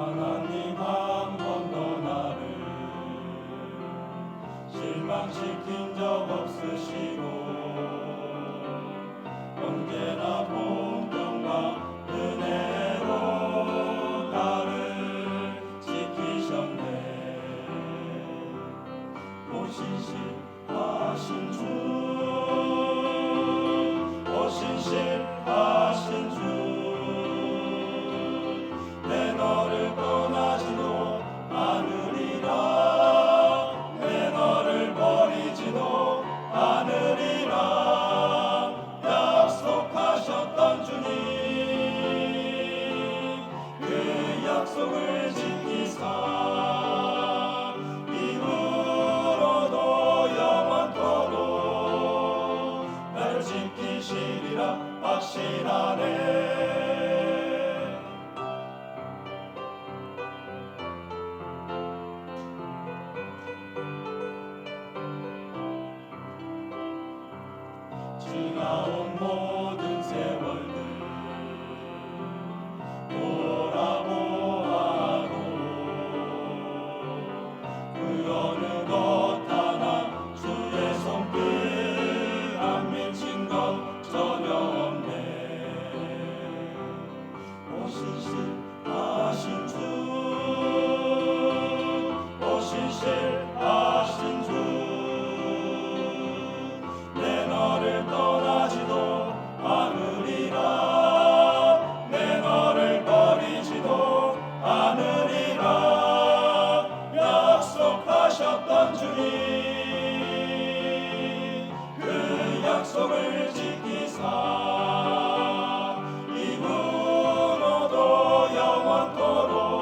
하나님 한 번도 나를 실망시킨 적 없으시고 언제나 공평과 은혜로 나를 지키셨네. 오신실하신 주, 오신실하신 주, 내 너를 떠나지도 않으리라, 내 너를 버리지도 않으리라 약속하셨던 주님, 그 약속을 지키사 이후로도 영원토록 나를 지키시리라 확신하네. 지나온 모든 세월들 돌아보아도 그 어느 것 하나 주의 손길 안 미친 것 전혀 없네. 오신실하신 주, 오신실하신 주, 내 너를 떠나지도 않으리라, 내 너를 버리지도 않으리라 약속하셨던 주님, 그 약속을 지키사 이후로도 영원토록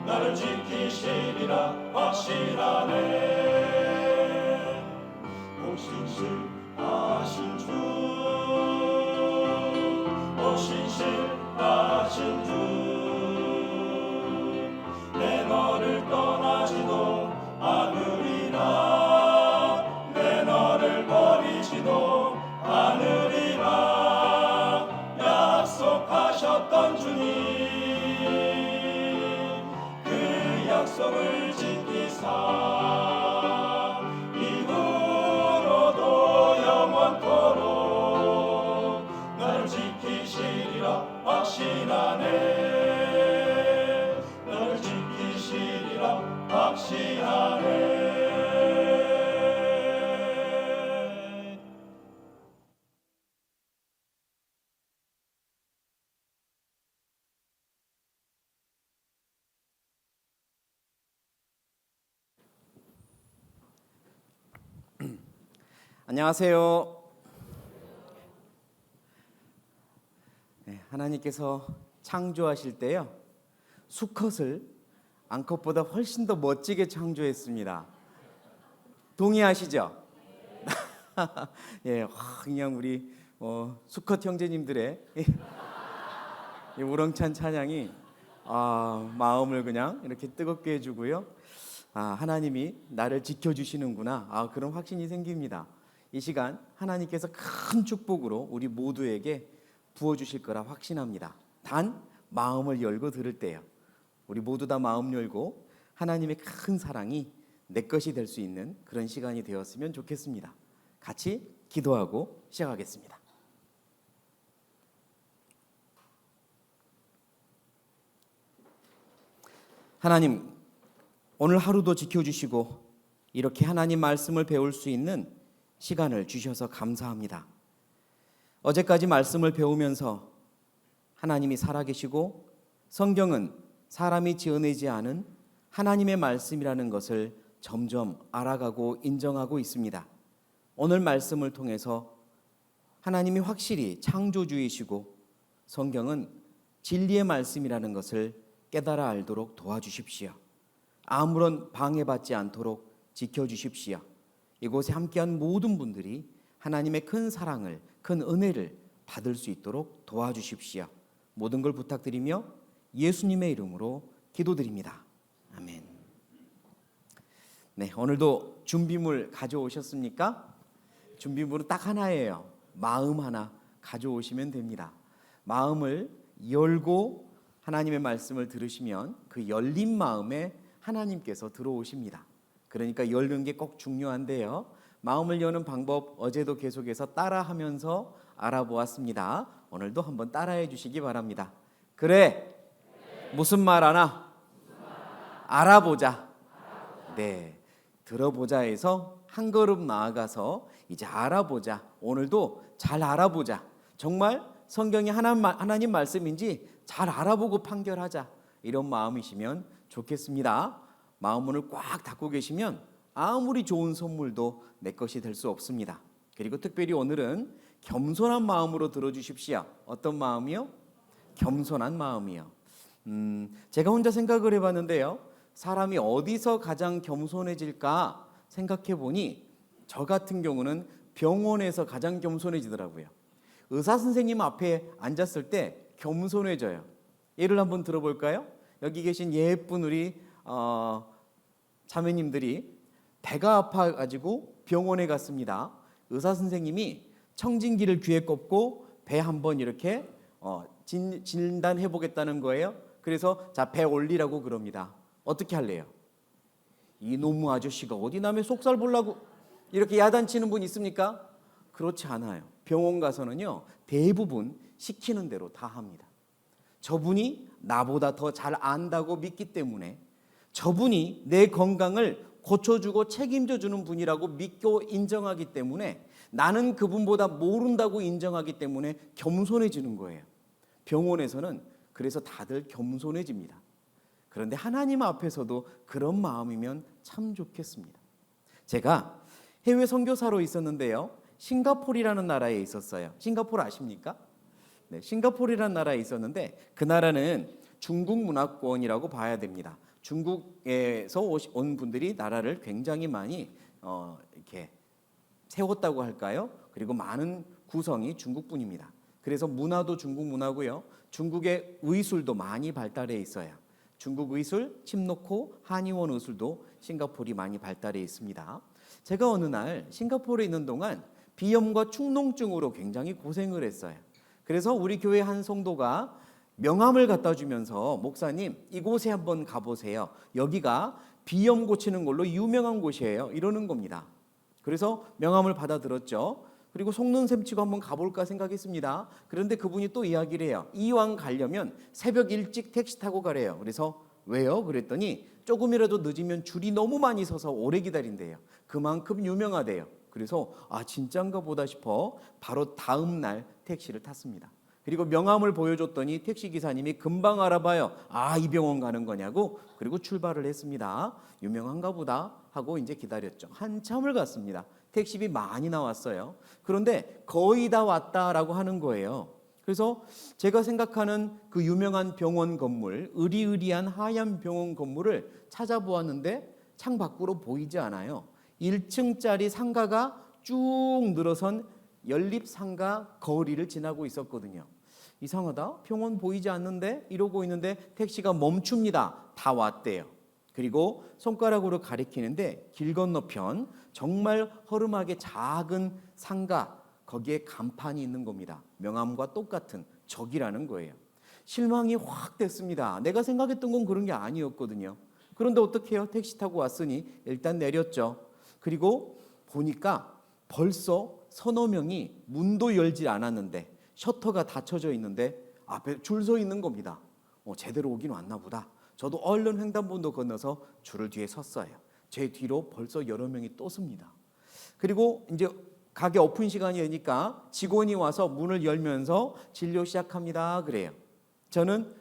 나를 지키시리라 확신하네. 오신실하신 주, 오신실하신 주, 내 너를 떠나지도 않으리라, 내 너를 버리지도 않으리라 약속하셨던 주님, 그 약속을 지키사 이후로도 영원토록 나를 지키시리라 확신하네. 나를 지키시리라 확신하네. 안녕하세요. 네, 하나님께서 창조하실 때요, 수컷을 암컷보다 훨씬 더 멋지게 창조했습니다. 동의하시죠? 예, 그냥 우리 수컷 형제님들의 이 우렁찬 찬양이 마음을 그냥 이렇게 뜨겁게 해주고요. 하나님이 나를 지켜주시는구나, 그런 확신이 생깁니다. 이 시간 하나님께서 큰 축복으로 우리 모두에게 부어주실 거라 확신합니다. 단 마음을 열고 들을 때요, 우리 모두 다 마음 열고 하나님의 큰 사랑이 내 것이 될 수 있는 그런 시간이 되었으면 좋겠습니다. 같이 기도하고 시작하겠습니다. 하나님, 오늘 하루도 지켜주시고 이렇게 하나님 말씀을 배울 수 있는 시간을 주셔서 감사합니다. 어제까지 말씀을 배우면서 하나님이 살아계시고 성경은 사람이 지어내지 않은 하나님의 말씀이라는 것을 점점 알아가고 인정하고 있습니다. 오늘 말씀을 통해서 하나님이 확실히 창조주이시고 성경은 진리의 말씀이라는 것을 깨달아 알도록 도와주십시오. 아무런 방해받지 않도록 지켜주십시오. 이곳에 함께한 모든 분들이 하나님의 큰 사랑을, 큰 은혜를 받을 수 있도록 도와주십시오. 모든 걸 부탁드리며 예수님의 이름으로 기도드립니다. 아멘. 네, 오늘도 준비물 가져오셨습니까? 준비물은 딱 하나예요. 마음 하나 가져오시면 됩니다. 마음을 열고 하나님의 말씀을 들으시면 그 열린 마음에 하나님께서 들어오십니다. 그러니까 열는 게 꼭 중요한데요. 마음을 여는 방법 어제도 계속해서 따라하면서 알아보았습니다. 오늘도 한번 따라해 주시기 바랍니다. 그래, 무슨 말 하나? 알아보자. 네, 들어보자에서 한 걸음 나아가서 이제 알아보자. 오늘도 잘 알아보자. 정말 성경이 하나님 말씀인지 잘 알아보고 판결하자. 이런 마음이시면 좋겠습니다. 마음문을 꽉 닫고 계시면 아무리 좋은 선물도 내 것이 될 수 없습니다. 그리고 특별히 오늘은 겸손한 마음으로 들어주십시오. 어떤 마음이요? 겸손한 마음이요. 제가 혼자 생각을 해봤는데요. 사람이 어디서 가장 겸손해질까 생각해 보니 저 같은 경우는 병원에서 가장 겸손해지더라고요. 의사 선생님 앞에 앉았을 때 겸손해져요. 예를 한번 들어볼까요? 여기 계신 예쁜 우리 자매님들이 배가 아파가지고 병원에 갔습니다. 의사 선생님이 청진기를 귀에 꼽고 배 한번 이렇게 진단해 보겠다는 거예요. 그래서 자, 배 올리라고 그럽니다. 어떻게 할래요? 이놈의 아저씨가 어디 남의 속살 보려고 이렇게 야단치는 분 있습니까? 그렇지 않아요. 병원 가서는요, 대부분 시키는 대로 다 합니다. 저분이 나보다 더 잘 안다고 믿기 때문에, 저분이 내 건강을 고쳐주고 책임져주는 분이라고 믿고 인정하기 때문에, 나는 그분보다 모른다고 인정하기 때문에 겸손해지는 거예요. 병원에서는 그래서 다들 겸손해집니다. 그런데 하나님 앞에서도 그런 마음이면 참 좋겠습니다. 제가 해외 선교사로 있었는데요, 싱가포르라는 나라에 있었어요. 싱가포르 아십니까? 네, 싱가포르라는 나라에 있었는데 그 나라는 중국 문화권이라고 봐야 됩니다. 중국에서 온 분들이 나라를 굉장히 많이 이렇게 세웠다고 할까요? 그리고 많은 구성이 중국분입니다. 그래서 문화도 중국 문화고요. 중국의 의술도 많이 발달해 있어요. 중국 의술, 침노코, 한의원 의술도 싱가포르이 많이 발달해 있습니다. 제가 어느 날 싱가포르에 있는 동안 비염과 축농증으로 굉장히 고생을 했어요. 그래서 우리 교회 한 성도가 명함을 갖다 주면서 목사님, 이곳에 한번 가보세요. 여기가 비염 고치는 걸로 유명한 곳이에요. 이러는 겁니다. 그래서 명함을 받아들었죠. 그리고 속는 셈 치고 한번 가볼까 생각했습니다. 그런데 그분이 또 이야기를 해요. 이왕 가려면 새벽 일찍 택시 타고 가래요. 그래서 왜요? 그랬더니 조금이라도 늦으면 줄이 너무 많이 서서 오래 기다린대요. 그만큼 유명하대요. 그래서 진짠가 보다 싶어 바로 다음 날 택시를 탔습니다. 그리고 명함을 보여줬더니 택시기사님이 금방 알아봐요. 이 병원 가는 거냐고. 그리고 출발을 했습니다. 유명한가 보다 하고 이제 기다렸죠. 한참을 갔습니다. 택시비 많이 나왔어요. 그런데 거의 다 왔다라고 하는 거예요. 그래서 제가 생각하는 그 유명한 병원 건물, 으리으리한 하얀 병원 건물을 찾아보았는데 창 밖으로 보이지 않아요. 1층짜리 상가가 쭉 늘어선 연립상가 거리를 지나고 있었거든요. 이상하다. 병원 보이지 않는데 이러고 있는데 택시가 멈춥니다. 다 왔대요. 그리고 손가락으로 가리키는데 길 건너편 정말 허름하게 작은 상가, 거기에 간판이 있는 겁니다. 명함과 똑같은 적이라는 거예요. 실망이 확 됐습니다. 내가 생각했던 건 그런 게 아니었거든요. 그런데 어떻게 해요? 택시 타고 왔으니 일단 내렸죠. 그리고 보니까 벌써 서너 명이 문도 열지 않았는데 셔터가 닫혀져 있는데 앞에 줄 서 있는 겁니다. 제대로 오긴 왔나 보다. 저도 얼른 횡단보도 건너서 줄을 뒤에 섰어요. 제 뒤로 벌써 여러 명이 또 섭니다. 그리고 이제 가게 오픈 시간이 되니까 직원이 와서 문을 열면서 진료 시작합니다. 그래요. 저는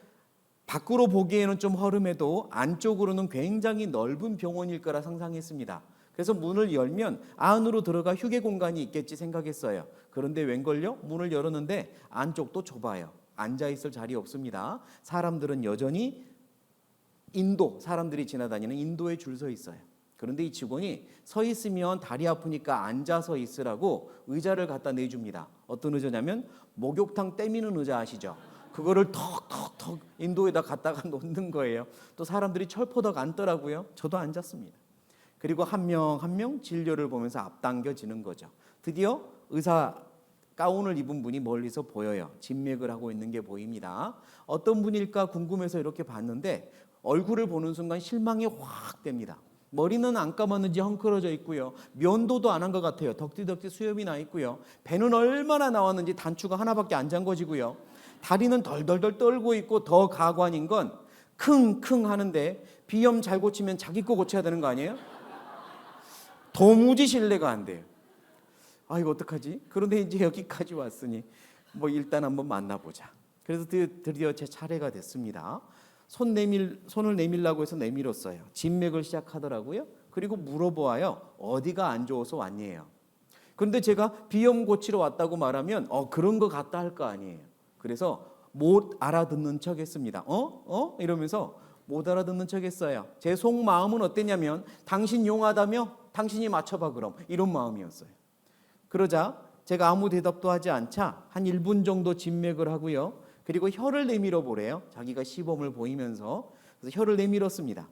밖으로 보기에는 좀 허름해도 안쪽으로는 굉장히 넓은 병원일 거라 상상했습니다. 그래서 문을 열면 안으로 들어가 휴게 공간이 있겠지 생각했어요. 그런데 웬걸요? 문을 열었는데 안쪽도 좁아요. 앉아있을 자리 없습니다. 사람들은 여전히 인도, 사람들이 지나다니는 인도에 줄 서 있어요. 그런데 이 직원이 서 있으면 다리 아프니까 앉아서 있으라고 의자를 갖다 내줍니다. 어떤 의자냐면 목욕탕 때미는 의자 아시죠? 그거를 턱턱턱 인도에다 갖다가 놓는 거예요. 또 사람들이 철포덕 앉더라고요. 저도 앉았습니다. 그리고 한 명 한 명 진료를 보면서 앞당겨지는 거죠. 드디어 의사 가운을 입은 분이 멀리서 보여요. 진맥을 하고 있는 게 보입니다. 어떤 분일까 궁금해서 이렇게 봤는데 얼굴을 보는 순간 실망이 확 됩니다. 머리는 안 감았는지 헝클어져 있고요. 면도도 안 한 것 같아요. 덕지덕지 수염이 나 있고요. 배는 얼마나 나왔는지 단추가 하나밖에 안 잠궈지고요. 다리는 덜덜덜 떨고 있고 더 가관인 건 킁킁 하는데 비염 잘 고치면 자기 거 고쳐야 되는 거 아니에요? 도무지 신뢰가 안 돼요. 아, 이거 어떡하지? 그런데 이제 여기까지 왔으니 뭐 일단 한번 만나보자. 그래서 드디어 제 차례가 됐습니다. 손을 내밀라고 해서 내밀었어요. 진맥을 시작하더라고요. 그리고 물어보아요. 어디가 안 좋아서 왔니에요. 그런데 제가 비염 고치러 왔다고 말하면 그런 거 같다 할 거 아니에요. 그래서 못 알아듣는 척 했습니다. 이러면서 못 알아듣는 척 했어요. 제 속마음은 어땠냐면 당신 용하다며? 당신이 맞춰봐 그럼. 이런 마음이었어요. 그러자 제가 아무 대답도 하지 않자 한 1분 정도 진맥을 하고요. 그리고 혀를 내밀어 보래요. 자기가 시범을 보이면서. 그래서 혀를 내밀었습니다.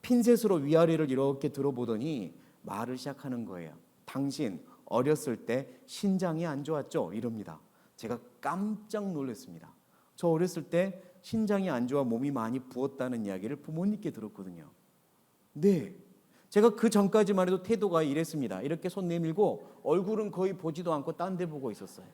핀셋으로 위아래를 이렇게 들어보더니 말을 시작하는 거예요. 당신 어렸을 때 신장이 안 좋았죠? 이럽니다. 제가 깜짝 놀랐습니다. 저 어렸을 때 신장이 안 좋아 몸이 많이 부었다는 이야기를 부모님께 들었거든요. 네. 제가 그 전까지만 해도 태도가 이랬습니다. 이렇게 손 내밀고 얼굴은 거의 보지도 않고 딴 데 보고 있었어요.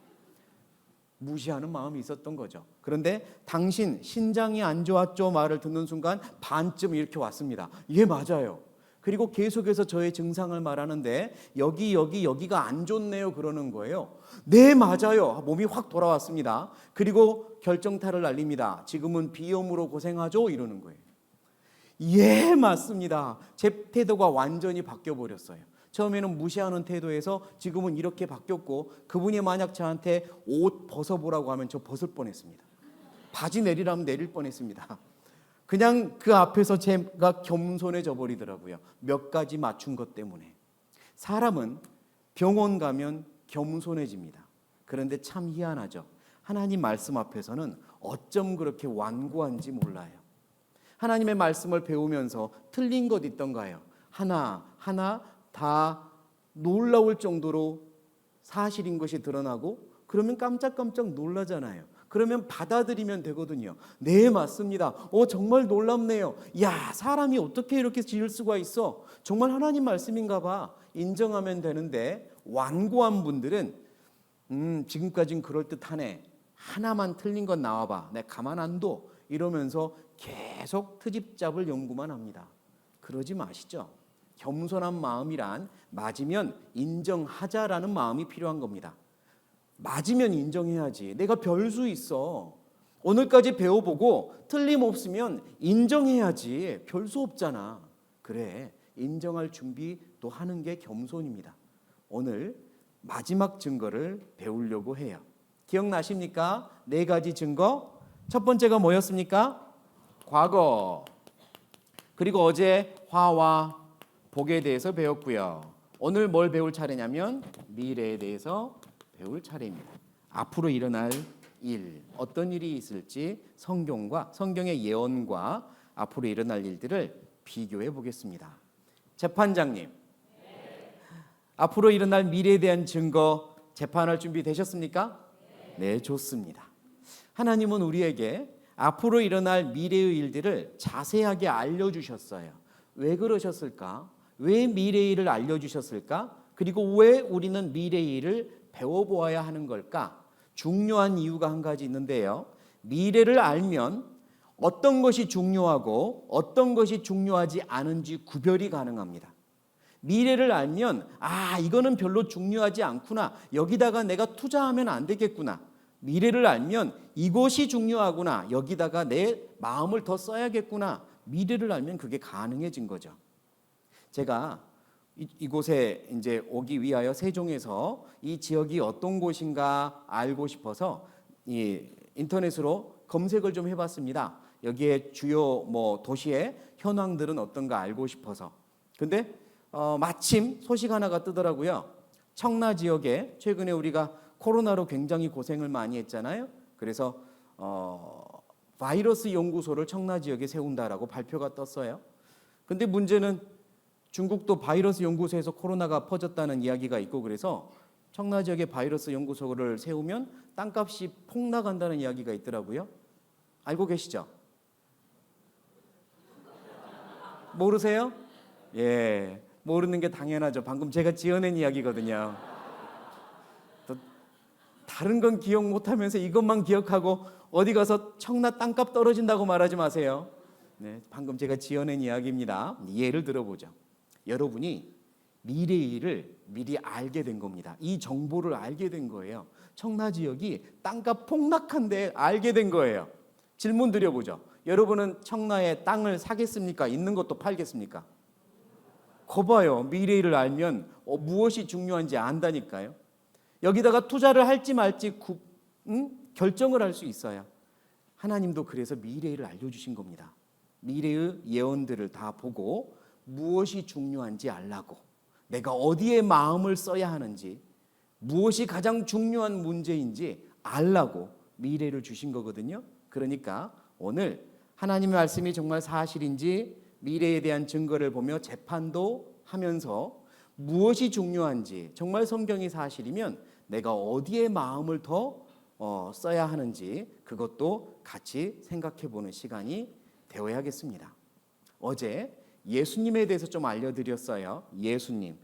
무시하는 마음이 있었던 거죠. 그런데 당신 신장이 안 좋았죠? 말을 듣는 순간 반쯤 이렇게 왔습니다. 예, 맞아요. 그리고 계속해서 저의 증상을 말하는데 여기가 안 좋네요 그러는 거예요. 네, 맞아요. 몸이 확 돌아왔습니다. 그리고 결정타를 날립니다. 지금은 비염으로 고생하죠? 이러는 거예요. 예, 맞습니다. 제 태도가 완전히 바뀌어 버렸어요. 처음에는 무시하는 태도에서 지금은 이렇게 바뀌었고, 그분이 만약 저한테 옷 벗어보라고 하면 저 벗을 뻔했습니다. 바지 내리라면 내릴 뻔했습니다. 그냥 그 앞에서 제가 겸손해져 버리더라고요. 몇 가지 맞춘 것 때문에. 사람은 병원 가면 겸손해집니다. 그런데 참 희한하죠. 하나님 말씀 앞에서는 어쩜 그렇게 완고한지 몰라요. 하나님의 말씀을 배우면서 틀린 것 있던가요? 하나 다 놀라울 정도로 사실인 것이 드러나고 그러면 깜짝깜짝 놀라잖아요. 그러면 받아들이면 되거든요. 네, 맞습니다. 정말 놀랍네요. 야, 사람이 어떻게 이렇게 지을 수가 있어? 정말 하나님 말씀인가 봐. 인정하면 되는데 완고한 분들은 지금까진 그럴듯하네. 하나만 틀린 건 나와봐. 내가 가만 안 둬. 이러면서 계속 트집잡을 연구만 합니다. 그러지 마시죠. 겸손한 마음이란 맞으면 인정하자라는 마음이 필요한 겁니다. 맞으면 인정해야지. 내가 별수 있어. 오늘까지 배워보고 틀림없으면 인정해야지. 별수 없잖아. 그래, 인정할 준비 또 하는 게 겸손입니다. 오늘 마지막 증거를 배우려고 해요. 기억나십니까? 4가지 증거. 첫 번째가 뭐였습니까? 과거. 그리고 어제 화와 복에 대해서 배웠고요. 오늘 뭘 배울 차례냐면 미래에 대해서 배울 차례입니다. 앞으로 일어날 일, 어떤 일이 있을지 성경의 예언과 앞으로 일어날 일들을 비교해 보겠습니다. 재판장님, 앞으로 일어날 미래에 대한 증거 재판할 준비 되셨습니까? 네, 좋습니다. 하나님은 우리에게 앞으로 일어날 미래의 일들을 자세하게 알려주셨어요. 왜 그러셨을까? 왜 미래의 일을 알려주셨을까? 그리고 왜 우리는 미래의 일을 배워보아야 하는 걸까? 중요한 이유가 한 가지 있는데요. 미래를 알면 어떤 것이 중요하고 어떤 것이 중요하지 않은지 구별이 가능합니다. 미래를 알면 이거는 별로 중요하지 않구나. 여기다가 내가 투자하면 안 되겠구나. 미래를 알면 이것이 중요하구나. 여기다가 내 마음을 더 써야겠구나. 미래를 알면 그게 가능해진 거죠. 제가 이곳에 이제 오기 위하여 세종에서 이 지역이 어떤 곳인가 알고 싶어서 인터넷으로 검색을 좀 해봤습니다. 여기에 주요 도시의 현황들은 어떤가 알고 싶어서. 근데 마침 소식 하나가 뜨더라고요. 청라 지역에 최근에 우리가 코로나로 굉장히 고생을 많이 했잖아요. 그래서 바이러스 연구소를 청라 지역에 세운다라고 발표가 떴어요. 근데 문제는 중국도 바이러스 연구소에서 코로나가 퍼졌다는 이야기가 있고 그래서 청라 지역에 바이러스 연구소를 세우면 땅값이 폭락한다는 이야기가 있더라고요. 알고 계시죠? 모르세요? 예, 모르는 게 당연하죠. 방금 제가 지어낸 이야기거든요. 또 다른 건 기억 못하면서 이것만 기억하고 어디 가서 청라 땅값 떨어진다고 말하지 마세요. 네, 방금 제가 지어낸 이야기입니다. 예를 들어보죠. 여러분이 미래일을 미리 알게 된 겁니다. 이 정보를 알게 된 거예요. 청라 지역이 땅값 폭락한데 알게 된 거예요. 질문 드려보죠. 여러분은 청라에 땅을 사겠습니까? 있는 것도 팔겠습니까? 거봐요. 미래일을 알면 무엇이 중요한지 안다니까요. 여기다가 투자를 할지 말지 결정을 할 수 있어요. 하나님도 그래서 미래일을 알려주신 겁니다. 미래의 예언들을 다 보고 무엇이 중요한지 알라고, 내가 어디에 마음을 써야 하는지, 무엇이 가장 중요한 문제인지 알라고 미래를 주신 거거든요. 그러니까 오늘 하나님의 말씀이 정말 사실인지 미래에 대한 증거를 보며 재판도 하면서 무엇이 중요한지, 정말 성경이 사실이면 내가 어디에 마음을 더 써야 하는지 그것도 같이 생각해 보는 시간이 되어야겠습니다. 어제 예수님에 대해서 좀 알려드렸어요. 예수님.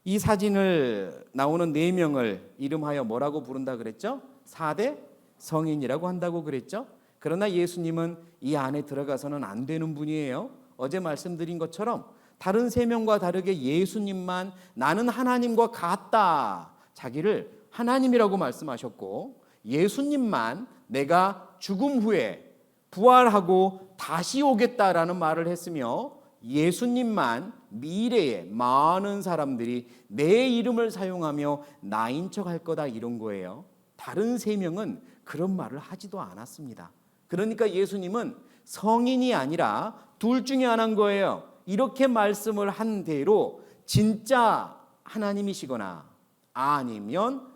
이 사진을 나오는 4명을 이름하여 뭐라고 부른다 그랬죠? 4대 성인이라고 한다고 그랬죠? 그러나 예수님은 이 안에 들어가서는 안 되는 분이에요. 어제 말씀드린 것처럼 다른 3명과 다르게 예수님만 나는 하나님과 같다, 자기를 하나님이라고 말씀하셨고, 예수님만 내가 죽음 후에 부활하고 다시 오겠다라는 말을 했으며, 예수님만 미래에 많은 사람들이 내 이름을 사용하며 나인 척 할 거다, 이런 거예요. 다른 3명은 그런 말을 하지도 않았습니다. 그러니까 예수님은 성인이 아니라 둘 중에 하나인 거예요. 이렇게 말씀을 한 대로 진짜 하나님이시거나 아니면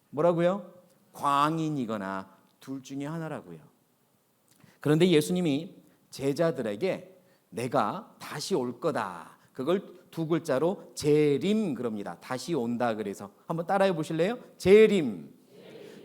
뭐라고요? 광인이거나 둘 중에 하나라고요. 그런데 예수님이 제자들에게 내가 다시 올 거다, 그걸 2글자로 재림 그럽니다. 다시 온다. 그래서 한번 따라해 보실래요? 재림.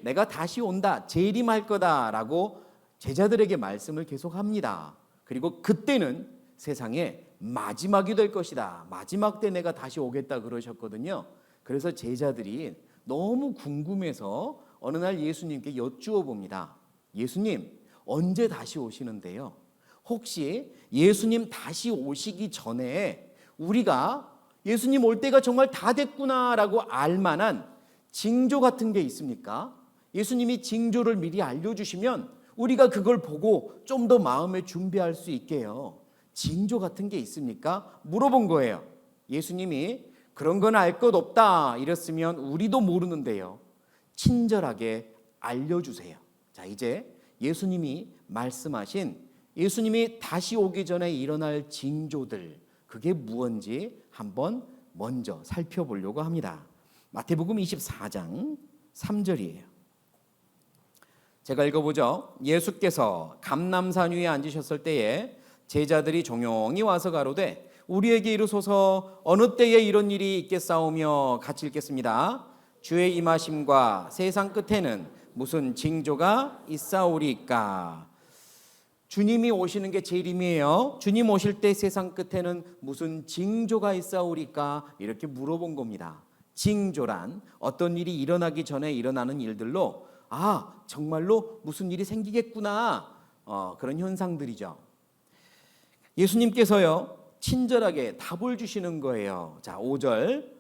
내가 다시 온다, 재림할 거다라고 제자들에게 말씀을 계속합니다. 그리고 그때는 세상에 마지막이 될 것이다, 마지막 때 내가 다시 오겠다 그러셨거든요. 그래서 제자들이 너무 궁금해서 어느 날 예수님께 여쭈어 봅니다. 예수님, 언제 다시 오시는데요? 혹시 예수님 다시 오시기 전에 우리가 예수님 올 때가 정말 다 됐구나라고 알만한 징조 같은 게 있습니까? 예수님이 징조를 미리 알려주시면 우리가 그걸 보고 좀 더 마음에 준비할 수 있게요. 징조 같은 게 있습니까? 물어본 거예요. 예수님이 그런 건 알 것 없다 이랬으면 우리도 모르는데요, 친절하게 알려주세요. 자, 이제 예수님이 말씀하신 예수님이 다시 오기 전에 일어날 징조들, 그게 무엇인지 한번 먼저 살펴보려고 합니다. 마태복음 24장 3절이에요. 제가 읽어보죠. 예수께서 감람산 위에 앉으셨을 때에 제자들이 종용이 와서 가로되 우리에게 이르소서 어느 때에 이런 일이 있겠사오며, 같이 읽겠습니다. 주의 임하심과 세상 끝에는 무슨 징조가 있사오리까. 주님이 오시는 게 재림이에요. 주님 오실 때 세상 끝에는 무슨 징조가 있사오리까, 이렇게 물어본 겁니다. 징조란 어떤 일이 일어나기 전에 일어나는 일들로 정말로 무슨 일이 생기겠구나, 그런 현상들이죠. 예수님께서요 친절하게 답을 주시는 거예요. 자, 5절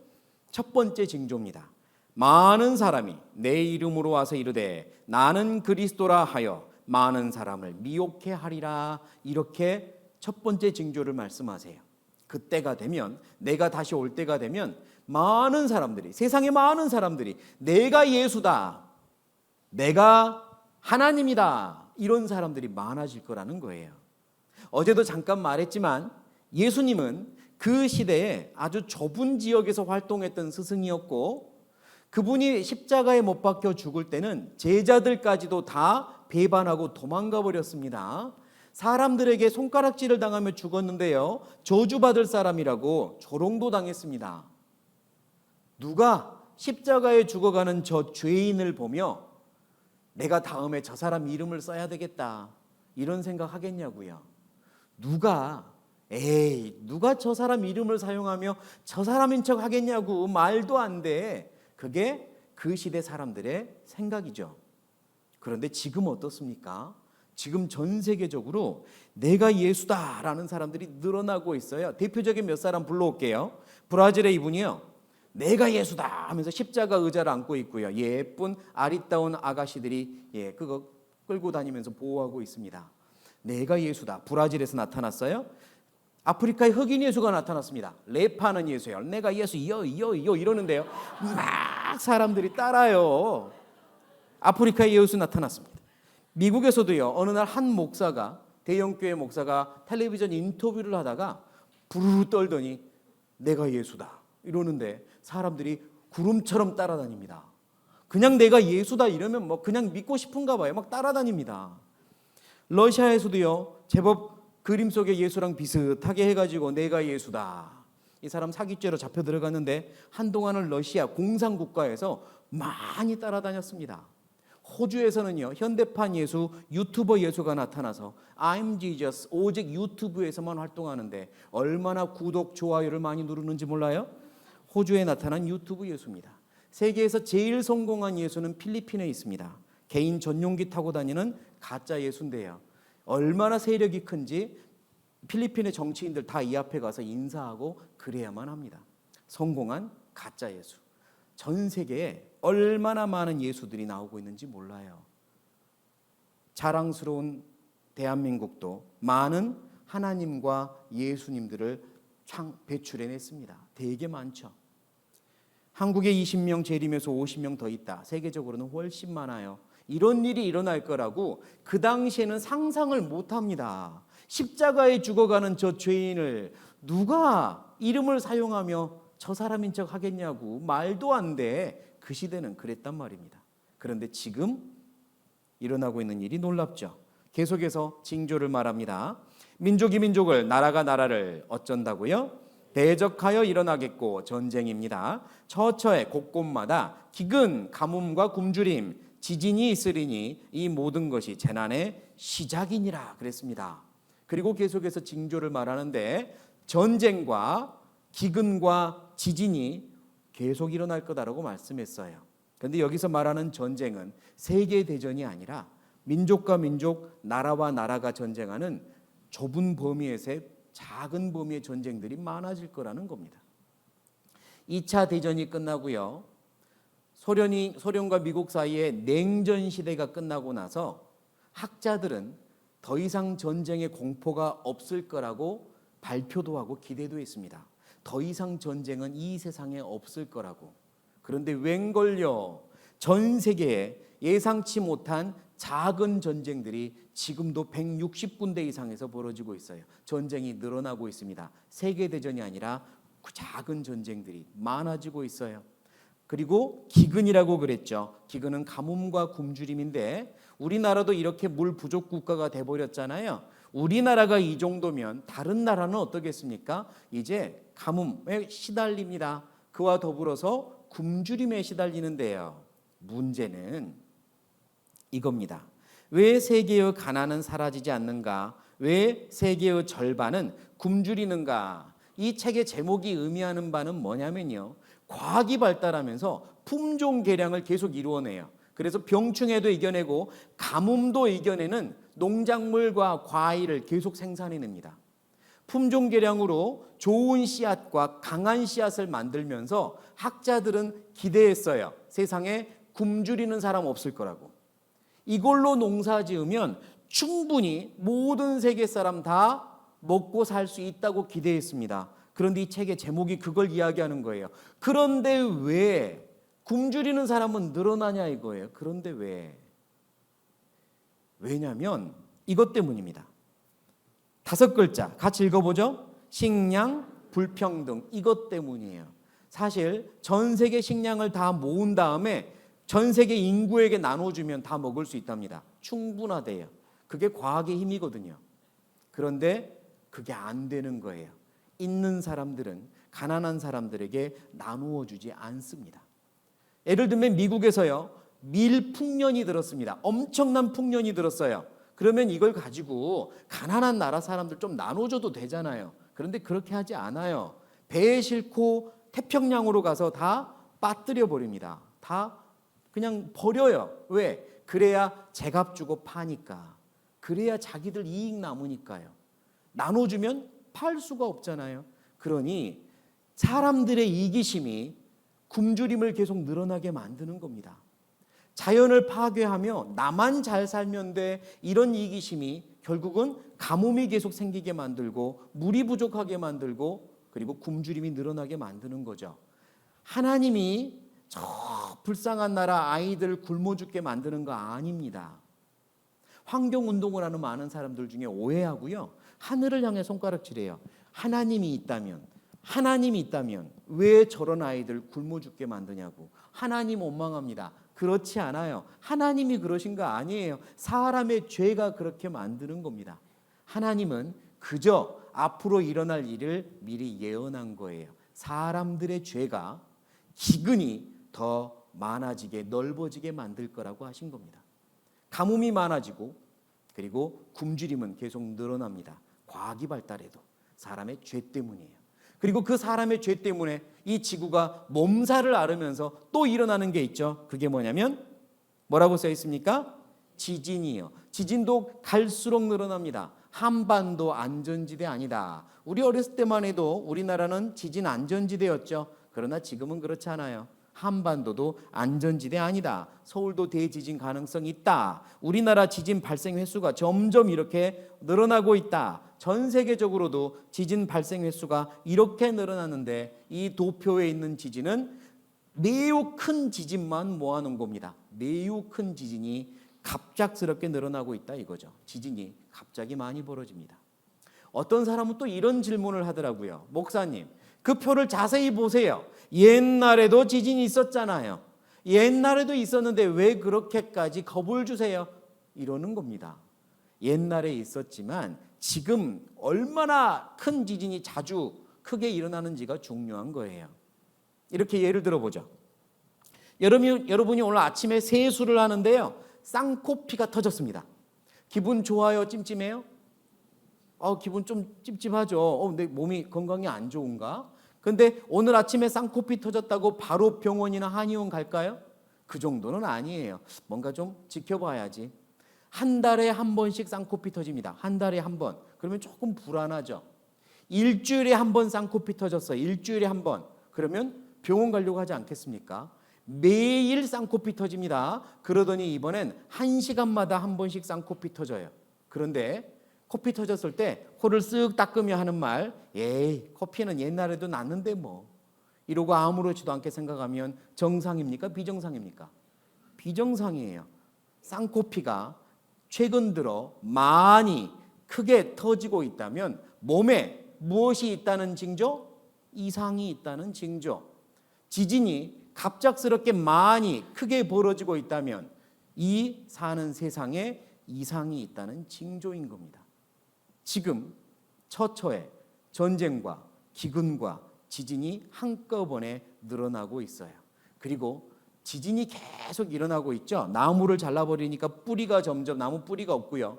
첫 번째 징조입니다. 많은 사람이 내 이름으로 와서 이르되 나는 그리스도라 하여 많은 사람을 미혹해 하리라. 이렇게 첫 번째 징조를 말씀하세요. 그때가 되면, 내가 다시 올 때가 되면 많은 사람들이, 세상의 많은 사람들이 내가 예수다, 내가 하나님이다, 이런 사람들이 많아질 거라는 거예요. 어제도 잠깐 말했지만 예수님은 그 시대에 아주 좁은 지역에서 활동했던 스승이었고, 그분이 십자가에 못 박혀 죽을 때는 제자들까지도 다 배반하고 도망가 버렸습니다. 사람들에게 손가락질을 당하며 죽었는데요, 저주받을 사람이라고 조롱도 당했습니다. 누가 십자가에 죽어가는 저 죄인을 보며 내가 다음에 저 사람 이름을 써야 되겠다 이런 생각 하겠냐고요. 누가 저 사람 이름을 사용하며 저 사람인 척 하겠냐고. 말도 안 돼. 그게 그 시대 사람들의 생각이죠. 그런데 지금 어떻습니까? 지금 전 세계적으로 내가 예수다라는 사람들이 늘어나고 있어요. 대표적인 몇 사람 불러올게요. 브라질의 이분이요, 내가 예수다 하면서 십자가 의자를 안고 있고요. 예쁜 아리따운 아가씨들이 그거 끌고 다니면서 보호하고 있습니다. 내가 예수다. 브라질에서 나타났어요. 아프리카의 흑인 예수가 나타났습니다. 랩하는 예수예요. 내가 예수 여 이러는데요. 막 사람들이 따라요. 아프리카의 예수 나타났습니다. 미국에서도요, 어느 날 한 목사가, 대형교회 목사가 텔레비전 인터뷰를 하다가 부르르 떨더니 내가 예수다 이러는데 사람들이 구름처럼 따라다닙니다. 그냥 내가 예수다 이러면 뭐 그냥 믿고 싶은가 봐요. 막 따라다닙니다. 러시아에서도요, 제법 그림 속의 예수랑 비슷하게 해가지고 내가 예수다. 이 사람 사기죄로 잡혀 들어갔는데 한동안은 러시아 공산국가에서 많이 따라다녔습니다. 호주에서는요, 현대판 예수, 유튜버 예수가 나타나서 I'm Jesus, 오직 유튜브에서만 활동하는데 얼마나 구독, 좋아요를 많이 누르는지 몰라요? 호주에 나타난 유튜브 예수입니다. 세계에서 제일 성공한 예수는 필리핀에 있습니다. 개인 전용기 타고 다니는 가짜 예수인데요, 얼마나 세력이 큰지 필리핀의 정치인들 다 이 앞에 가서 인사하고 그래야만 합니다. 성공한 가짜 예수. 전 세계에 얼마나 많은 예수들이 나오고 있는지 몰라요. 자랑스러운 대한민국도 많은 하나님과 예수님들을 배출해냈습니다. 되게 많죠. 한국에 20명 재림에서 50명 더 있다. 세계적으로는 훨씬 많아요. 이런 일이 일어날 거라고 그 당시에는 상상을 못합니다. 십자가에 죽어가는 저 죄인을 누가 이름을 사용하며 저 사람인 척 하겠냐고. 말도 안 돼. 그 시대는 그랬단 말입니다. 그런데 지금 일어나고 있는 일이 놀랍죠. 계속해서 징조를 말합니다. 민족이 민족을, 나라가 나라를 어쩐다고요? 대적하여 일어나겠고 전쟁입니다. 처처에 곳곳마다 기근, 가뭄과 굶주림, 지진이 있으리니 이 모든 것이 재난의 시작이니라 그랬습니다. 그리고 계속해서 징조를 말하는데 전쟁과 기근과 지진이 계속 일어날 거다라고 말씀했어요. 그런데 여기서 말하는 전쟁은 세계 대전이 아니라 민족과 민족, 나라와 나라가 전쟁하는 좁은 범위에서의 작은 범위의 전쟁들이 많아질 거라는 겁니다. 2차 대전이 끝나고요, 소련과 미국 사이에 냉전 시대가 끝나고 나서 학자들은 더 이상 전쟁의 공포가 없을 거라고 발표도 하고 기대도 했습니다. 더 이상 전쟁은 이 세상에 없을 거라고. 그런데 웬걸요, 전 세계에 예상치 못한 작은 전쟁들이 지금도 160군데 이상에서 벌어지고 있어요. 전쟁이 늘어나고 있습니다. 세계대전이 아니라 그 작은 전쟁들이 많아지고 있어요. 그리고 기근이라고 그랬죠. 기근은 가뭄과 굶주림인데 우리나라도 이렇게 물 부족 국가가 돼버렸잖아요. 우리나라가 이 정도면 다른 나라는 어떻겠습니까? 이제 가뭄에 시달립니다. 그와 더불어서 굶주림에 시달리는데요. 문제는 이겁니다. 왜 세계의 가난은 사라지지 않는가? 왜 세계의 절반은 굶주리는가? 이 책의 제목이 의미하는 바는 뭐냐면요, 과학이 발달하면서 품종 개량을 계속 이루어내요. 그래서 병충해도 이겨내고 가뭄도 이겨내는 농작물과 과일을 계속 생산해냅니다. 품종 개량으로 좋은 씨앗과 강한 씨앗을 만들면서 학자들은 기대했어요. 세상에 굶주리는 사람 없을 거라고. 이걸로 농사 지으면 충분히 모든 세계 사람 다 먹고 살 수 있다고 기대했습니다. 그런데 이 책의 제목이 그걸 이야기하는 거예요. 그런데 왜 굶주리는 사람은 늘어나냐 이거예요. 그런데 왜? 왜냐하면 이것 때문입니다. 5글자 같이 읽어보죠. 식량 불평등, 이것 때문이에요. 사실 전 세계 식량을 다 모은 다음에 전 세계 인구에게 나눠주면 다 먹을 수 있답니다. 충분하대요. 그게 과학의 힘이거든요. 그런데 그게 안 되는 거예요. 있는 사람들은 가난한 사람들에게 나누어 주지 않습니다. 예를 들면 미국에서요, 밀풍년이 들었습니다. 엄청난 풍년이 들었어요. 그러면 이걸 가지고 가난한 나라 사람들 좀 나눠줘도 되잖아요. 그런데 그렇게 하지 않아요. 배에 싣고 태평양으로 가서 다 빠뜨려 버립니다. 다 그냥 버려요. 왜? 그래야 제값 주고 파니까. 그래야 자기들 이익 남으니까요. 나눠주면 팔 수가 없잖아요. 그러니 사람들의 이기심이 굶주림을 계속 늘어나게 만드는 겁니다. 자연을 파괴하며 나만 잘 살면 돼, 이런 이기심이 결국은 가뭄이 계속 생기게 만들고 물이 부족하게 만들고 그리고 굶주림이 늘어나게 만드는 거죠. 하나님이 저 불쌍한 나라 아이들 굶어 죽게 만드는 거 아닙니다. 환경운동을 하는 많은 사람들 중에 오해하고요, 하늘을 향해 손가락질해요. 하나님이 있다면 왜 저런 아이들 굶어 죽게 만드냐고. 하나님 원망합니다. 그렇지 않아요. 하나님이 그러신 거 아니에요. 사람의 죄가 그렇게 만드는 겁니다. 하나님은 그저 앞으로 일어날 일을 미리 예언한 거예요. 사람들의 죄가 기근이 더 많아지게 넓어지게 만들 거라고 하신 겁니다. 가뭄이 많아지고 그리고 굶주림은 계속 늘어납니다. 과학이 발달해도 사람의 죄 때문이에요. 그리고 그 사람의 죄 때문에 이 지구가 몸살을 앓으면서 또 일어나는 게 있죠. 그게 뭐냐면 뭐라고 써 있습니까? 지진이요. 지진도 갈수록 늘어납니다. 한반도 안전지대 아니다. 우리 어렸을 때만 해도 우리나라는 지진 안전지대였죠. 그러나 지금은 그렇지 않아요. 한반도도 안전지대 아니다. 서울도 대지진 가능성이 있다. 우리나라 지진 발생 횟수가 점점 이렇게 늘어나고 있다. 전 세계적으로도 지진 발생 횟수가 이렇게 늘어나는데 이 도표에 있는 지진은 매우 큰 지진만 모아놓은 겁니다. 매우 큰 지진이 갑작스럽게 늘어나고 있다 이거죠. 지진이 갑자기 많이 벌어집니다. 어떤 사람은 또 이런 질문을 하더라고요. 목사님, 그 표를 자세히 보세요. 옛날에도 지진이 있었잖아요. 옛날에도 있었는데 왜 그렇게까지 겁을 주세요? 이러는 겁니다. 옛날에 있었지만 지금 얼마나 큰 지진이 자주 크게 일어나는지가 중요한 거예요. 이렇게 예를 들어보죠. 여러분이 오늘 아침에 세수를 하는데요, 쌍코피가 터졌습니다. 기분 좋아요? 찜찜해요? 기분 좀 찝찝하죠. 내 몸이 건강이 안 좋은가? 근데 오늘 아침에 쌍코피 터졌다고 바로 병원이나 한의원 갈까요? 그 정도는 아니에요. 뭔가 좀 지켜봐야지. 한 달에 한 번씩 쌍코피 터집니다. 한 달에 한 번. 그러면 조금 불안하죠. 일주일에 한 번 쌍코피 터졌어요. 일주일에 한 번. 그러면 병원 가려고 하지 않겠습니까? 매일 쌍코피 터집니다. 그러더니 이번엔 1시간마다 한 번씩 쌍코피 터져요. 그런데 코피 터졌을 때 코를 쓱 닦으며 하는 말, 에이, 코피는 옛날에도 났는데 뭐, 이러고 아무렇지도 않게 생각하면 정상입니까? 비정상입니까? 비정상이에요. 쌍코피가 최근 들어 많이 크게 터지고 있다면 몸에 무엇이 있다는 징조? 이상이 있다는 징조. 지진이 갑작스럽게 많이 크게 벌어지고 있다면 이 사는 세상에 이상이 있다는 징조인 겁니다. 지금 처처에 전쟁과 기근과 지진이 한꺼번에 늘어나고 있어요. 그리고 지진이 계속 일어나고 있죠. 나무를 잘라버리니까 뿌리가 점점, 나무 뿌리가 없고요.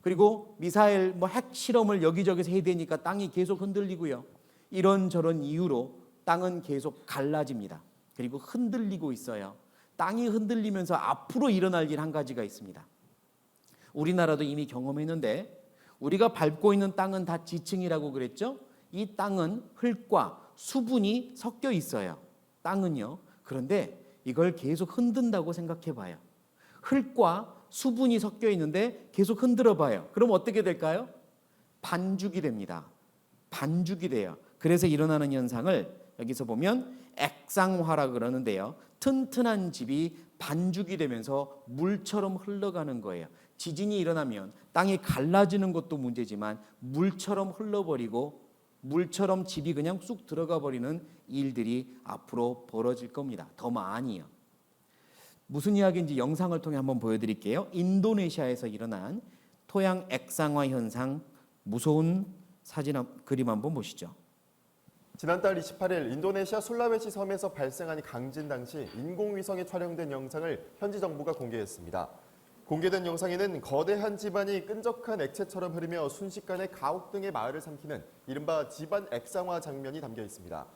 그리고 미사일 핵 실험을 여기저기서 해야 되니까 땅이 계속 흔들리고요. 이런저런 이유로 땅은 계속 갈라집니다. 그리고 흔들리고 있어요. 땅이 흔들리면서 앞으로 일어날 일 한 가지가 있습니다. 우리나라도 이미 경험했는데 우리가 밟고 있는 땅은 다 지층이라고 그랬죠. 이 땅은 흙과 수분이 섞여 있어요. 땅은요. 그런데 이걸 계속 흔든다고 생각해 봐요. 흙과 수분이 섞여 있는데 계속 흔들어 봐요. 그럼 어떻게 될까요? 반죽이 됩니다. 반죽이 돼요. 그래서 일어나는 현상을 여기서 보면 액상화라 그러는데요. 튼튼한 집이 반죽이 되면서 물처럼 흘러가는 거예요. 지진이 일어나면 땅이 갈라지는 것도 문제지만 물처럼 흘러버리고 물처럼 집이 그냥 쑥 들어가 버리는 일들이 앞으로 벌어질 겁니다. 더 많이요. 무슨 이야기인지 영상을 통해 한번 보여드릴게요. 인도네시아에서 일어난 토양 액상화 현상, 무서운 그림 한번 보시죠. 지난달 28일 인도네시아 술라웨시 섬에서 발생한 강진 당시 인공위성에 촬영된 영상을 현지 정부가 공개했습니다. 공개된 영상에는 거대한 지반이 끈적한 액체처럼 흐르며 순식간에 가옥 등의 마을을 삼키는 이른바 지반 액상화 장면이 담겨 있습니다.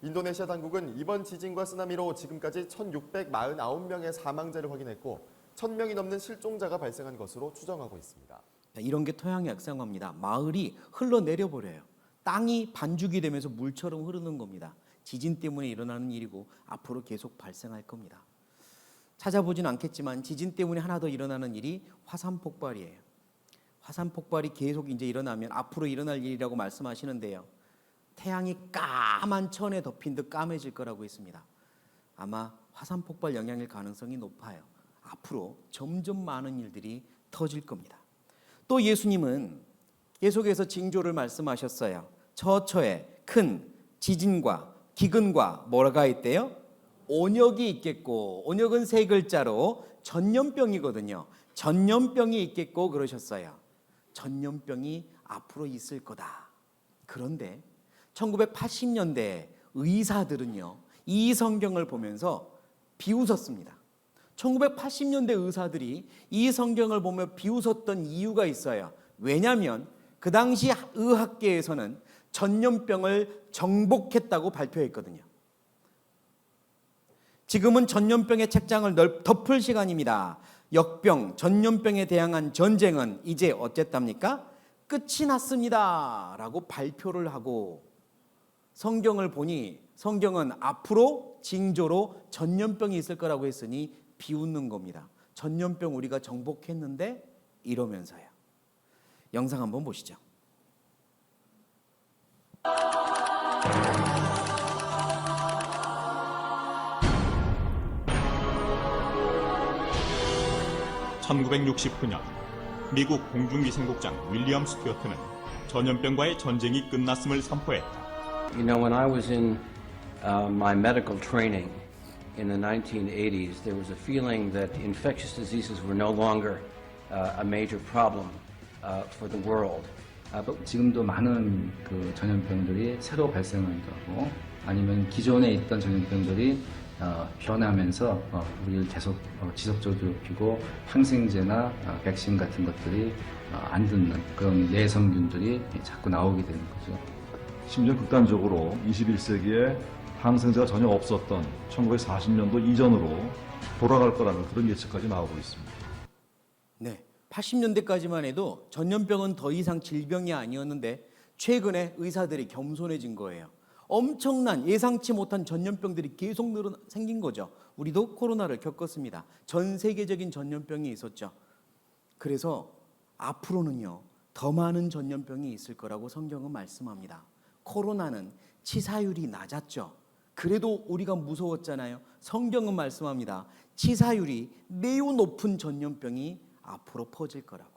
인도네시아 당국은 이번 지진과 쓰나미로 지금까지 1,649명의 사망자를 확인했고 1,000명이 넘는 실종자가 발생한 것으로 추정하고 있습니다. 이런 게 토양의 액상화입니다. 마을이 흘러내려 버려요. 땅이 반죽이 되면서 물처럼 흐르는 겁니다. 지진 때문에 일어나는 일이고 앞으로 계속 발생할 겁니다. 찾아보진 않겠지만 지진 때문에 하나 더 일어나는 일이 화산 폭발이에요. 화산 폭발이 계속 이제 일어나면 앞으로 일어날 일이라고 말씀하시는데요. 태양이 까만 천에 덮인 듯 까매질 거라고 했습니다. 아마 화산 폭발 영향일 가능성이 높아요. 앞으로 점점 많은 일들이 터질 겁니다. 또 예수님은 계속해서 징조를 말씀하셨어요. 처처에 큰 지진과 기근과 뭐가 있대요? 온역이 있겠고, 온역은 세 글자로 전염병이거든요. 전염병이 있겠고 그러셨어요. 전염병이 앞으로 있을 거다. 그런데 1980년대 의사들은요, 이 성경을 보면서 비웃었습니다. 1980년대 의사들이 이 성경을 보며 비웃었던 이유가 있어요. 왜냐하면 그 당시 의학계에서는 전염병을 정복했다고 발표했거든요. 지금은 전염병의 책장을 덮을 시간입니다. 역병, 전염병에 대항한 전쟁은 이제 어쨌답니까? 끝이 났습니다 라고 발표를 하고, 성경을 보니 성경은 앞으로 징조로 전염병이 있을 거라고 했으니 비웃는 겁니다. 전염병 우리가 정복했는데 이러면서요. 영상 한번 보시죠. (1969년) 미국 공중위생국장 윌리엄 스튜어트는 전염병과의 전쟁이 끝났음을 선포했다. You know, when I was in my medical training in the 1980s, there was a feeling that infectious diseases were no longer a major problem for the world. 지금도 많은 그 전염병들이 새로 발생하기도 하고, 아니면 기존에 있던 전염병들이 변하면서 우리를 계속 지속적으로 괴롭히고, 항생제나 백신 같은 것들이 안 듣는 그런 내성균들이 자꾸 나오게 되는 거죠. 심지어 극단적으로 21세기에 항생제가 전혀 없었던 1940년도 이전으로 돌아갈 거라는 그런 예측까지 나오고 있습니다. 네, 80년대까지만 해도 전염병은 더 이상 질병이 아니었는데 최근에 의사들이 겸손해진 거예요. 엄청난 예상치 못한 전염병들이 계속 생긴 거죠. 우리도 코로나를 겪었습니다. 전 세계적인 전염병이 있었죠. 그래서 앞으로는요, 더 많은 전염병이 있을 거라고 성경은 말씀합니다. 코로나는 치사율이 낮았죠. 그래도 우리가 무서웠잖아요. 성경은 말씀합니다. 치사율이 매우 높은 전염병이 앞으로 퍼질 거라고.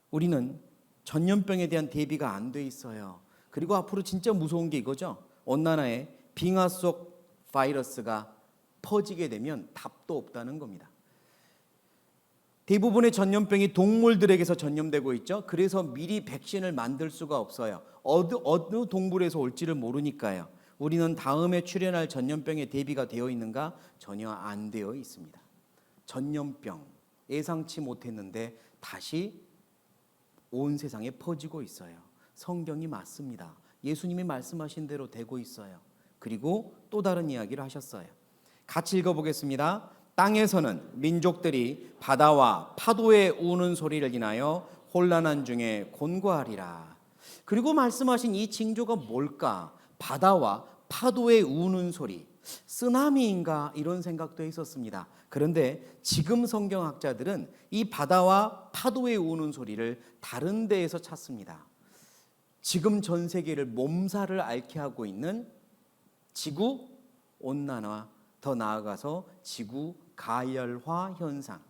우리는 전염병에 대한 대비가 안 돼 있어요. 그리고 앞으로 진짜 무서운 게 이거죠. 온난화에 빙하 속 바이러스가 퍼지게 되면 답도 없다는 겁니다. 대부분의 전염병이 동물들에게서 전염되고 있죠. 그래서 미리 백신을 만들 수가 없어요. 어느 동물에서 올지를 모르니까요. 우리는 다음에 출현할 전염병에 대비가 되어 있는가? 전혀 안 되어 있습니다. 전염병 예상치 못했는데 다시 온 세상에 퍼지고 있어요. 성경이 맞습니다. 예수님이 말씀하신 대로 되고 있어요. 그리고 또 다른 이야기를 하셨어요. 같이 읽어보겠습니다. 땅에서는 민족들이 바다와 파도의 우는 소리를 인하여 혼란한 중에 곤고하리라. 그리고 말씀하신 이 징조가 뭘까? 바다와 파도의 우는 소리, 쓰나미인가 이런 생각도 했었습니다. 그런데 지금 성경학자들은 이 바다와 파도의 우는 소리를 다른 데에서 찾습니다. 지금 전 세계를 몸살을 앓게 하고 있는 지구 온난화, 더 나아가서 지구 가열화 현상,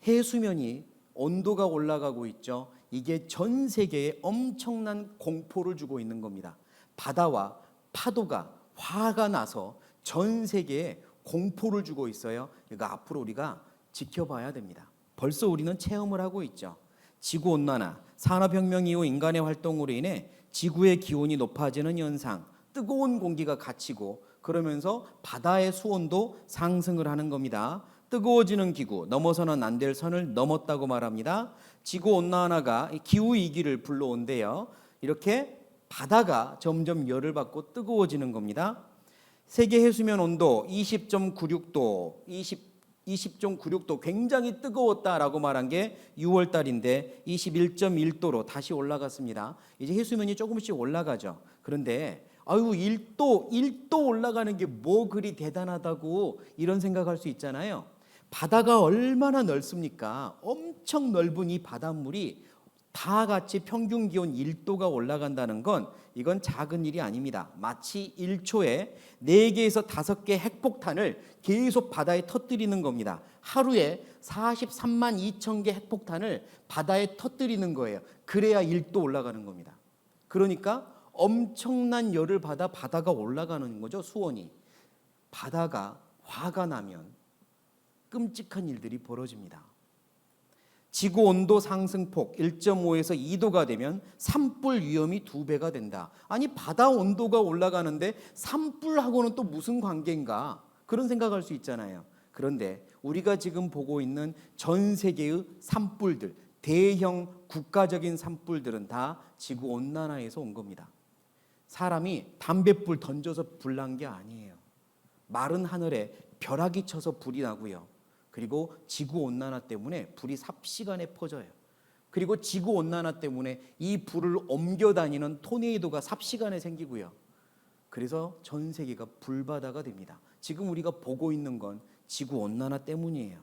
해수면이 온도가 올라가고 있죠. 이게 전 세계에 엄청난 공포를 주고 있는 겁니다. 바다와 파도가 화가 나서 전 세계에 공포를 주고 있어요. 이거 앞으로 우리가 지켜봐야 됩니다. 벌써 우리는 체험을 하고 있죠. 지구온난화, 산업혁명 이후 인간의 활동으로 인해 지구의 기온이 높아지는 현상, 뜨거운 공기가 갇히고 그러면서 바다의 수온도 상승을 하는 겁니다. 뜨거워지는 기구, 넘어서는 안 될 선을 넘었다고 말합니다. 지구 온난화가 기후 위기를 불러온대요. 이렇게 바다가 점점 열을 받고 뜨거워지는 겁니다. 세계 해수면 온도 20.96도, 20.96도 굉장히 뜨거웠다라고 말한 게 6월 달인데 21.1도로 다시 올라갔습니다. 이제 해수면이 조금씩 올라가죠. 그런데 1도 올라가는 게 뭐 그리 대단하다고 이런 생각할 수 있잖아요. 바다가 얼마나 넓습니까? 엄청 넓은 이 바닷물이 다 같이 평균 기온 1도가 올라간다는 건 이건 작은 일이 아닙니다. 마치 1초에 4개에서 5개 핵폭탄을 계속 바다에 터뜨리는 겁니다. 하루에 43만 2천 개 핵폭탄을 바다에 터뜨리는 거예요. 그래야 1도 올라가는 겁니다. 그러니까 엄청난 열을 받아 바다가 올라가는 거죠, 수온이. 바다가 화가 나면 끔찍한 일들이 벌어집니다. 지구 온도 상승폭 1.5에서 2도가 되면 산불 위험이 2배가 된다. 아니 바다 온도가 올라가는데 산불하고는 또 무슨 관계인가? 그런 생각할 수 있잖아요. 그런데 우리가 지금 보고 있는 전 세계의 산불들, 대형 국가적인 산불들은 다 지구 온난화에서 온 겁니다. 사람이 담뱃불 던져서 불 난 게 아니에요. 마른 하늘에 벼락이 쳐서 불이 나고요. 그리고 지구온난화 때문에 불이 삽시간에 퍼져요. 그리고 지구온난화 때문에 이 불을 옮겨다니는 토네이도가 삽시간에 생기고요. 그래서 전 세계가 불바다가 됩니다. 지금 우리가 보고 있는 건 지구온난화 때문이에요.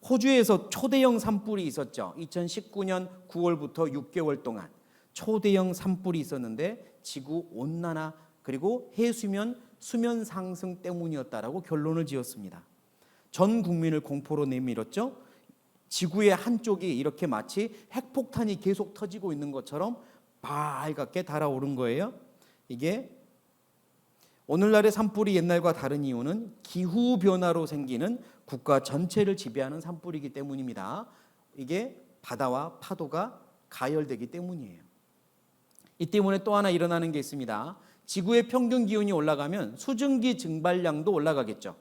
호주에서 초대형 산불이 있었죠. 2019년 9월부터 6개월 동안 초대형 산불이 있었는데 지구온난화 그리고 해수면 수면 상승 때문이었다라고 결론을 지었습니다. 전 국민을 공포로 내밀었죠. 지구의 한쪽이 이렇게 마치 핵폭탄이 계속 터지고 있는 것처럼 빨갛게 달아오른 거예요. 이게 오늘날의 산불이 옛날과 다른 이유는 기후변화로 생기는 국가 전체를 지배하는 산불이기 때문입니다. 이게 바다와 파도가 가열되기 때문이에요. 이 때문에 또 하나 일어나는 게 있습니다. 지구의 평균 기온이 올라가면 수증기 증발량도 올라가겠죠.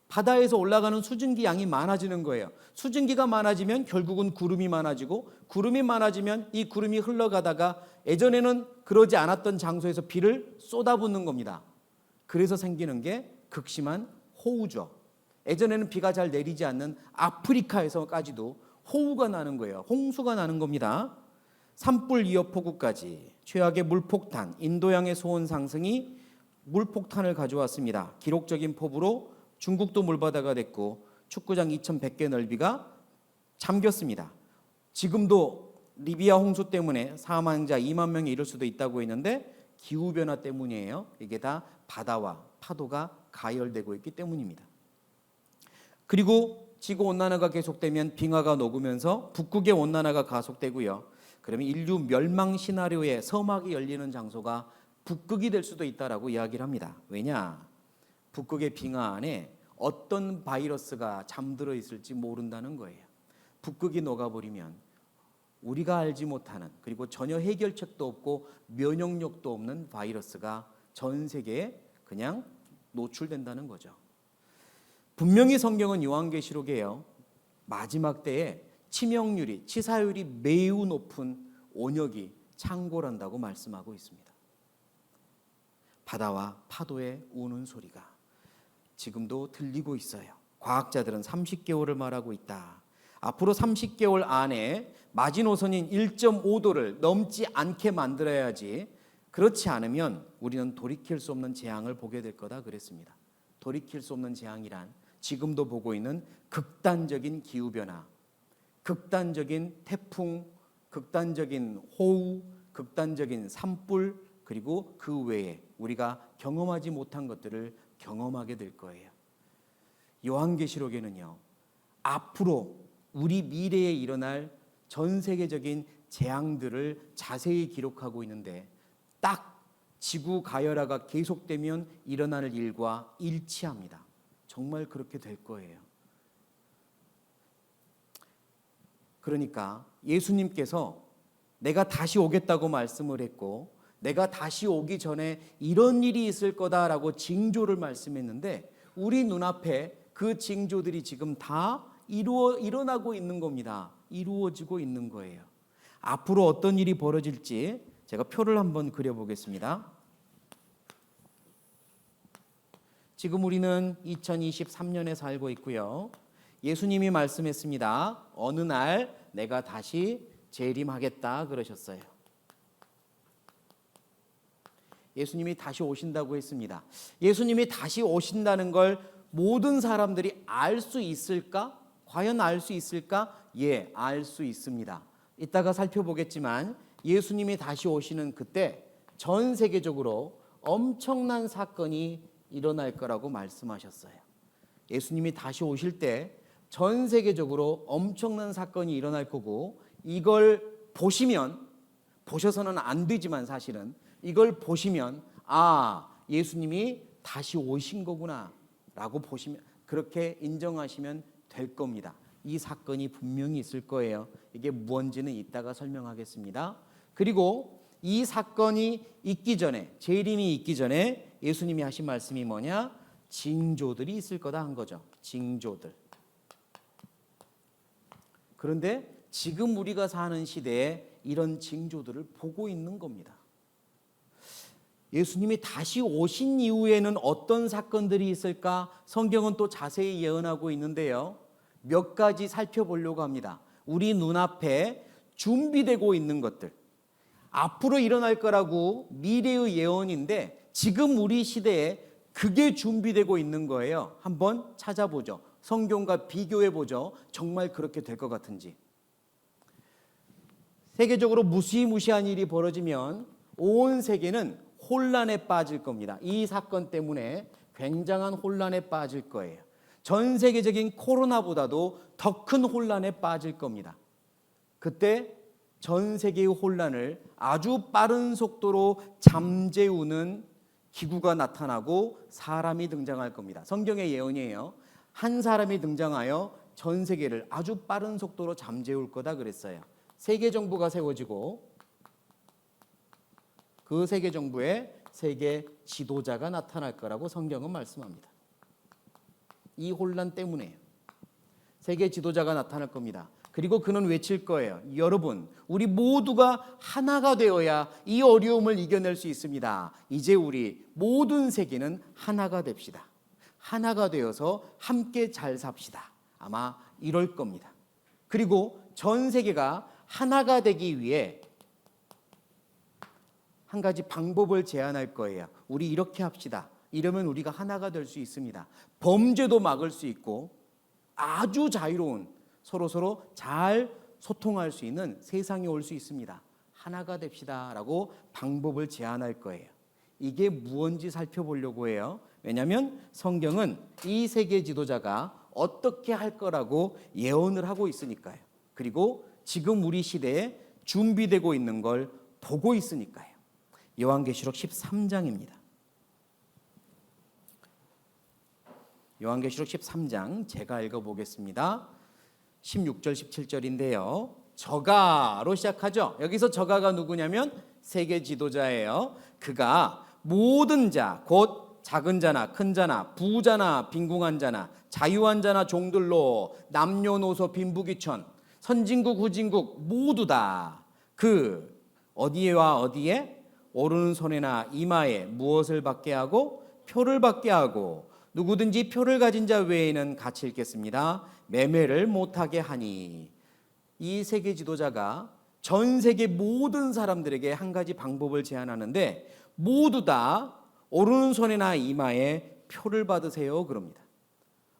바다에서 올라가는 수증기 양이 많아지는 거예요. 수증기가 많아지면 결국은 구름이 많아지고 구름이 많아지면 이 구름이 흘러가다가 예전에는 그러지 않았던 장소에서 비를 쏟아붓는 겁니다. 그래서 생기는 게 극심한 호우죠. 예전에는 비가 잘 내리지 않는 아프리카에서까지도 호우가 나는 거예요. 홍수가 나는 겁니다. 산불 이어 폭우까지 최악의 물폭탄, 인도양의 수온 상승이 물폭탄을 가져왔습니다. 기록적인 폭우로 중국도 물바다가 됐고 축구장 2,100개 넓이가 잠겼습니다. 지금도 리비아 홍수 때문에 사망자 2만 명에 이를 수도 있다고 했는데 기후변화 때문이에요. 이게 다 바다와 파도가 가열되고 있기 때문입니다. 그리고 지구온난화가 계속되면 빙하가 녹으면서 북극의 온난화가 가속되고요. 그러면 인류 멸망 시나리오의 서막이 열리는 장소가 북극이 될 수도 있다라고 이야기를 합니다. 왜냐? 북극의 빙하 안에 어떤 바이러스가 잠들어 있을지 모른다는 거예요. 북극이 녹아버리면 우리가 알지 못하는 그리고 전혀 해결책도 없고 면역력도 없는 바이러스가 전 세계에 그냥 노출된다는 거죠. 분명히 성경은 요한계시록이에요. 마지막 때에 치명률이, 치사율이 매우 높은 온역이 창궐한다고 말씀하고 있습니다. 바다와 파도의 우는 소리가 지금도 들리고 있어요. 과학자들은 30개월을 말하고 있다. 앞으로 30개월 안에 마지노선인 1.5도를 넘지 않게 만들어야지. 그렇지 않으면 우리는 돌이킬 수 없는 재앙을 보게 될 거다 그랬습니다. 돌이킬 수 없는 재앙이란 지금도 보고 있는 극단적인 기후변화, 극단적인 태풍, 극단적인 호우, 극단적인 산불, 그리고 그 외에 우리가 경험하지 못한 것들을 경험하게 될 거예요. 요한계시록에는요, 앞으로 우리 미래에 일어날 전 세계적인 재앙들을 자세히 기록하고 있는데 딱 지구 가열화가 계속되면 일어날 일과 일치합니다. 정말 그렇게 될 거예요. 그러니까 예수님께서 내가 다시 오겠다고 말씀을 했고 내가 다시 오기 전에 이런 일이 있을 거다라고 징조를 말씀했는데 우리 눈앞에 그 징조들이 지금 다 일어나고 있는 겁니다. 이루어지고 있는 거예요. 앞으로 어떤 일이 벌어질지 제가 표를 한번 그려보겠습니다. 지금 우리는 2023년에 살고 있고요. 예수님이 말씀했습니다. 어느 날 내가 다시 재림하겠다 그러셨어요. 예수님이 다시 오신다고 했습니다. 예수님이 다시 오신다는 걸 모든 사람들이 알 수 있을까? 과연 알 수 있을까? 예, 알 수 있습니다. 이따가 살펴보겠지만 예수님이 다시 오시는 그때 전 세계적으로 엄청난 사건이 일어날 거라고 말씀하셨어요. 예수님이 다시 오실 때 전 세계적으로 엄청난 사건이 일어날 거고 이걸 보셔서는 안 되지만 사실은 이걸 보시면 예수님이 다시 오신 거구나 라고 보시면 그렇게 인정하시면 될 겁니다. 이 사건이 분명히 있을 거예요. 이게 무언지는 이따가 설명하겠습니다. 그리고 이 사건이 있기 전에 재림이 있기 전에 예수님이 하신 말씀이 뭐냐? 징조들이 있을 거다 한 거죠. 징조들. 그런데 지금 우리가 사는 시대에 이런 징조들을 보고 있는 겁니다. 예수님이 다시 오신 이후에는 어떤 사건들이 있을까? 성경은 또 자세히 예언하고 있는데요. 몇 가지 살펴보려고 합니다. 우리 눈앞에 준비되고 있는 것들. 앞으로 일어날 거라고 미래의 예언인데 지금 우리 시대에 그게 준비되고 있는 거예요. 한번 찾아보죠. 성경과 비교해보죠. 정말 그렇게 될 것 같은지. 세계적으로 무시무시한 일이 벌어지면 온 세계는 혼란에 빠질 겁니다. 이 사건 때문에 굉장한 혼란에 빠질 거예요. 전 세계적인 코로나보다도 더 큰 혼란에 빠질 겁니다. 그때 전 세계의 혼란을 아주 빠른 속도로 잠재우는 기구가 나타나고 사람이 등장할 겁니다. 성경의 예언이에요. 한 사람이 등장하여 전 세계를 아주 빠른 속도로 잠재울 거다 그랬어요. 세계 정부가 세워지고 그 세계 정부에 세계 지도자가 나타날 거라고 성경은 말씀합니다. 이 혼란 때문에 세계 지도자가 나타날 겁니다. 그리고 그는 외칠 거예요. 여러분, 우리 모두가 하나가 되어야 이 어려움을 이겨낼 수 있습니다. 이제 우리 모든 세계는 하나가 됩시다. 하나가 되어서 함께 잘 삽시다. 아마 이럴 겁니다. 그리고 전 세계가 하나가 되기 위해 한 가지 방법을 제안할 거예요. 우리 이렇게 합시다. 이러면 우리가 하나가 될 수 있습니다. 범죄도 막을 수 있고 아주 자유로운 서로 잘 소통할 수 있는 세상이 올 수 있습니다. 하나가 됩시다라고 방법을 제안할 거예요. 이게 무언지 살펴보려고 해요. 왜냐하면 성경은 이 세계 지도자가 어떻게 할 거라고 예언을 하고 있으니까요. 그리고 지금 우리 시대에 준비되고 있는 걸 보고 있으니까요. 요한계시록 13장입니다. 요한계시록 13장 제가 읽어보겠습니다. 16절 17절인데요. 저가로 시작하죠. 여기서 저가가 누구냐면 세계 지도자예요. 그가 모든 자, 곧 작은 자나 큰 자나 부자나 빈궁한 자나 자유한 자나 종들로 남녀노소 빈부귀천 선진국 후진국 모두 다 그 어디에와 어디에 오른손에나 이마에 무엇을 받게 하고 표를 받게 하고 누구든지 표를 가진 자 외에는 같이 읽겠습니다. 매매를 못하게 하니. 이 세계 지도자가 전 세계 모든 사람들에게 한 가지 방법을 제안하는데 모두 다 오른손이나 이마에 표를 받으세요 그럽니다.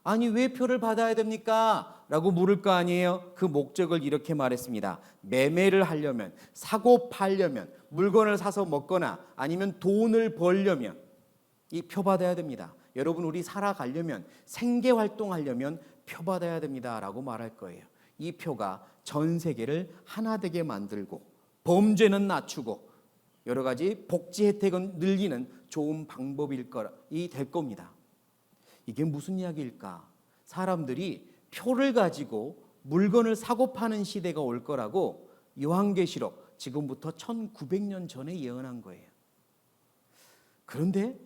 아니 왜 표를 받아야 됩니까? 라고 물을 거 아니에요. 그 목적을 이렇게 말했습니다. 매매를 하려면, 사고 팔려면, 물건을 사서 먹거나 아니면 돈을 벌려면 이 표 받아야 됩니다. 여러분 우리 살아가려면, 생계활동하려면 표 받아야 됩니다 라고 말할 거예요. 이 표가 전 세계를 하나 되게 만들고 범죄는 낮추고 여러 가지 복지 혜택은 늘리는 좋은 방법이 될 겁니다. 이게 무슨 이야기일까? 사람들이 표를 가지고 물건을 사고 파는 시대가 올 거라고 요한계시록 지금부터 1900년 전에 예언한 거예요. 그런데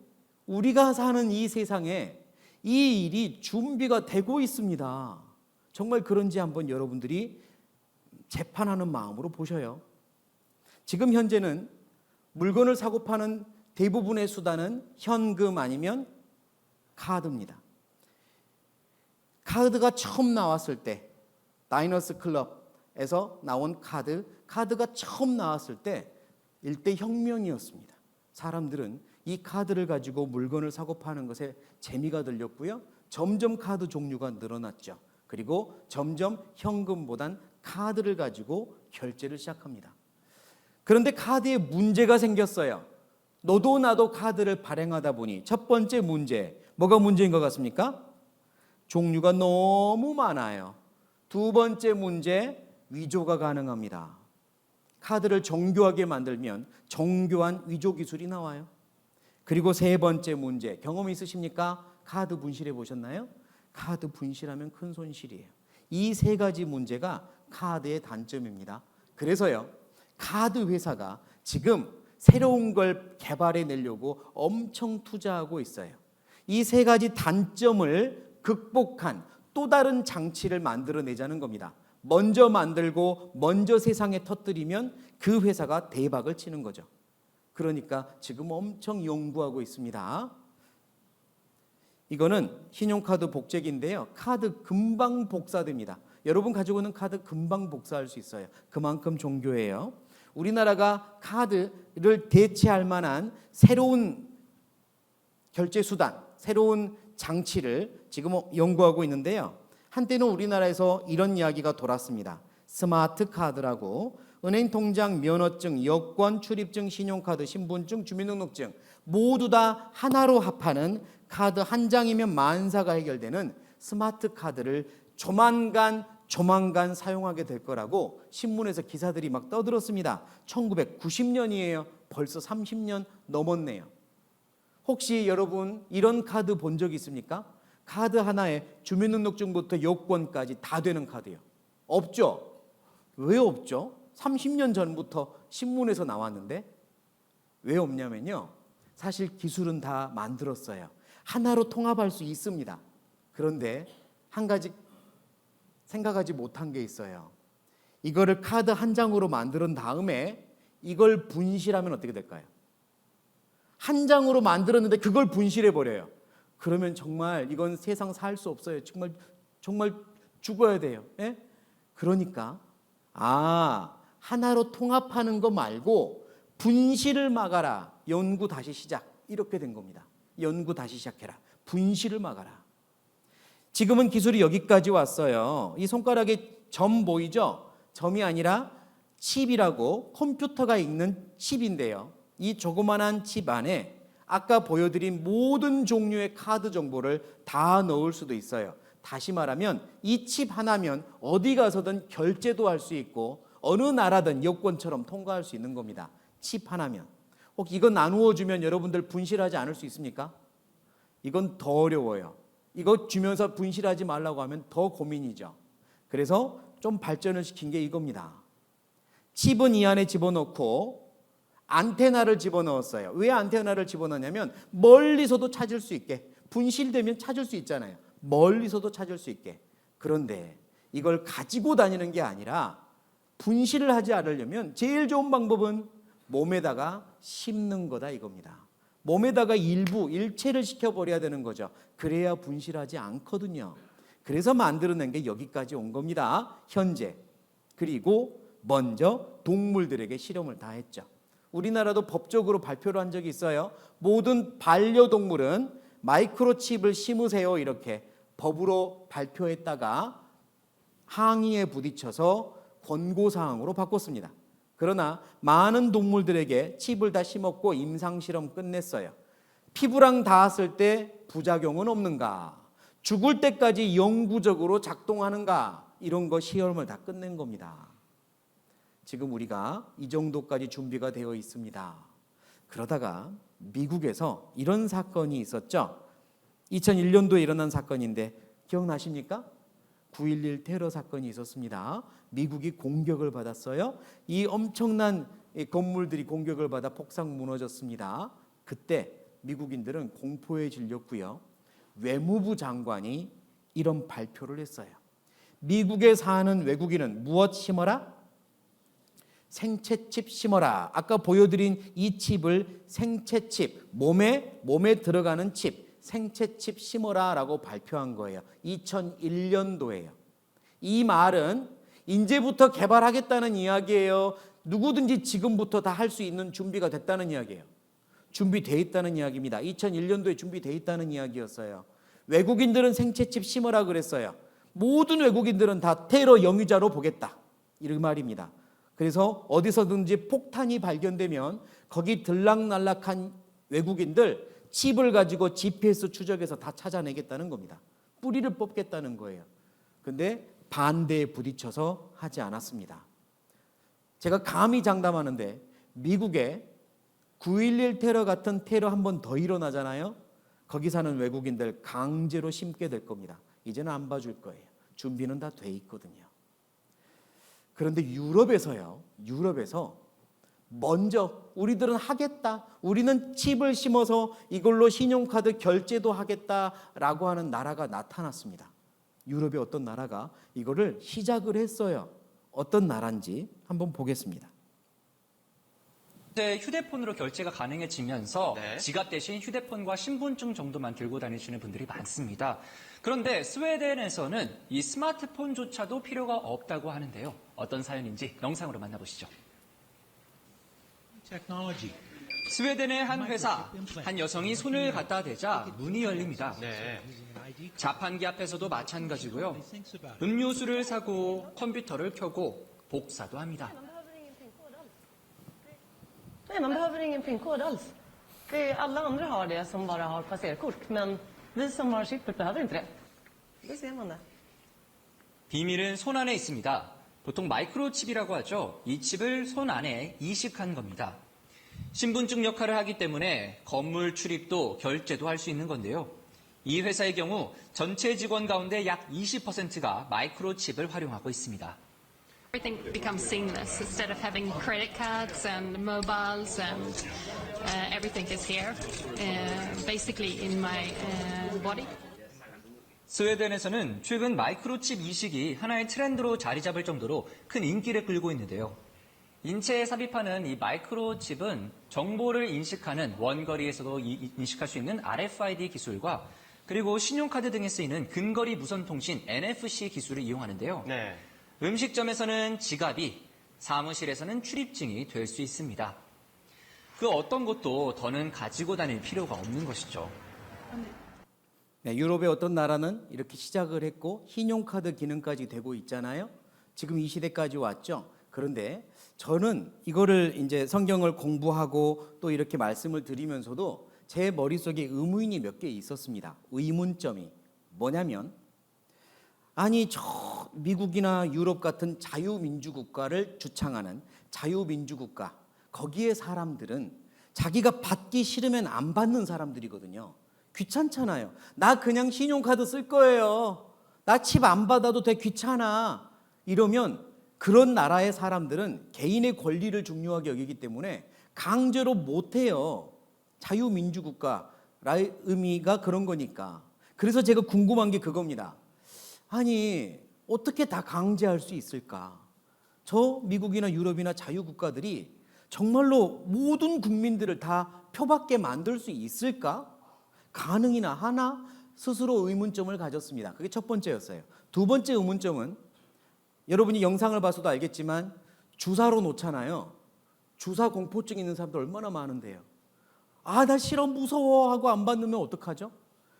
우리가 사는 이 세상에 이 일이 준비가 되고 있습니다. 정말 그런지 한번 여러분들이 재판하는 마음으로 보셔요. 지금 현재는 물건을 사고 파는 대부분의 수단은 현금 아니면 카드입니다. 카드가 처음 나왔을 때 다이너스 클럽에서 나온 카드가 처음 나왔을 때 일대 혁명이었습니다. 사람들은 이 카드를 가지고 물건을 사고 파는 것에 재미가 들렸고요. 점점 카드 종류가 늘어났죠. 그리고 점점 현금보단 카드를 가지고 결제를 시작합니다. 그런데 카드에 문제가 생겼어요. 너도 나도 카드를 발행하다 보니 첫 번째 문제, 뭐가 문제인 것 같습니까? 종류가 너무 많아요. 두 번째 문제, 위조가 가능합니다. 카드를 정교하게 만들면 정교한 위조 기술이 나와요. 그리고 세 번째 문제, 경험 있으십니까? 카드 분실해 보셨나요? 카드 분실하면 큰 손실이에요. 이 세 가지 문제가 카드의 단점입니다. 그래서요, 카드 회사가 지금 새로운 걸 개발해 내려고 엄청 투자하고 있어요. 이 세 가지 단점을 극복한 또 다른 장치를 만들어내자는 겁니다. 먼저 만들고 먼저 세상에 터뜨리면 그 회사가 대박을 치는 거죠. 그러니까 지금 엄청 연구하고 있습니다. 이거는 신용카드 복제기인데요. 카드 금방 복사됩니다. 여러분 가지고 있는 카드 금방 복사할 수 있어요. 그만큼 정교해요. 우리나라가 카드를 대체할 만한 새로운 결제 수단, 새로운 장치를 지금 연구하고 있는데요. 한때는 우리나라에서 이런 이야기가 돌았습니다. 스마트 카드라고 은행 통장, 면허증, 여권, 출입증, 신용카드, 신분증, 주민등록증 모두 다 하나로 합하는 카드 한 장이면 만사가 해결되는 스마트 카드를 조만간 사용하게 될 거라고 신문에서 기사들이 막 떠들었습니다. 1990년이에요. 벌써 30년 넘었네요. 혹시 여러분 이런 카드 본 적 있습니까? 카드 하나에 주민등록증부터 여권까지 다 되는 카드요. 없죠? 왜 없죠? 30년 전부터 신문에서 나왔는데 왜 없냐면요. 사실 기술은 다 만들었어요. 하나로 통합할 수 있습니다. 그런데 한 가지 생각하지 못한 게 있어요. 이거를 카드 한 장으로 만든 다음에 이걸 분실하면 어떻게 될까요? 한 장으로 만들었는데 그걸 분실해 버려요. 그러면 정말 이건 세상 살 수 없어요. 정말 죽어야 돼요. 예? 그러니까 하나로 통합하는 거 말고 분실을 막아라. 연구 다시 시작. 이렇게 된 겁니다. 연구 다시 시작해라. 분실을 막아라. 지금은 기술이 여기까지 왔어요. 이 손가락에 점 보이죠? 점이 아니라 칩이라고 컴퓨터가 읽는 칩인데요. 이 조그만한 칩 안에 아까 보여드린 모든 종류의 카드 정보를 다 넣을 수도 있어요. 다시 말하면 이 칩 하나면 어디 가서든 결제도 할 수 있고 어느 나라든 여권처럼 통과할 수 있는 겁니다. 칩 하나면. 혹 이거 나누어 주면 여러분들 분실하지 않을 수 있습니까? 이건 더 어려워요. 이거 주면서 분실하지 말라고 하면 더 고민이죠. 그래서 좀 발전을 시킨 게 이겁니다. 칩은 이 안에 집어넣고 안테나를 집어넣었어요. 왜 안테나를 집어넣냐면 멀리서도 찾을 수 있게. 분실되면 찾을 수 있잖아요. 멀리서도 찾을 수 있게. 그런데 이걸 가지고 다니는 게 아니라 분실을 하지 않으려면 제일 좋은 방법은 몸에다가 심는 거다 이겁니다. 몸에다가 일체를 시켜버려야 되는 거죠. 그래야 분실하지 않거든요. 그래서 만들어낸 게 여기까지 온 겁니다. 현재. 그리고 먼저 동물들에게 실험을 다 했죠. 우리나라도 법적으로 발표를 한 적이 있어요. 모든 반려동물은 마이크로칩을 심으세요 이렇게 법으로 발표했다가 항의에 부딪혀서 권고사항으로 바꿨습니다. 그러나 많은 동물들에게 칩을 다 심었고 임상실험 끝냈어요. 피부랑 닿았을 때 부작용은 없는가? 죽을 때까지 영구적으로 작동하는가? 이런 거 시험을 다 끝낸 겁니다. 지금 우리가 이 정도까지 준비가 되어 있습니다. 그러다가 미국에서 이런 사건이 있었죠. 2001년도에 일어난 사건인데 기억나십니까? 9.11 테러 사건이 있었습니다. 미국이 공격을 받았어요. 이 엄청난 건물들이 공격을 받아 폭삭 무너졌습니다. 그때 미국인들은 공포에 질렸고요. 외무부 장관이 이런 발표를 했어요. 미국에 사는 외국인은 무엇 심어라? 생채칩 심어라. 아까 보여드린 이 칩을 생채칩, 몸에 들어가는 칩, 생채칩 심어라라고 발표한 거예요. 2001년도에요. 이 말은 이제부터 개발하겠다는 이야기예요. 누구든지 지금부터 다 할 수 있는 준비가 됐다는 이야기예요. 준비되어 있다는 이야기입니다. 2001년도에 준비되어 있다는 이야기였어요. 외국인들은 생채칩 심어라 그랬어요. 모든 외국인들은 다 테러 영유자로 보겠다. 이런 말입니다. 그래서 어디서든지 폭탄이 발견되면 거기 들락날락한 외국인들 칩을 가지고 GPS 추적해서 다 찾아내겠다는 겁니다. 뿌리를 뽑겠다는 거예요. 근데 반대에 부딪혀서 하지 않았습니다. 제가 감히 장담하는데 미국에 9.11 테러 같은 테러 한 번 더 일어나잖아요. 거기 사는 외국인들 강제로 심게 될 겁니다. 이제는 안 봐줄 거예요. 준비는 다 돼 있거든요. 그런데 유럽에서 먼저 우리들은 하겠다. 우리는 칩을 심어서 이걸로 신용카드 결제도 하겠다라고 하는 나라가 나타났습니다. 유럽의 어떤 나라가 이거를 시작을 했어요. 어떤 나라인지 한번 보겠습니다. 이제 휴대폰으로 결제가 가능해지면서 지갑 대신 휴대폰과 신분증 정도만 들고 다니시는 분들이 많습니다. 그런데 스웨덴에서는 이 스마트폰조차도 필요가 없다고 하는데요. 어떤 사연인지 영상으로 만나보시죠. 스웨덴의 한 회사, 한 여성이 손을 갖다 대자 문이 열립니다. 자판기 앞에서도 마찬가지고요. 음료수를 사고 컴퓨터를 켜고 복사도 합니다. Nej, man behöver ingen PIN-kod alls. Alla andra har det som bara har passerkort, men vi som har chippet behöver inte det. Då ser man det. 비밀은 손 안에 있습니다. 보통 마이크로칩이라고 하죠. 이 칩을 손 안에 이식한 겁니다. 신분증 역할을 하기 때문에 건물 출입도 결제도 할 수 있는 건데요. 이 회사의 경우 전체 직원 가운데 약 20%가 마이크로칩을 활용하고 있습니다. Everything becomes seamless. Instead of having credit cards and mobiles and everything is here, basically in my body. 스웨덴에서는 최근 마이크로칩 이식이 하나의 트렌드로 자리 잡을 정도로 큰 인기를 끌고 있는데요. 인체에 삽입하는 이 마이크로칩은 정보를 인식하는 원거리에서도 인식할 수 있는 RFID 기술과 그리고 신용카드 등에 쓰이는 근거리 무선통신 NFC 기술을 이용하는데요. 음식점에서는 지갑이, 사무실에서는 출입증이 될 수 있습니다. 그 어떤 것도 더는 가지고 다닐 필요가 없는 것이죠. 네, 유럽의 어떤 나라는 이렇게 시작을 했고 신용카드 기능까지 되고 있잖아요. 지금 이 시대까지 왔죠. 그런데 저는 이거를 이제 성경을 공부하고 또 이렇게 말씀을 드리면서도 제 머릿속에 의문이 몇 개 있었습니다. 의문점이 뭐냐면 아니 저 미국이나 유럽 같은 자유민주국가를 주창하는 자유민주국가 거기에 사람들은 자기가 받기 싫으면 안 받는 사람들이거든요. 귀찮잖아요. 나 그냥 신용카드 쓸 거예요. 나 칩 안 받아도 돼 귀찮아. 이러면 그런 나라의 사람들은 개인의 권리를 중요하게 여기기 때문에 강제로 못해요. 자유민주국가의 의미가 그런 거니까. 그래서 제가 궁금한 게 그겁니다. 아니 어떻게 다 강제할 수 있을까? 저 미국이나 유럽이나 자유국가들이 정말로 모든 국민들을 다 표받게 만들 수 있을까? 가능이나 하나? 스스로 의문점을 가졌습니다. 그게 첫 번째였어요. 두 번째 의문점은 여러분이 영상을 봐서도 알겠지만 주사로 놓잖아요. 주사 공포증 있는 사람들 얼마나 많은데요. 아, 나 싫어 무서워 하고 안 받으면 어떡하죠?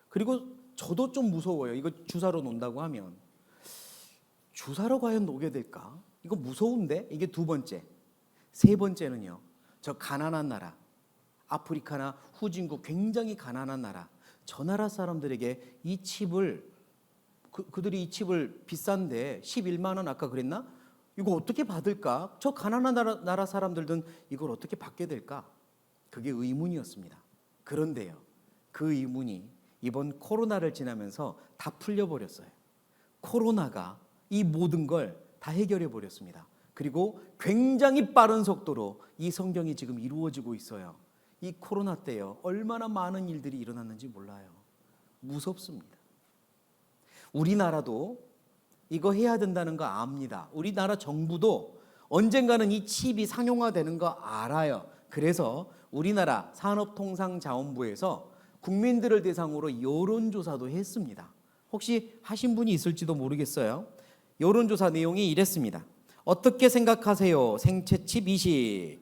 그리고 저도 좀 무서워요. 이거 주사로 놓는다고 하면. 주사로 과연 놓게 될까? 이거 무서운데? 이게 두 번째. 세 번째는요. 저 가난한 나라. 아프리카나 후진국 굉장히 가난한 나라. 저 나라 사람들에게 이 칩을 그들이 이 칩을 비싼데 11만 원 아까 그랬나? 이거 어떻게 받을까? 저 가난한 나라 사람들은 이걸 어떻게 받게 될까? 그게 의문이었습니다. 그런데요. 그 의문이 이번 코로나를 지나면서 다 풀려버렸어요. 코로나가 이 모든 걸 다 해결해 버렸습니다. 그리고 굉장히 빠른 속도로 이 성경이 지금 이루어지고 있어요. 이 코로나 때요. 얼마나 많은 일들이 일어났는지 몰라요. 무섭습니다. 우리나라도 이거 해야 된다는 거 압니다. 우리나라 정부도 언젠가는 이 칩이 상용화되는 거 알아요. 그래서 우리나라 산업통상자원부에서 국민들을 대상으로 여론조사도 했습니다. 혹시 하신 분이 있을지도 모르겠어요. 여론조사 내용이 이랬습니다. 어떻게 생각하세요? 생체 칩 이식.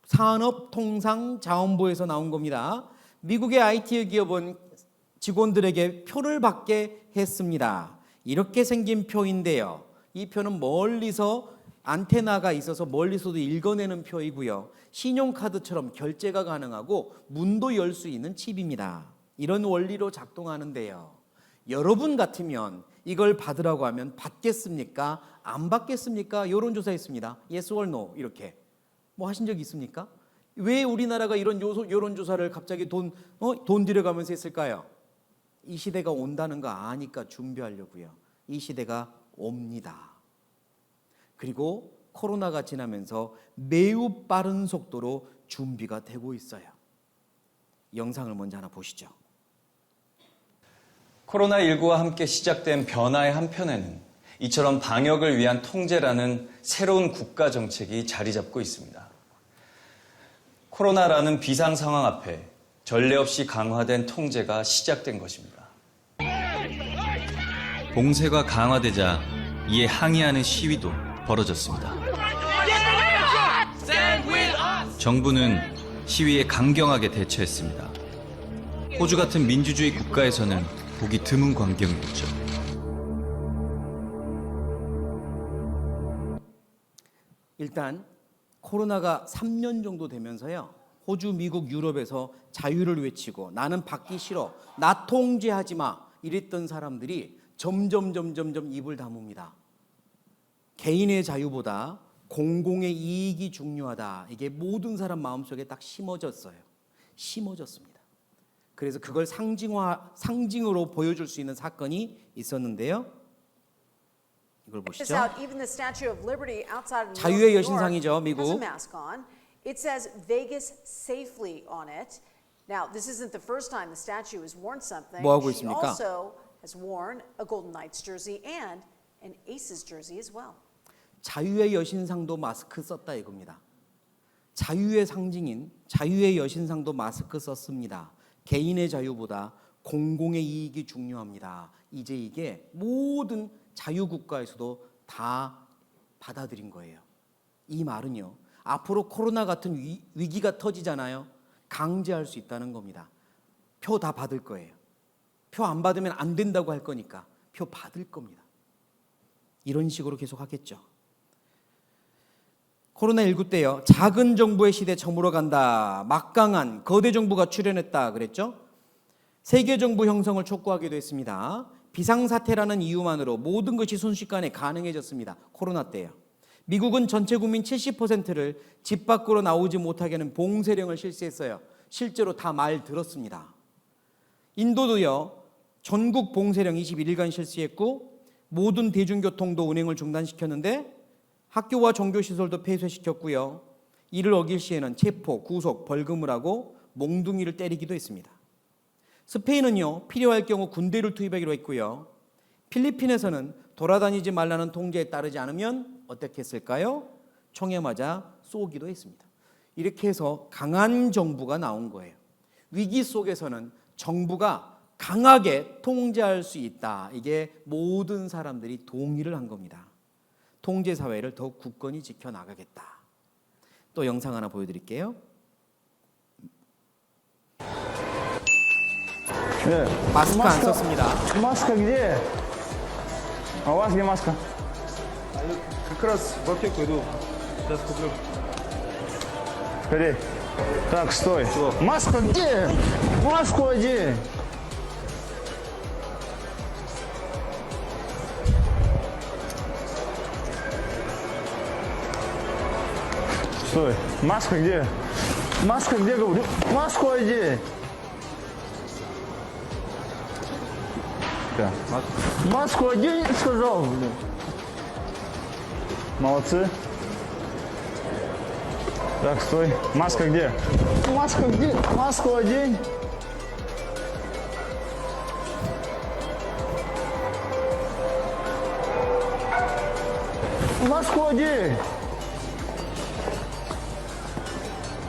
산업통상자원부에서 나온 겁니다. 미국의 IT 기업은 직원들에게 표를 받게 했습니다. 이렇게 생긴 표인데요. 이 표는 멀리서 안테나가 있어서 멀리서도 읽어내는 표이고요. 신용카드처럼 결제가 가능하고 문도 열 수 있는 칩입니다. 이런 원리로 작동하는데요. 여러분 같으면 이걸 받으라고 하면 받겠습니까? 안 받겠습니까? 여론조사했습니다. Yes or no 이렇게. 뭐 하신 적 있습니까? 왜 우리나라가 이런 여론조사를 갑자기 돈 들여가면서 했을까요? 이 시대가 온다는 거 아니까 준비하려고요. 이 시대가 옵니다. 그리고 코로나가 지나면서 매우 빠른 속도로 준비가 되고 있어요. 영상을 먼저 하나 보시죠. 코로나19와 함께 시작된 변화의 한편에는 이처럼 방역을 위한 통제라는 새로운 국가 정책이 자리 잡고 있습니다. 코로나라는 비상 상황 앞에 전례 없이 강화된 통제가 시작된 것입니다. 봉쇄가 강화되자 이에 항의하는 시위도 벌어졌습니다. 정부는 시위에 강경하게 대처했습니다. 호주 같은 민주주의 국가에서는 보기 드문 광경이었죠. 일단 코로나가 3년 정도 되면서요. 호주, 미국, 유럽에서 자유를 외치고 나는 받기 싫어, 나 통제하지 마 이랬던 사람들이 점점 입을 다뭅니다. 개인의 자유보다 공공의 이익이 중요하다. 이게 모든 사람 마음속에 딱 심어졌어요. 심어졌습니다. 그래서 그걸 상징으로 보여줄 수 있는 사건이 있었는데요. 이걸 보시죠. 자유의 여신상이죠, 미국. It says Vegas safely on it. Now, this isn't the first time the statue has worn something. 뭐 하고 She 있습니까? also has worn a Golden Knights jersey and an Aces jersey as well. 자유의 여신상도 마스크 썼다 이겁니다. 자유의 상징인 자유의 여신상도 마스크 썼습니다. 개인의 자유보다 공공의 이익이 중요합니다. 이제 이게 모든 자유국가에서도 다 받아들인 거예요. 이 말은요. 앞으로 코로나 같은 위기가 터지잖아요. 강제할 수 있다는 겁니다. 표 다 받을 거예요. 표 안 받으면 안 된다고 할 거니까 표 받을 겁니다. 이런 식으로 계속 하겠죠. 코로나19 때요. 작은 정부의 시대 저물어 간다. 막강한 거대 정부가 출현했다 그랬죠. 세계 정부 형성을 촉구하기도 했습니다. 비상사태라는 이유만으로 모든 것이 순식간에 가능해졌습니다. 코로나 때요. 미국은 전체 국민 70%를 집 밖으로 나오지 못하게 하는 봉쇄령을 실시했어요. 실제로 다 말 들었습니다. 인도도요. 전국 봉쇄령 21일간 실시했고 모든 대중교통도 운행을 중단시켰는데 학교와 종교시설도 폐쇄시켰고요. 이를 어길 시에는 체포, 구속, 벌금을 하고 몽둥이를 때리기도 했습니다. 스페인은요. 필요할 경우 군대를 투입하기로 했고요. 필리핀에서는 돌아다니지 말라는 통제에 따르지 않으면 어떻게 했을까요? 총에 맞아 쏘기도 했습니다. 이렇게 해서 강한 정부가 나온 거예요. 위기 속에서는 정부가 강하게 통제할 수 있다. 이게 모든 사람들이 동의를 한 겁니다. 통제 사회를 더욱 굳건히 지켜나가겠다. 또 영상 하나 보여드릴게요. 마스크 안 썼습니다. Маска где? А у вас где маска? Как раз в аптеку иду. Сейчас куплю. Скорей. Так, стой. Маска где? Маску одень. Стой. Маска где? Маска где, говорю? Маску одень. Да. Маску одень, сказал, блин. Молодцы. Так, стой. Маска где? Маска где? Маску одень. Маску одень.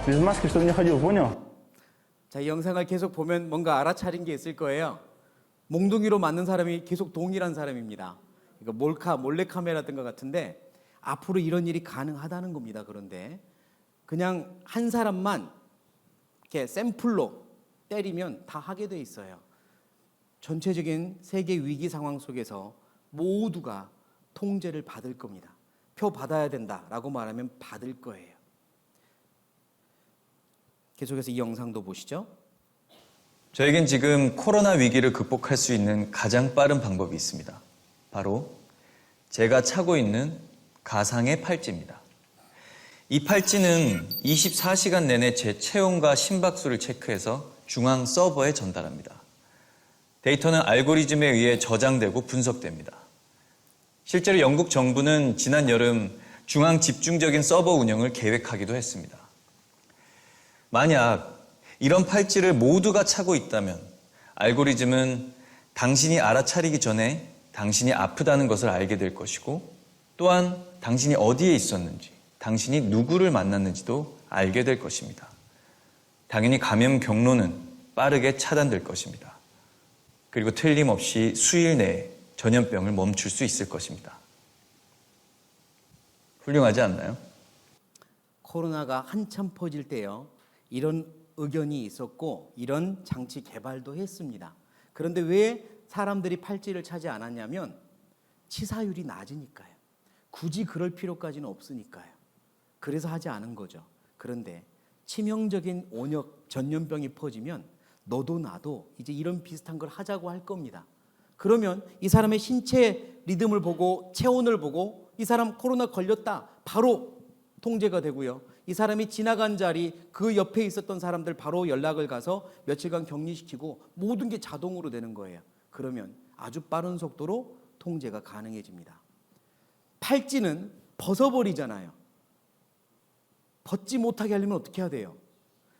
Без маски, чтобы не ходил, понял? 자, 이 영상을 계속 보면 뭔가 알아차린 게 있을 거예요. 몽둥이로 맞는 사람이 계속 동일한 사람입니다. 이거 몰래카메라 뜬 것 같은데 앞으로 이런 일이 가능하다는 겁니다. 그런데 그냥 한 사람만 이렇게 샘플로 때리면 다 하게 돼 있어요. 전체적인 세계 위기 상황 속에서 모두가 통제를 받을 겁니다. 표 받아야 된다라고 말하면 받을 거예요. 계속해서 이 영상도 보시죠. 저에겐 지금 코로나 위기를 극복할 수 있는 가장 빠른 방법이 있습니다. 바로 제가 차고 있는 가상의 팔찌입니다. 이 팔찌는 24시간 내내 제 체온과 심박수를 체크해서 중앙 서버에 전달합니다. 데이터는 알고리즘에 의해 저장되고 분석됩니다. 실제로 영국 정부는 지난 여름 중앙 집중적인 서버 운영을 계획하기도 했습니다. 만약 이런 팔찌를 모두가 차고 있다면 알고리즘은 당신이 알아차리기 전에 당신이 아프다는 것을 알게 될 것이고 또한 당신이 어디에 있었는지, 당신이 누구를 만났는지도 알게 될 것입니다. 당연히 감염 경로는 빠르게 차단될 것입니다. 그리고 틀림없이 수일 내에 전염병을 멈출 수 있을 것입니다. 훌륭하지 않나요? 코로나가 한참 퍼질 때요. 이런 의견이 있었고 이런 장치 개발도 했습니다. 그런데 왜 사람들이 팔찌를 차지 않았냐면 치사율이 낮으니까요. 굳이 그럴 필요까지는 없으니까요. 그래서 하지 않은 거죠. 그런데 치명적인 온역 전염병이 퍼지면 너도 나도 이제 이런 비슷한 걸 하자고 할 겁니다. 그러면 이 사람의 신체 리듬을 보고 체온을 보고 이 사람 코로나 걸렸다 바로 통제가 되고요. 이 사람이 지나간 자리 그 옆에 있었던 사람들 바로 연락을 가서 며칠간 격리시키고 모든 게 자동으로 되는 거예요. 그러면 아주 빠른 속도로 통제가 가능해집니다. 팔찌는 벗어버리잖아요. 벗지 못하게 하려면 어떻게 해야 돼요?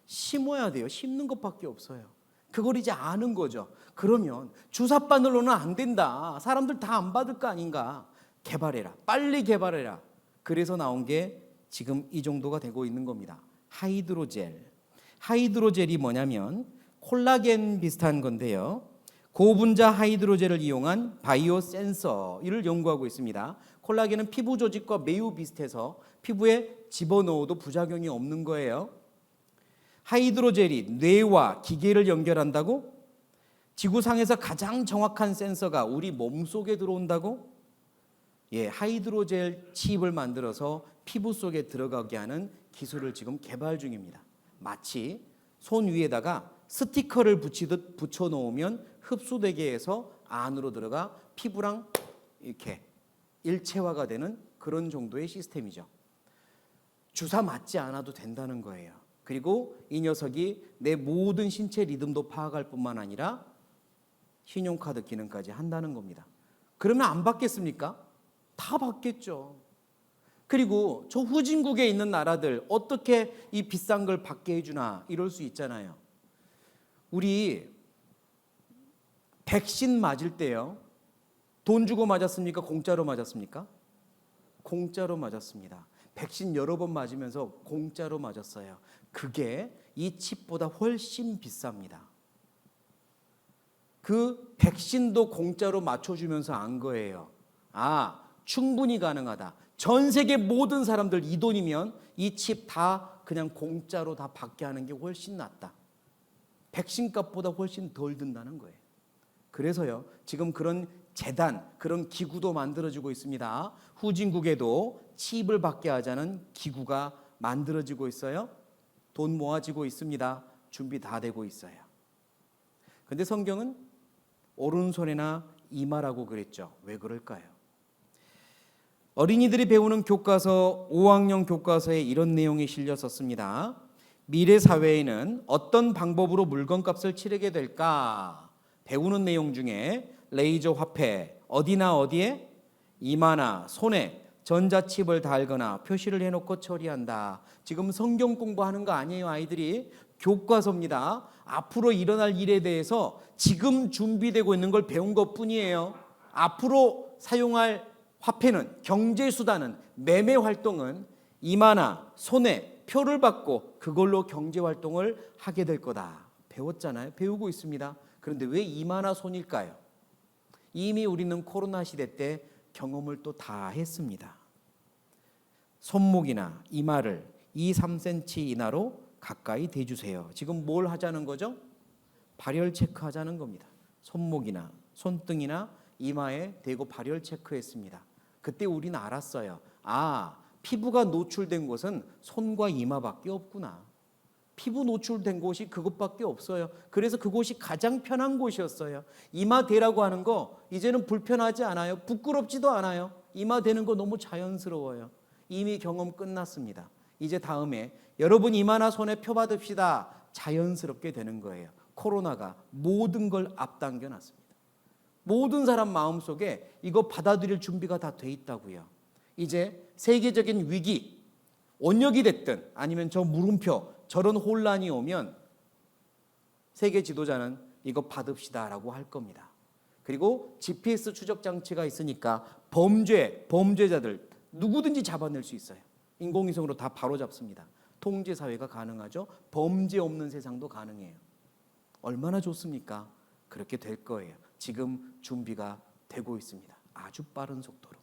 심어야 돼요. 심는 것밖에 없어요. 그걸 이제 아는 거죠. 그러면 주사바늘로는 안 된다. 사람들 다 안 받을 거 아닌가. 개발해라. 빨리 개발해라. 그래서 나온 게 지금 이 정도가 되고 있는 겁니다. 하이드로젤. 하이드로젤이 뭐냐면 콜라겐 비슷한 건데요. 고분자 하이드로젤을 이용한 바이오 센서를 연구하고 있습니다. 콜라겐은 피부 조직과 매우 비슷해서 피부에 집어넣어도 부작용이 없는 거예요. 하이드로젤이 뇌와 기계를 연결한다고? 지구상에서 가장 정확한 센서가 우리 몸속에 들어온다고? 예, 하이드로젤 칩을 만들어서 피부 속에 들어가게 하는 기술을 지금 개발 중입니다. 마치 손 위에다가 스티커를 붙이듯 붙여놓으면 흡수되게 해서 안으로 들어가 피부랑 이렇게 일체화가 되는 그런 정도의 시스템이죠. 주사 맞지 않아도 된다는 거예요. 그리고 이 녀석이 내 모든 신체 리듬도 파악할 뿐만 아니라 신용카드 기능까지 한다는 겁니다. 그러면 안 받겠습니까? 다 받겠죠. 그리고 저 후진국에 있는 나라들 어떻게 이 비싼 걸 받게 해주나 이럴 수 있잖아요. 우리 백신 맞을 때요. 돈 주고 맞았습니까? 공짜로 맞았습니까? 공짜로 맞았습니다. 백신 여러 번 맞으면서 공짜로 맞았어요. 그게 이 칩보다 훨씬 비쌉니다. 그 백신도 공짜로 맞춰주면서 안 거예요. 아, 충분히 가능하다. 전 세계 모든 사람들 이 돈이면 이 칩 다 그냥 공짜로 다 받게 하는 게 훨씬 낫다. 백신 값보다 훨씬 덜 든다는 거예요. 그래서요, 지금 그런 재단, 그런 기구도 만들어지고 있습니다. 후진국에도 칩을 받게 하자는 기구가 만들어지고 있어요. 돈 모아지고 있습니다. 준비 다 되고 있어요. 근데 성경은 오른손에나 이마라고 그랬죠. 왜 그럴까요? 어린이들이 배우는 교과서 5학년 교과서에 이런 내용이 실렸었습니다. 미래 사회에는 어떤 방법으로 물건값을 치르게 될까? 배우는 내용 중에 레이저 화폐 어디나 어디에? 이마나 손에 전자칩을 달거나 표시를 해놓고 처리한다. 지금 성경 공부하는 거 아니에요, 아이들이. 교과서입니다. 앞으로 일어날 일에 대해서 지금 준비되고 있는 걸 배운 것뿐이에요. 앞으로 사용할 화폐는, 경제수단은, 매매 활동은 이마나 손에 표를 받고 그걸로 경제활동을 하게 될 거다. 배웠잖아요. 배우고 있습니다. 그런데 왜 이마나 손일까요? 이미 우리는 코로나 시대 때 경험을 또 다 했습니다. 손목이나 이마를 2, 3cm 이하로 가까이 대주세요. 지금 뭘 하자는 거죠? 발열 체크하자는 겁니다. 손목이나 손등이나 이마에 대고 발열 체크했습니다. 그때 우리는 알았어요. 아, 피부가 노출된 곳은 손과 이마밖에 없구나. 피부 노출된 곳이 그것밖에 없어요. 그래서 그곳이 가장 편한 곳이었어요. 이마 대라고 하는 거 이제는 불편하지 않아요. 부끄럽지도 않아요. 이마 대는 거 너무 자연스러워요. 이미 경험 끝났습니다. 이제 다음에 여러분 이마나 손에 표 받읍시다. 자연스럽게 되는 거예요. 코로나가 모든 걸 앞당겨 놨습니다. 모든 사람 마음속에 이거 받아들일 준비가 다 돼 있다고요. 이제 세계적인 위기, 온역이 됐든 아니면 저 물음표, 저런 혼란이 오면 세계 지도자는 이거 받읍시다라고 할 겁니다. 그리고 GPS 추적 장치가 있으니까 범죄자들 누구든지 잡아낼 수 있어요. 인공위성으로 다 바로 잡습니다. 통제 사회가 가능하죠. 범죄 없는 세상도 가능해요. 얼마나 좋습니까? 그렇게 될 거예요. 지금 준비가 되고 있습니다. 아주 빠른 속도로.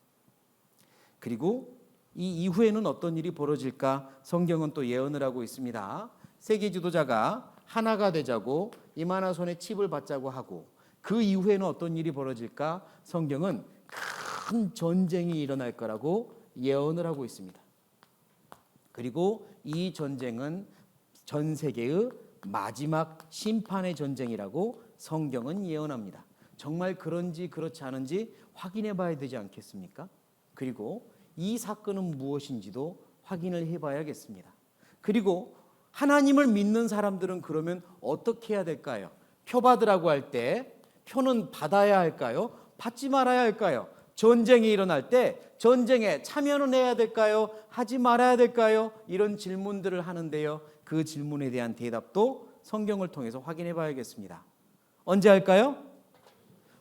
그리고 이 이후에는 어떤 일이 벌어질까? 성경은 또 예언을 하고 있습니다. 세계 지도자가 하나가 되자고 이마나 손에 칩을 받자고 하고 그 이후에는 어떤 일이 벌어질까? 성경은 큰 전쟁이 일어날 거라고 예언을 하고 있습니다. 그리고 이 전쟁은 전 세계의 마지막 심판의 전쟁이라고 성경은 예언합니다. 정말 그런지 그렇지 않은지 확인해 봐야 되지 않겠습니까? 그리고 이 사건은 무엇인지도 확인을 해봐야겠습니다. 그리고 하나님을 믿는 사람들은 그러면 어떻게 해야 될까요? 표 받으라고 할 때 표는 받아야 할까요? 받지 말아야 할까요? 전쟁이 일어날 때 전쟁에 참여는 해야 될까요? 하지 말아야 될까요? 이런 질문들을 하는데요. 그 질문에 대한 대답도 성경을 통해서 확인해 봐야겠습니다. 언제 할까요?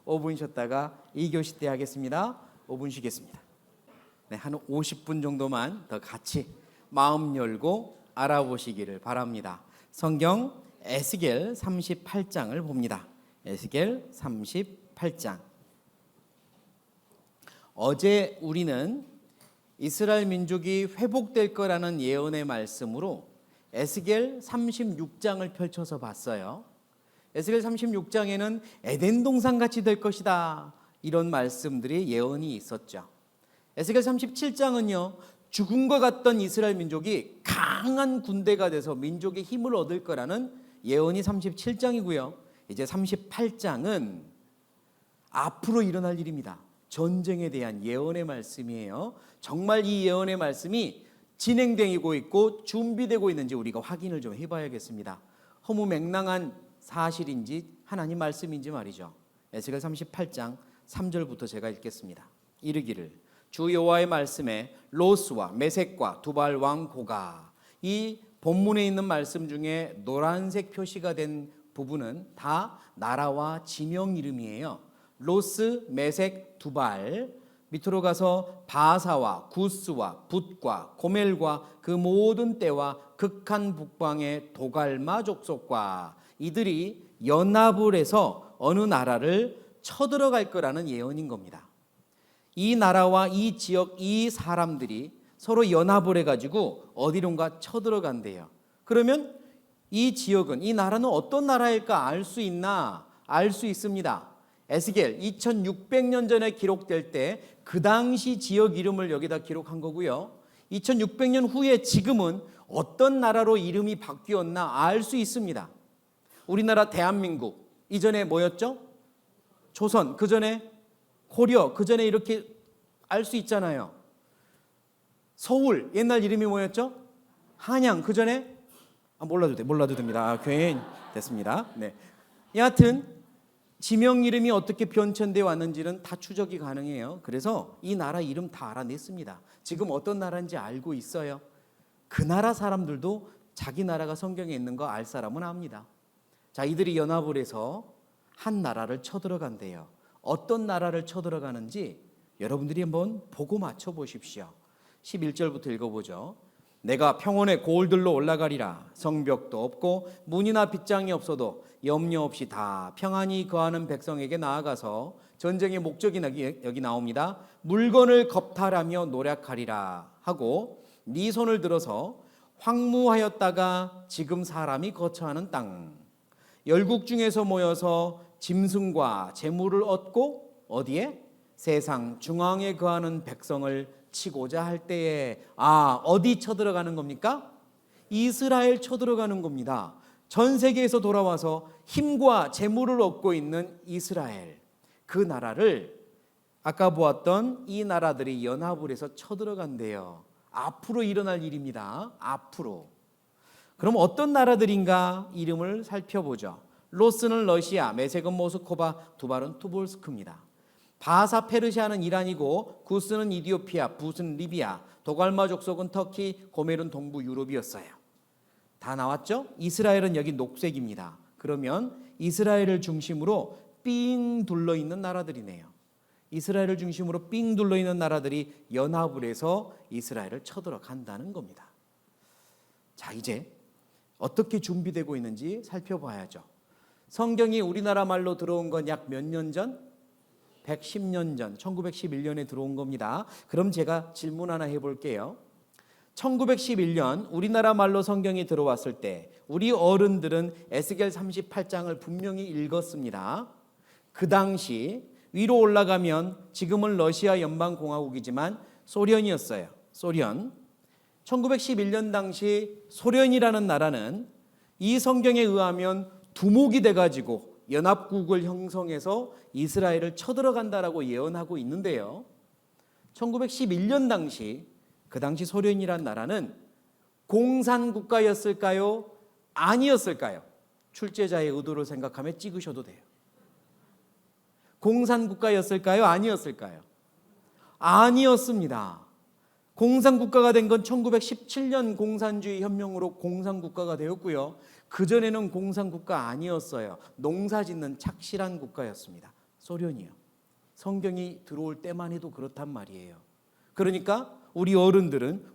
5분 쉬었다가 2교시 때 하겠습니다. 5분 쉬겠습니다. 네, 한 50분 정도만 더 같이 마음 열고 알아보시기를 바랍니다. 성경 에스겔 38장을 봅니다. 에스겔 38장. 어제 우리는 이스라엘 민족이 회복될 거라는 예언의 말씀으로 에스겔 36장을 펼쳐서 봤어요. 에스겔 36장에는 에덴 동산같이 될 것이다. 이런 말씀들이 예언이 있었죠. 에스겔 37장은요. 죽음과 같던 이스라엘 민족이 강한 군대가 돼서 민족의 힘을 얻을 거라는 예언이 37장이고요. 이제 38장은 앞으로 일어날 일입니다. 전쟁에 대한 예언의 말씀이에요. 정말 이 예언의 말씀이 진행되고 있고 준비되고 있는지 우리가 확인을 좀 해봐야겠습니다. 허무맹랑한 사실인지 하나님 말씀인지 말이죠. 에스겔 38장 3절부터 제가 읽겠습니다. 이르기를 주 여호와의 말씀에 로스와 메섹과 두발 왕 고가, 이 본문에 있는 말씀 중에 노란색 표시가 된 부분은 다 나라와 지명 이름이에요. 로스, 메섹, 두발, 밑으로 가서 바사와 구스와 붓과 고멜과 그 모든 때와 극한 북방의 도갈마 족속과 이들이 연합을 해서 어느 나라를 쳐들어갈 거라는 예언인 겁니다. 이 나라와 이 지역, 이 사람들이 서로 연합을 해가지고 어디론가 쳐들어간대요. 그러면 이 지역은, 이 나라는 어떤 나라일까 알 수 있나? 알 수 있습니다. 에스겔 2600년 전에 기록될 때 그 당시 지역 이름을 여기다 기록한 거고요. 2600년 후에 지금은 어떤 나라로 이름이 바뀌었나 알 수 있습니다. 우리나라 대한민국, 이전에 뭐였죠? 조선, 그 전에 고려, 그 전에 이렇게 알 수 있잖아요. 서울, 옛날 이름이 뭐였죠? 한양, 그 전에 몰라도 됩니다. 괜히 됐습니다. 네. 여하튼 지명 이름이 어떻게 변천되어 왔는지는 다 추적이 가능해요. 그래서 이 나라 이름 다 알아냈습니다. 지금 어떤 나라인지 알고 있어요. 그 나라 사람들도 자기 나라가 성경에 있는 거 알 사람은 압니다. 자, 이들이 연합을 해서 한 나라를 쳐들어간대요. 어떤 나라를 쳐들어가는지 여러분들이 한번 보고 맞춰보십시오. 11절부터 읽어보죠. 내가 평원의 고을들로 올라가리라. 성벽도 없고 문이나 빗장이 없어도 염려 없이 다 평안히 거하는 백성에게 나아가서 전쟁의 목적이 여기 나옵니다. 물건을 겁탈하며 노력하리라 하고 네 손을 들어서 황무하였다가 지금 사람이 거처하는 땅, 열국 중에서 모여서 짐승과 재물을 얻고 어디에? 세상 중앙에 거하는 백성을 치고자 할 때에 어디 쳐들어가는 겁니까? 이스라엘 쳐들어가는 겁니다. 전 세계에서 돌아와서 힘과 재물을 얻고 있는 이스라엘, 그 나라를 아까 보았던 이 나라들이 연합을 해서 쳐들어간대요. 앞으로 일어날 일입니다. 앞으로. 그럼 어떤 나라들인가 이름을 살펴보죠. 로스는 러시아, 메색은 모스코바, 두발은 투볼스크입니다. 바사 페르시아는 이란이고 구스는 이디오피아, 붓은 리비아, 도갈마 족속은 터키, 고멜은 동부 유럽이었어요. 다 나왔죠? 이스라엘은 여기 녹색입니다. 그러면 이스라엘을 중심으로 삥 둘러있는 나라들이네요. 이스라엘을 중심으로 삥 둘러있는 나라들이 연합을 해서 이스라엘을 쳐들어간다는 겁니다. 자, 이제 어떻게 준비되고 있는지 살펴봐야죠. 성경이 우리나라 말로 들어온 건 약 몇 년 전? 110년 전, 1911년에 들어온 겁니다. 그럼 제가 질문 하나 해볼게요. 1911년 우리나라 말로 성경이 들어왔을 때 우리 어른들은 에스겔 38장을 분명히 읽었습니다. 그 당시 위로 올라가면 지금은 러시아 연방공화국이지만 소련이었어요. 소련. 1911년 당시 소련이라는 나라는 이 성경에 의하면 두목이 돼가지고 연합국을 형성해서 이스라엘을 쳐들어간다라고 예언하고 있는데요. 1911년 당시 그 당시 소련이란 나라는 공산국가였을까요? 아니었을까요? 출제자의 의도를 생각하며 찍으셔도 돼요. 공산국가였을까요? 아니었을까요? 아니었습니다. 공산국가가 된 건 1917년 공산주의 혁명으로 공산국가가 되었고요. 그전에는 공산국가 아니었어요. 농사짓는 착실한 국가였습니다. 소련이요. 성경이 들어올 때만 해도 그렇단 말이에요. 그러니까 우리 어른들은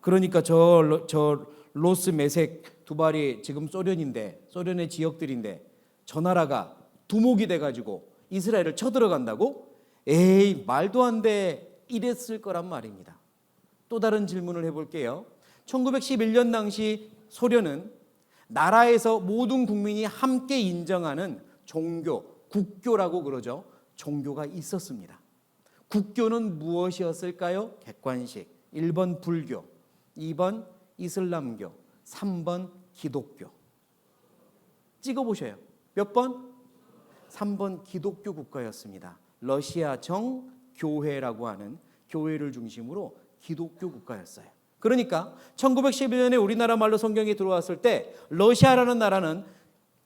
그러니까 저 로스, 메색, 두발이 지금 소련인데, 소련의 지역들인데 저 나라가 두목이 돼가지고 이스라엘을 쳐들어간다고? 에이, 말도 안 돼. 이랬을 거란 말입니다. 또 다른 질문을 해볼게요. 1911년 당시 소련은 나라에서 모든 국민이 함께 인정하는 종교, 국교라고 그러죠. 종교가 있었습니다. 국교는 무엇이었을까요? 객관식. 1번 불교, 2번 이슬람교, 3번 기독교. 찍어보셔요. 몇 번? 3번 기독교 국가였습니다. 러시아 정교회라고 하는 교회를 중심으로 기독교 국가였어요. 그러니까 1911년에 우리나라 말로 성경이 들어왔을 때 러시아라는 나라는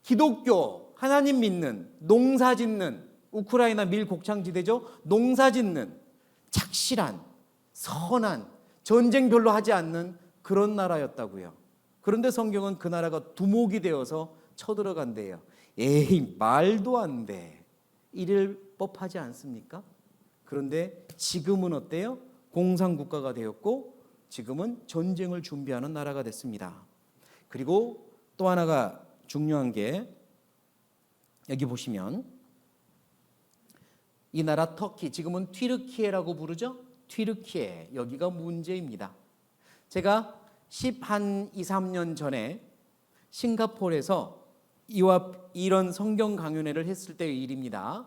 기독교, 하나님 믿는, 농사짓는, 우크라이나 밀 곡창지대죠. 농사짓는, 착실한, 선한, 전쟁 별로 하지 않는 그런 나라였다고요. 그런데 성경은 그 나라가 두목이 되어서 쳐들어간대요. 에이, 말도 안 돼. 이럴 법하지 않습니까? 그런데 지금은 어때요? 공산국가가 되었고 지금은 전쟁을 준비하는 나라가 됐습니다. 그리고 또 하나가 중요한 게 여기 보시면 이 나라 터키, 지금은 튀르키예라고 부르죠? 튀르키예, 여기가 문제입니다. 제가 2, 3년 전에 싱가포르에서 이런 성경 강연회를 했을 때의 일입니다.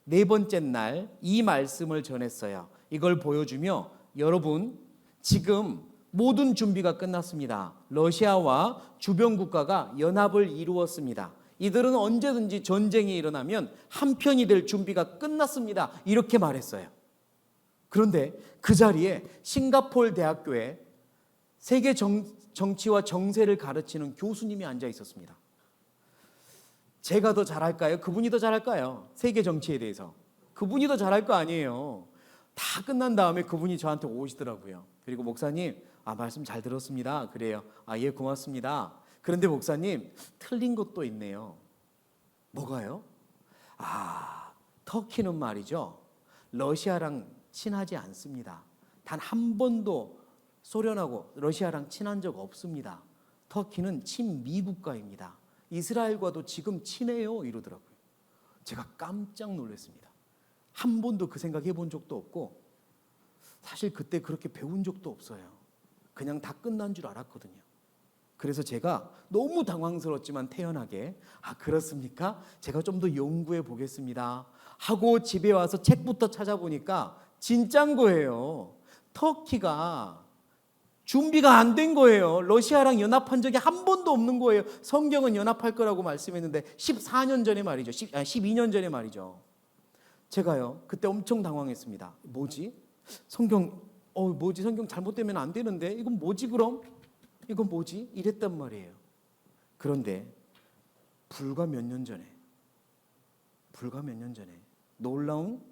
네 번째 날 이 말씀을 전했어요. 이걸 보여주며 여러분, 지금 모든 준비가 끝났습니다. 러시아와 주변 국가가 연합을 이루었습니다. 이들은 언제든지 전쟁이 일어나면 한편이 될 준비가 끝났습니다. 이렇게 말했어요. 그런데 그 자리에 싱가포르 대학교에 세계 정치와 정세를 가르치는 교수님이 앉아 있었습니다. 제가 더 잘할까요? 그분이 더 잘할까요? 세계 정치에 대해서. 그분이 더 잘할 거 아니에요. 다 끝난 다음에 그분이 저한테 오시더라고요. 그리고 목사님, 말씀 잘 들었습니다. 그래요. 예, 고맙습니다. 그런데 목사님, 틀린 것도 있네요. 뭐가요? 터키는 말이죠. 러시아랑 친하지 않습니다. 단 한 번도 소련하고 러시아랑 친한 적 없습니다. 터키는 친미 국가입니다. 이스라엘과도 지금 친해요. 이러더라고요. 제가 깜짝 놀랐습니다. 한 번도 그 생각 해본 적도 없고 사실 그때 그렇게 배운 적도 없어요. 그냥 다 끝난 줄 알았거든요. 그래서 제가 너무 당황스럽지만 태연하게 그렇습니까? 제가 좀 더 연구해 보겠습니다 하고 집에 와서 책부터 찾아보니까 진짜인 거예요. 터키가 준비가 안 된 거예요. 러시아랑 연합한 적이 한 번도 없는 거예요. 성경은 연합할 거라고 말씀했는데 14년 전에 말이죠. 12년 전에 말이죠. 제가요 그때 엄청 당황했습니다. 뭐지? 성경 성경 잘못되면 안 되는데 이건 뭐지 그럼? 이건 뭐지? 이랬단 말이에요. 그런데 불과 몇 년 전에 놀라운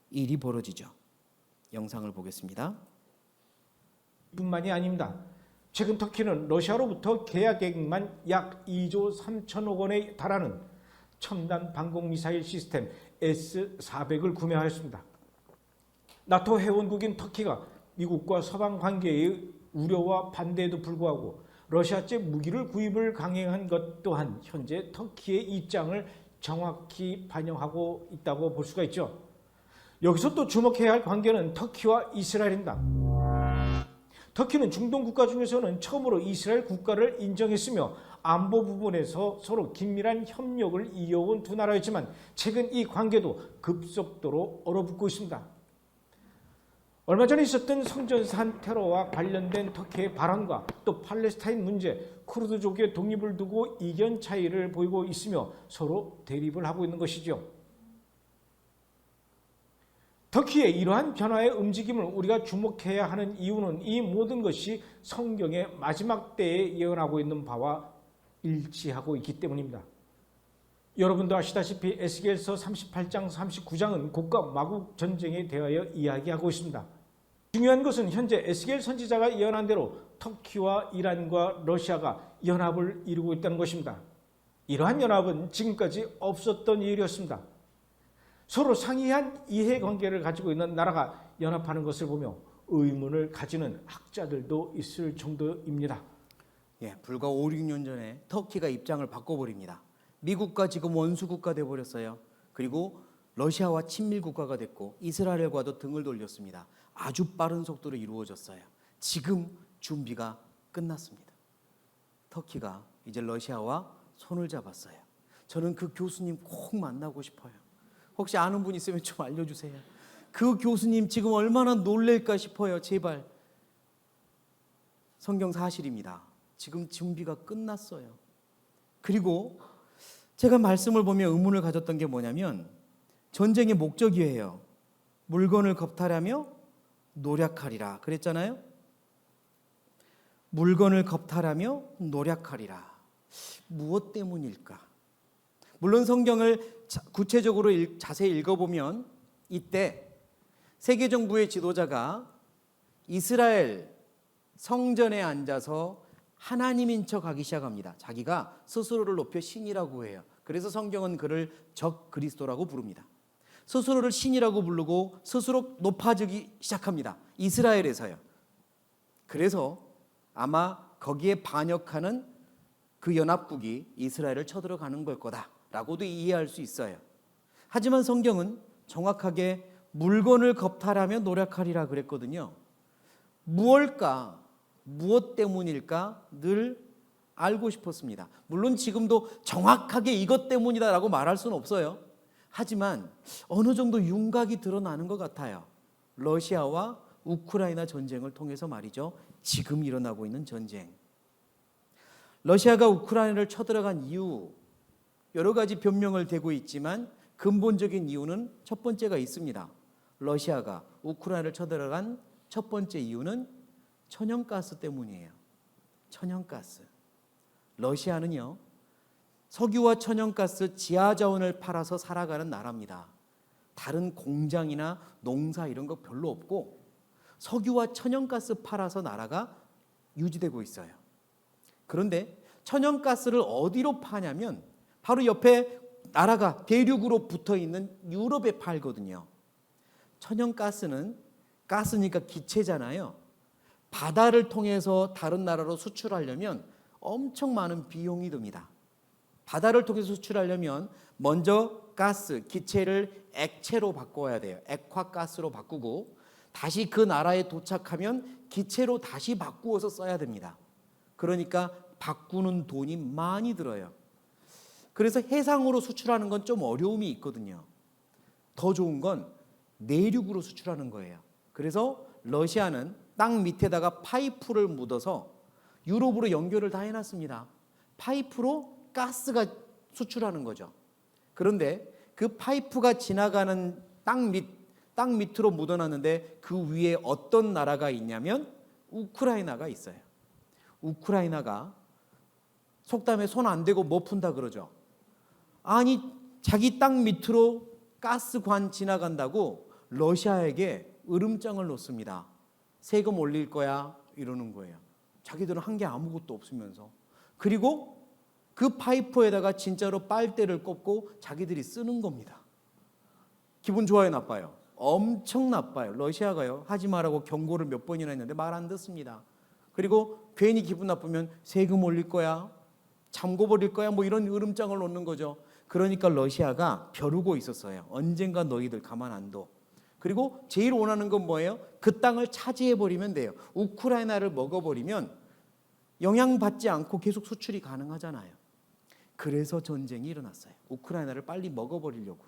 일이 벌어지죠. 영상을 보겠습니다. 뿐만이 아닙니다. 최근 터키는 러시아로부터 계약액만 약 2조 3천억 원에 달하는 첨단 방공미사일 시스템 S-400을 구매하였습니다. 나토 회원국인 터키가 미국과 서방 관계의 우려와 반대에도 불구하고 러시아제 무기를 구입을 강행한 것 또한 현재 터키의 입장을 정확히 반영하고 있다고 볼 수가 있죠. 여기서 또 주목해야 할 관계는 터키와 이스라엘입니다. 터키는 중동 국가 중에서는 처음으로 이스라엘 국가를 인정했으며 안보 부분에서 서로 긴밀한 협력을 이어온 두 나라였지만 최근 이 관계도 급속도로 얼어붙고 있습니다. 얼마 전에 있었던 성전산 테러와 관련된 터키의 발언과 또 팔레스타인 문제, 쿠르드족의 독립을 두고 이견 차이를 보이고 있으며 서로 대립을 하고 있는 것이죠. 터키의 이러한 변화의 움직임을 우리가 주목해야 하는 이유는 이 모든 것이 성경의 마지막 때에 예언하고 있는 바와 일치하고 있기 때문입니다. 여러분도 아시다시피 에스겔서 38장 39장은 곡과 마국 전쟁에 대하여 이야기하고 있습니다. 중요한 것은 현재 에스겔 선지자가 예언한 대로 터키와 이란과 러시아가 연합을 이루고 있다는 것입니다. 이러한 연합은 지금까지 없었던 일이었습니다. 서로 상이한 이해관계를 가지고 있는 나라가 연합하는 것을 보며 의문을 가지는 학자들도 있을 정도입니다. 불과 5, 6년 전에 터키가 입장을 바꿔버립니다. 미국과 지금 원수국가 돼버렸어요. 그리고 러시아와 친밀국가가 됐고 이스라엘과도 등을 돌렸습니다. 아주 빠른 속도로 이루어졌어요. 지금 준비가 끝났습니다. 터키가 이제 러시아와 손을 잡았어요. 저는 그 교수님 꼭 만나고 싶어요. 혹시 아는 분 있으면 좀 알려주세요. 그 교수님 지금 얼마나 놀랄까 싶어요. 제발. 성경 사실입니다. 지금 준비가 끝났어요. 그리고 제가 말씀을 보며 의문을 가졌던 게 뭐냐면 전쟁의 목적이에요. 물건을 겁탈하며 노력하리라 그랬잖아요. 물건을 겁탈하며 노력하리라. 무엇 때문일까? 물론 성경을 구체적으로 자세히 읽어보면 이때 세계 정부의 지도자가 이스라엘 성전에 앉아서 하나님인 척하기 시작합니다. 자기가 스스로를 높여 신이라고 해요. 그래서 성경은 그를 적 그리스도라고 부릅니다. 스스로를 신이라고 부르고 스스로 높아지기 시작합니다. 이스라엘에서요. 그래서 아마 거기에 반역하는 그 연합국이 이스라엘을 쳐들어가는 걸 거다라고도 이해할 수 있어요. 하지만 성경은 정확하게 물건을 겁탈하며 노력하리라 그랬거든요. 무엇일까? 무엇 때문일까? 늘 알고 싶었습니다. 물론 지금도 정확하게 이것 때문이다라고 말할 수는 없어요. 하지만 어느 정도 윤곽이 드러나는 것 같아요. 러시아와 우크라이나 전쟁을 통해서 말이죠. 지금 일어나고 있는 전쟁. 러시아가 우크라이나를 쳐들어간 이유 여러 가지 변명을 대고 있지만 근본적인 이유는 첫 번째가 있습니다. 러시아가 우크라이나를 쳐들어간 첫 번째 이유는 천연가스 때문이에요. 천연가스. 러시아는요, 석유와 천연가스 지하 자원을 팔아서 살아가는 나라입니다. 다른 공장이나 농사 이런 거 별로 없고 석유와 천연가스 팔아서 나라가 유지되고 있어요. 그런데 천연가스를 어디로 파냐면 바로 옆에 나라가 대륙으로 붙어 있는 유럽에 팔거든요. 천연가스는 가스니까 기체잖아요. 바다를 통해서 다른 나라로 수출하려면 엄청 많은 비용이 듭니다. 바다를 통해서 수출하려면 먼저 가스, 기체를 액체로 바꿔야 돼요. 액화가스로 바꾸고 다시 그 나라에 도착하면 기체로 다시 바꾸어서 써야 됩니다. 그러니까 바꾸는 돈이 많이 들어요. 그래서 해상으로 수출하는 건 좀 어려움이 있거든요. 더 좋은 건 내륙으로 수출하는 거예요. 그래서 러시아는 땅 밑에다가 파이프를 묻어서 유럽으로 연결을 다 해놨습니다. 파이프로 가스가 수출하는 거죠. 그런데 그 파이프가 지나가는 땅 밑으로 묻어놨는데 그 위에 어떤 나라가 있냐면 우크라이나가 있어요. 우크라이나가 속담에 손 안 대고 뭐 푼다 그러죠. 아니 자기 땅 밑으로 가스관 지나간다고 러시아에게 으름장을 놓습니다. 세금 올릴 거야 이러는 거예요. 자기들은 한 게 아무것도 없으면서. 그리고 그 파이프에다가 진짜로 빨대를 꽂고 자기들이 쓰는 겁니다. 기분 좋아요, 나빠요? 엄청 나빠요. 러시아가요, 하지 말라고 경고를 몇 번이나 했는데 말 안 듣습니다. 그리고 괜히 기분 나쁘면 세금 올릴 거야, 잠궈버릴 거야, 뭐 이런 으름장을 놓는 거죠. 그러니까 러시아가 벼르고 있었어요. 언젠가 너희들 가만 안 둬. 그리고 제일 원하는 건 뭐예요? 그 땅을 차지해버리면 돼요. 우크라이나를 먹어버리면 영향받지 않고 계속 수출이 가능하잖아요. 그래서 전쟁이 일어났어요. 우크라이나를 빨리 먹어버리려고.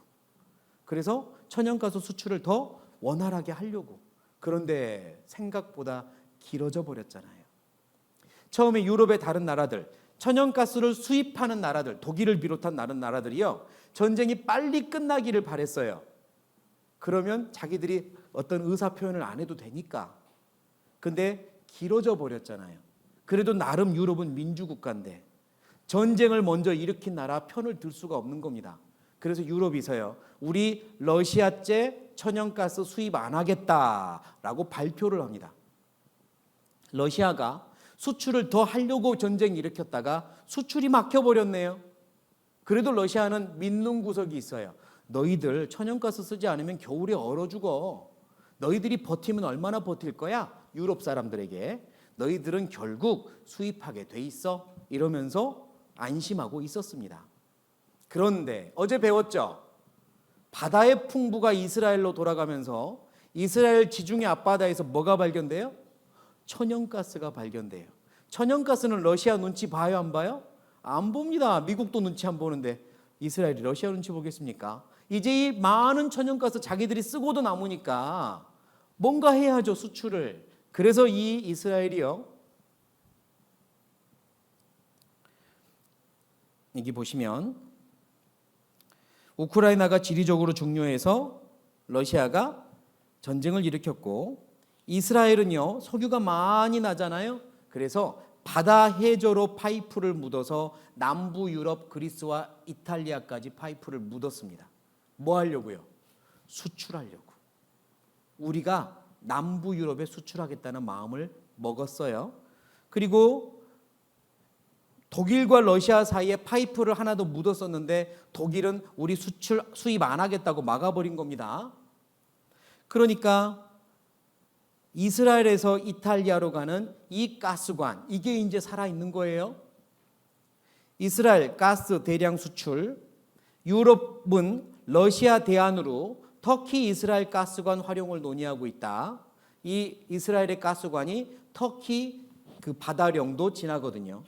그래서 천연가스 수출을 더 원활하게 하려고. 그런데 생각보다 길어져 버렸잖아요. 처음에 유럽의 다른 나라들, 천연가스를 수입하는 나라들, 독일을 비롯한 다른 나라들이요, 전쟁이 빨리 끝나기를 바랬어요. 그러면 자기들이 어떤 의사표현을 안 해도 되니까. 근데 길어져 버렸잖아요. 그래도 나름 유럽은 민주국가인데 전쟁을 먼저 일으킨 나라 편을 들 수가 없는 겁니다. 그래서 유럽에서요, 우리 러시아제 천연가스 수입 안 하겠다라고 발표를 합니다. 러시아가 수출을 더 하려고 전쟁 일으켰다가 수출이 막혀버렸네요. 그래도 러시아는 믿는 구석이 있어요. 너희들 천연가스 쓰지 않으면 겨울에 얼어 죽어. 너희들이 버티면 얼마나 버틸 거야? 유럽 사람들에게. 너희들은 결국 수입하게 돼 있어. 이러면서 안심하고 있었습니다. 그런데 어제 배웠죠? 바다의 풍부가 이스라엘로 돌아가면서 이스라엘 지중해 앞바다에서 뭐가 발견돼요? 천연가스가 발견돼요. 천연가스는 러시아 눈치 봐요, 안 봐요? 안 봅니다. 미국도 눈치 안 보는데 이스라엘이 러시아 눈치 보겠습니까? 이제 이 많은 천연가스 자기들이 쓰고도 남으니까 뭔가 해야죠, 수출을. 그래서 이 이스라엘이요, 여기 보시면 우크라이나가 지리적으로 중요해서 러시아가 전쟁을 일으켰고, 이스라엘은요 석유가 많이 나잖아요. 그래서 바다 해저로 파이프를 묻어서 남부 유럽, 그리스와 이탈리아까지 파이프를 묻었습니다. 뭐 하려고요? 수출하려고. 우리가 남부 유럽에 수출하겠다는 마음을 먹었어요. 그리고 독일과 러시아 사이에 파이프를 하나 더 묻었었는데 독일은 우리 수입 안 하겠다고 막아버린 겁니다. 그러니까 이스라엘에서 이탈리아로 가는 이 가스관, 이게 이제 살아있는 거예요. 이스라엘 가스 대량 수출, 유럽은 러시아 대안으로 터키 이스라엘 가스관 활용을 논의하고 있다. 이 이스라엘의 가스관이 터키 그 바다령도 지나거든요.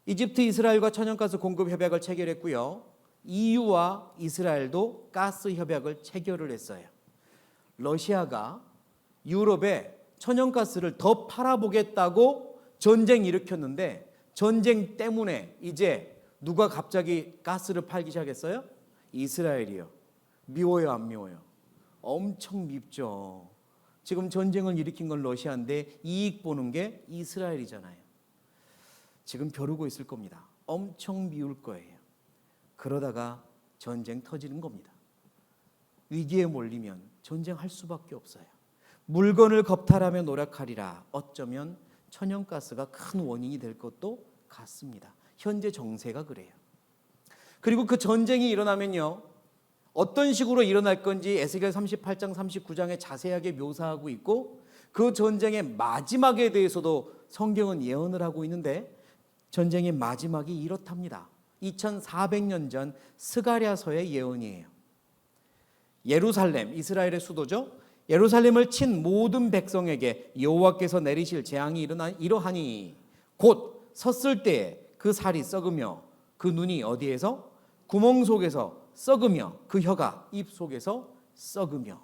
이집트 이스라엘과 천연가스 공급 협약을 체결했고요. EU와 이스라엘도 가스 협약을 체결을 했어요. 러시아가 유럽에 천연가스를 더 팔아보겠다고 전쟁 일으켰는데 전쟁 때문에 이제 누가 갑자기 가스를 팔기 시작했어요? 이스라엘이요. 미워요, 안 미워요? 엄청 밉죠. 지금 전쟁을 일으킨 건 러시아인데 이익 보는 게 이스라엘이잖아요. 지금 벼르고 있을 겁니다. 엄청 미울 거예요. 그러다가 전쟁 터지는 겁니다. 위기에 몰리면 전쟁할 수밖에 없어요. 물건을 겁탈하며 노력하리라. 어쩌면 천연가스가 큰 원인이 될 것도 같습니다. 현재 정세가 그래요. 그리고 그 전쟁이 일어나면요, 어떤 식으로 일어날 건지 에스겔 38장 39장에 자세하게 묘사하고 있고, 그 전쟁의 마지막에 대해서도 성경은 예언을 하고 있는데, 전쟁의 마지막이 이렇답니다. 2400년 전 스가랴서의 예언이에요. 예루살렘, 이스라엘의 수도죠. 예루살렘을 친 모든 백성에게 여호와께서 내리실 재앙이 이러하니 곧 섰을 때에 그 살이 썩으며 그 눈이 어디에서? 구멍 속에서 썩으며 그 혀가 입 속에서 썩으며.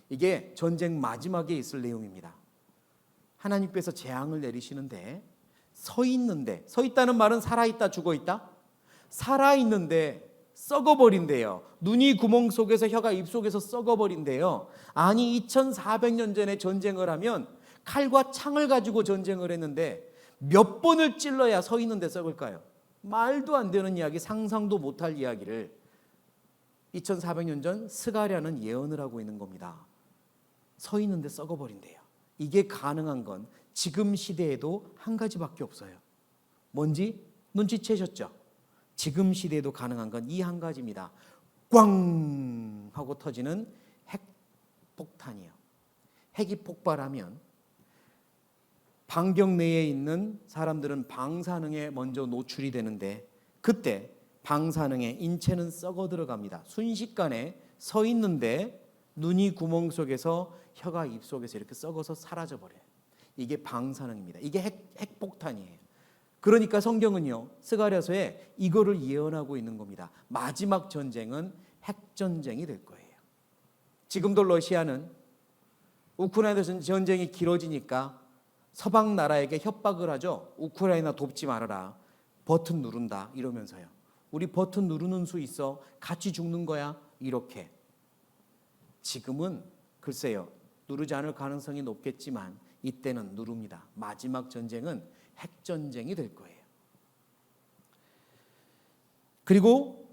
이게 전쟁 마지막에 있을 내용입니다. 하나님께서 재앙을 내리시는데 서 있는데, 서 있다는 말은 살아있다 죽어있다? 살아있는데 썩어버린대요. 눈이 구멍 속에서 혀가 입 속에서 썩어버린대요. 아니 2400년 전에 전쟁을 하면 칼과 창을 가지고 전쟁을 했는데 몇 번을 찔러야 서 있는데 썩을까요? 말도 안 되는 이야기, 상상도 못할 이야기를 2400년 전 스가랴는 예언을 하고 있는 겁니다. 서 있는데 썩어버린대요. 이게 가능한 건 지금 시대에도 한 가지밖에 없어요. 뭔지 눈치채셨죠? 지금 시대에도 가능한 건 이 한 가지입니다. 꽝 하고 터지는 핵폭탄이에요. 핵이 폭발하면 반경 내에 있는 사람들은 방사능에 먼저 노출이 되는데, 그때 방사능에 인체는 썩어 들어갑니다. 순식간에 서 있는데 눈이 구멍 속에서 혀가 입 속에서 이렇게 썩어서 사라져 버려요. 이게 방사능입니다. 이게 핵폭탄이에요. 그러니까 성경은요, 스가랴서에 이거를 예언하고 있는 겁니다. 마지막 전쟁은 핵전쟁이 될 거예요. 지금도 러시아는 우크라이나 전쟁이 길어지니까 서방 나라에게 협박을 하죠. 우크라이나 돕지 말아라. 버튼 누른다 이러면서요. 우리 버튼 누르는 수 있어. 같이 죽는 거야. 이렇게. 지금은 글쎄요, 누르지 않을 가능성이 높겠지만 이때는 누릅니다. 마지막 전쟁은 핵전쟁이 될 거예요. 그리고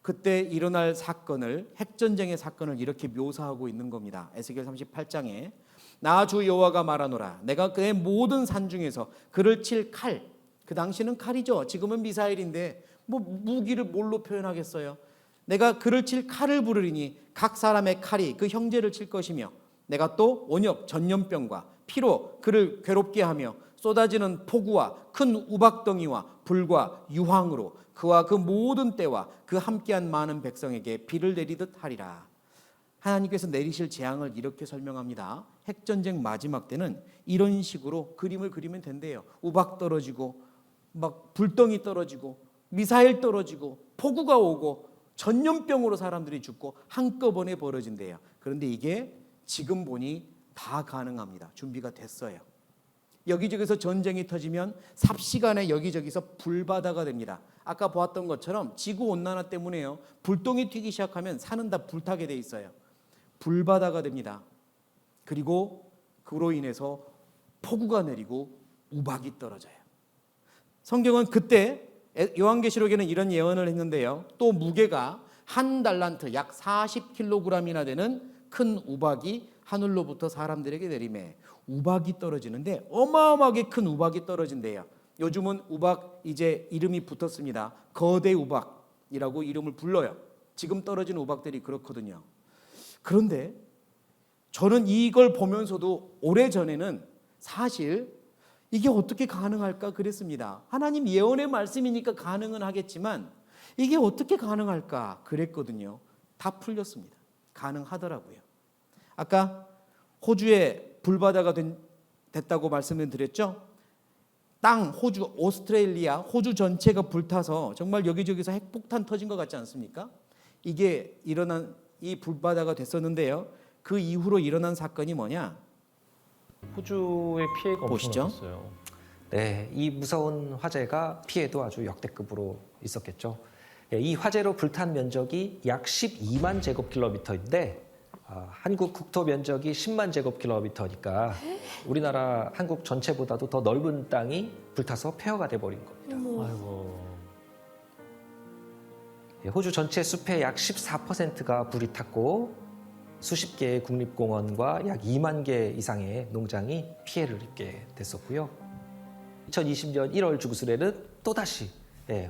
그때 일어날 사건을, 핵전쟁의 사건을 이렇게 묘사하고 있는 겁니다. 에스겔 38장에 나 주 여호와가 말하노라. 내가 그의 모든 산 중에서 그를 칠 칼, 그 당시는 칼이죠. 지금은 미사일인데 뭐 무기를 뭘로 표현하겠어요. 내가 그를 칠 칼을 부르리니 각 사람의 칼이 그 형제를 칠 것이며, 내가 또 온역 전염병과 피로 그를 괴롭게 하며 쏟아지는 폭우와 큰 우박덩이와 불과 유황으로 그와 그 모든 때와 그 함께한 많은 백성에게 비를 내리듯 하리라. 하나님께서 내리실 재앙을 이렇게 설명합니다. 핵전쟁 마지막 때는 이런 식으로 그림을 그리면 된대요. 우박 떨어지고 막 불덩이 떨어지고 미사일 떨어지고 폭우가 오고 전염병으로 사람들이 죽고 한꺼번에 벌어진대요. 그런데 이게 지금 보니 다 가능합니다. 준비가 됐어요. 여기저기서 전쟁이 터지면 삽시간에 여기저기서 불바다가 됩니다. 아까 보았던 것처럼 지구온난화 때문에요. 불똥이 튀기 시작하면 산은 다 불타게 돼 있어요. 불바다가 됩니다. 그리고 그로 인해서 폭우가 내리고 우박이 떨어져요. 성경은 그때 요한계시록에는 이런 예언을 했는데요. 또 무게가 한 달란트 약 40kg이나 되는 큰 우박이 하늘로부터 사람들에게 내리매. 우박이 떨어지는데 어마어마하게 큰 우박이 떨어진대요. 요즘은 우박 이제 이름이 붙었습니다. 거대 우박이라고 이름을 불러요. 지금 떨어진 우박들이 그렇거든요. 그런데 저는 이걸 보면서도 오래전에는 사실 이게 어떻게 가능할까 그랬습니다. 하나님 예언의 말씀이니까 가능은 하겠지만 이게 어떻게 가능할까 그랬거든요. 다 풀렸습니다. 가능하더라고요. 아까 호주에 불바다가 됐다고 말씀을 드렸죠. 땅, 호주, 오스트레일리아, 호주 전체가 불타서 정말 여기저기서 핵폭탄 터진 것 같지 않습니까? 이게 일어난 이 불바다가 됐었는데요. 그 이후로 일어난 사건이 뭐냐? 호주의 피해가 보시죠. 엄청났어요. 네, 이 무서운 화재가 피해도 아주 역대급으로 있었겠죠. 이 화재로 불탄 면적이 약 12만 제곱킬로미터인데 한국 국토 면적이 10만 제곱킬로미터니까 우리나라 한국 전체보다도 더 넓은 땅이 불타서 폐허가 돼버린 겁니다. 어머. 아이고. 호주 전체 숲의 약 14%가 불이 탔고 수십 개의 국립공원과 약 2만 개 이상의 농장이 피해를 입게 됐었고요. 2020년 1월 주구슬에는 또다시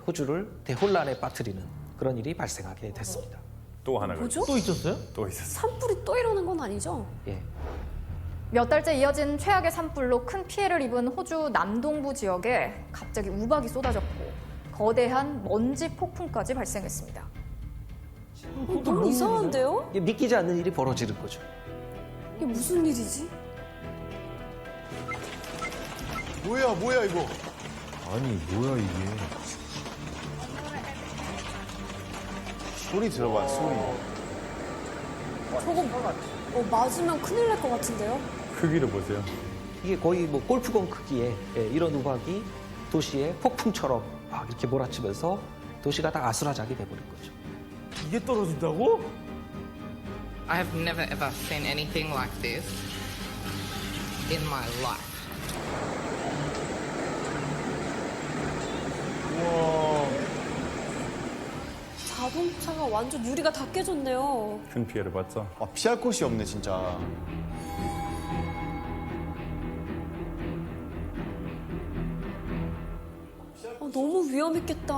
호주를 대혼란에 빠뜨리는 그런 일이 발생하게 됐습니다. 또 하나가 뭐죠? 또 있었어요? 또 있었어. 산불이 또 일어난 건 아니죠? 예. 몇 달째 이어진 최악의 산불로 큰 피해를 입은 호주 남동부 지역에 갑자기 우박이 쏟아졌고 거대한 먼지 폭풍까지 발생했습니다. 너무 이상한데요? 이게 믿기지 않는 일이 벌어지는 거죠. 이게 무슨 일이지? 뭐야 이거? 아니 뭐야 이게? 소리 들어봐 소리. 저거 맞으면 큰일 날 것 같은데요? 크기를 보세요. 이게 거의 뭐 골프공 크기의 이런 우박이 도시에 폭풍처럼 막 이렇게 몰아치면서 도시가 다 아수라장이 돼버린 거죠. 이게 떨어진다고? I have never ever seen anything like this in my life. 자동차가 완전 유리가 다 깨졌네요. 큰 피해를 봤죠. 피할 곳이 없네 진짜. 너무 위험했겠다.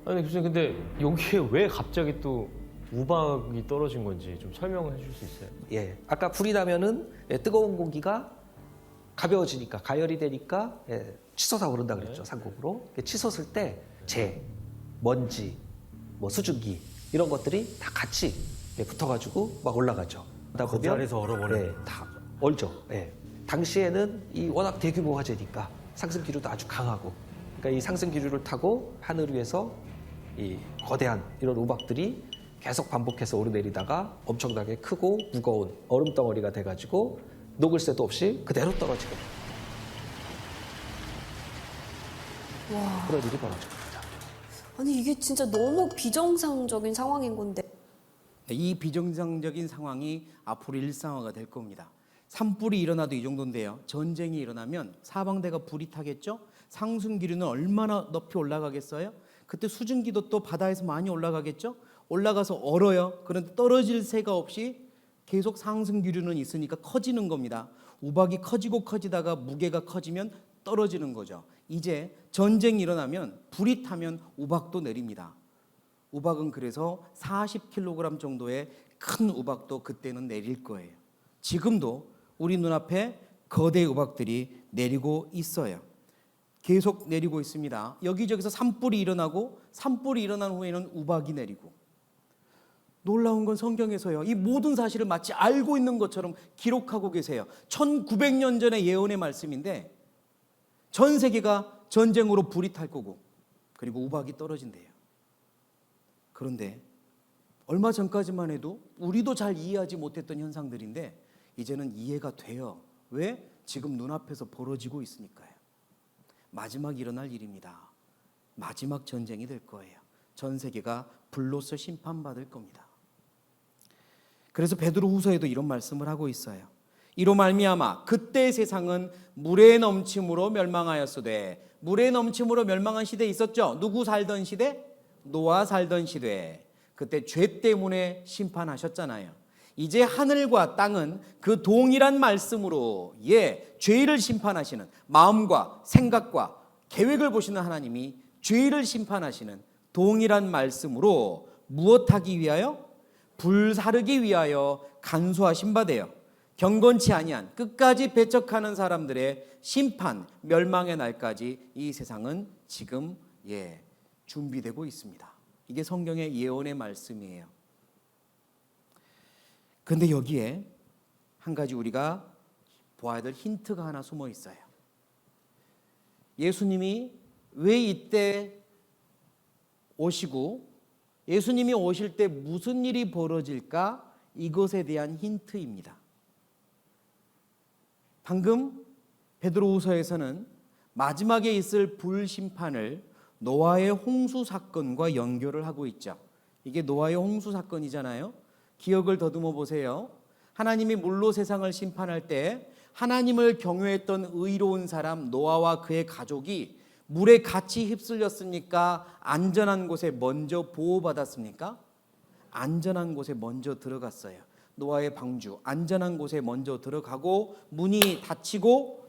아니 교수님 근데 여기에 왜 갑자기 또 우박이 떨어진 건지 좀 설명을 해줄 수 있어요? 예, 아까 불이 나면은 뜨거운 공기가 가벼워지니까 가열이 되니까 치솟아 오른다 그랬죠. 산곡으로. 치솟을 때 재, 먼지, 뭐 수증기 이런 것들이 다 같이 붙어가지고 막 올라가죠. 그러다 보면 자리에서 얼어버려요. 다 얼죠. 당시에는 이 워낙 대규모 화재니까 상승 기류도 아주 강하고, 그러니까 이 상승 기류를 타고 하늘 위에서 이 거대한 이런 우박들이 계속 반복해서 오르내리다가 엄청나게 크고 무거운 얼음 덩어리가 돼가지고 녹을 새도 없이 그대로 떨어지게 됩니다. 와. 그런 일이 벌어집니다. 아니 이게 진짜 너무 비정상적인 상황인 건데. 이 비정상적인 상황이 앞으로 일상화가 될 겁니다. 산불이 일어나도 이 정도인데요. 전쟁이 일어나면 사방대가 불이 타겠죠? 상승 기류는 얼마나 높이 올라가겠어요? 그때 수증기도 또 바다에서 많이 올라가겠죠? 올라가서 얼어요. 그런데 떨어질 새가 없이 계속 상승 기류는 있으니까 커지는 겁니다. 우박이 커지고 커지다가 무게가 커지면 떨어지는 거죠. 이제 전쟁이 일어나면 불이 타면 우박도 내립니다. 우박은 그래서 40kg 정도의 큰 우박도 그때는 내릴 거예요. 지금도 우리 눈앞에 거대 우박들이 내리고 있어요. 계속 내리고 있습니다. 여기저기서 산불이 일어나고 산불이 일어난 후에는 우박이 내리고, 놀라운 건 성경에서요, 이 모든 사실을 마치 알고 있는 것처럼 기록하고 계세요. 1900년 전의 예언의 말씀인데 전 세계가 전쟁으로 불이 탈 거고 그리고 우박이 떨어진대요. 그런데 얼마 전까지만 해도 우리도 잘 이해하지 못했던 현상들인데 이제는 이해가 돼요. 왜? 지금 눈앞에서 벌어지고 있으니까요. 마지막 일어날 일입니다. 마지막 전쟁이 될 거예요. 전 세계가 불로서 심판받을 겁니다. 그래서 베드로후서에도 이런 말씀을 하고 있어요. 이로 말미암아 그때 세상은 물에 넘침으로 멸망하였으되, 물에 넘침으로 멸망한 시대 있었죠. 누구 살던 시대? 노아 살던 시대. 그때 죄 때문에 심판하셨잖아요. 이제 하늘과 땅은 그 동일한 말씀으로 죄를 심판하시는, 마음과 생각과 계획을 보시는 하나님이 죄를 심판하시는 동일한 말씀으로 무엇하기 위하여? 불사르기 위하여 간수하신 바 되어 경건치 아니한 끝까지 배척하는 사람들의 심판, 멸망의 날까지 이 세상은 지금 준비되고 있습니다. 이게 성경의 예언의 말씀이에요. 그런데 여기에 한 가지 우리가 보아야 될 힌트가 하나 숨어 있어요. 예수님이 왜 이때 오시고 예수님이 오실 때 무슨 일이 벌어질까? 이것에 대한 힌트입니다. 방금 베드로후서에서는 마지막에 있을 불심판을 노아의 홍수 사건과 연결을 하고 있죠. 이게 노아의 홍수 사건이잖아요. 기억을 더듬어 보세요. 하나님이 물로 세상을 심판할 때 하나님을 경외했던 의로운 사람 노아와 그의 가족이 물에 같이 휩쓸렸습니까? 안전한 곳에 먼저 보호받았습니까? 안전한 곳에 먼저 들어갔어요. 노아의 방주, 안전한 곳에 먼저 들어가고 문이 닫히고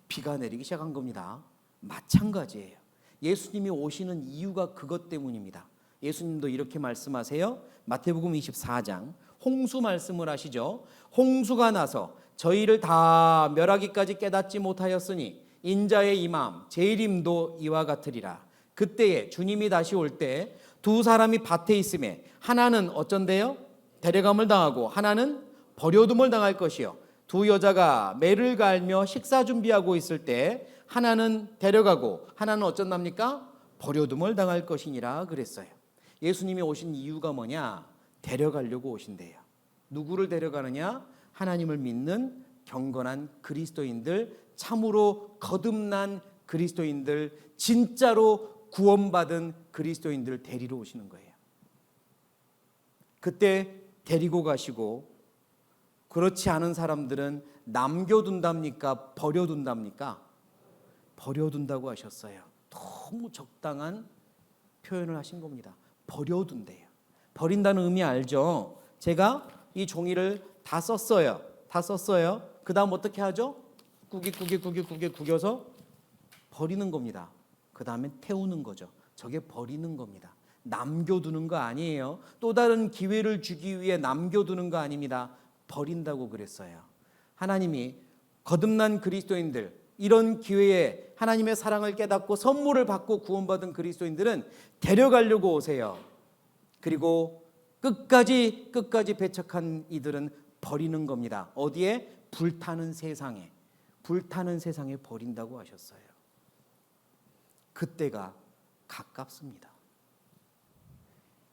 비가 내리기 시작한 겁니다. 마찬가지예요. 예수님이 오시는 이유가 그것 때문입니다. 예수님도 이렇게 말씀하세요. 마태복음 24장 홍수 말씀을 하시죠. 홍수가 나서 저희를 다 멸하기까지 깨닫지 못하였으니 인자의 임함 재림도 이와 같으리라. 그때에 주님이 다시 올 때 두 사람이 밭에 있음에 하나는 어쩐대요? 데려감을 당하고 하나는 버려둠을 당할 것이요. 두 여자가 매를 갈며 식사 준비하고 있을 때 하나는 데려가고 하나는 어쩐답니까? 버려둠을 당할 것이니라 그랬어요. 예수님이 오신 이유가 뭐냐? 데려가려고 오신대요. 누구를 데려가느냐? 하나님을 믿는 경건한 그리스도인들, 참으로 거듭난 그리스도인들, 진짜로 구원받은 그리스도인들을 데리러 오시는 거예요. 그때 데리고 가시고 그렇지 않은 사람들은 남겨둔답니까? 버려둔답니까? 버려둔다고 하셨어요. 너무 적당한 표현을 하신 겁니다. 버려둔대요. 버린다는 의미 알죠? 제가 이 종이를 다 썼어요. 그 다음 어떻게 하죠? 구기 구겨서 버리는 겁니다. 그 다음에 태우는 거죠. 저게 버리는 겁니다. 남겨두는 거 아니에요. 또 다른 기회를 주기 위해 남겨두는 거 아닙니다. 버린다고 그랬어요. 하나님이 거듭난 그리스도인들, 이런 기회에 하나님의 사랑을 깨닫고 선물을 받고 구원받은 그리스도인들은 데려가려고 오세요. 그리고 끝까지 배척한 이들은 버리는 겁니다. 어디에? 불타는 세상에 버린다고 하셨어요. 그때가 가깝습니다.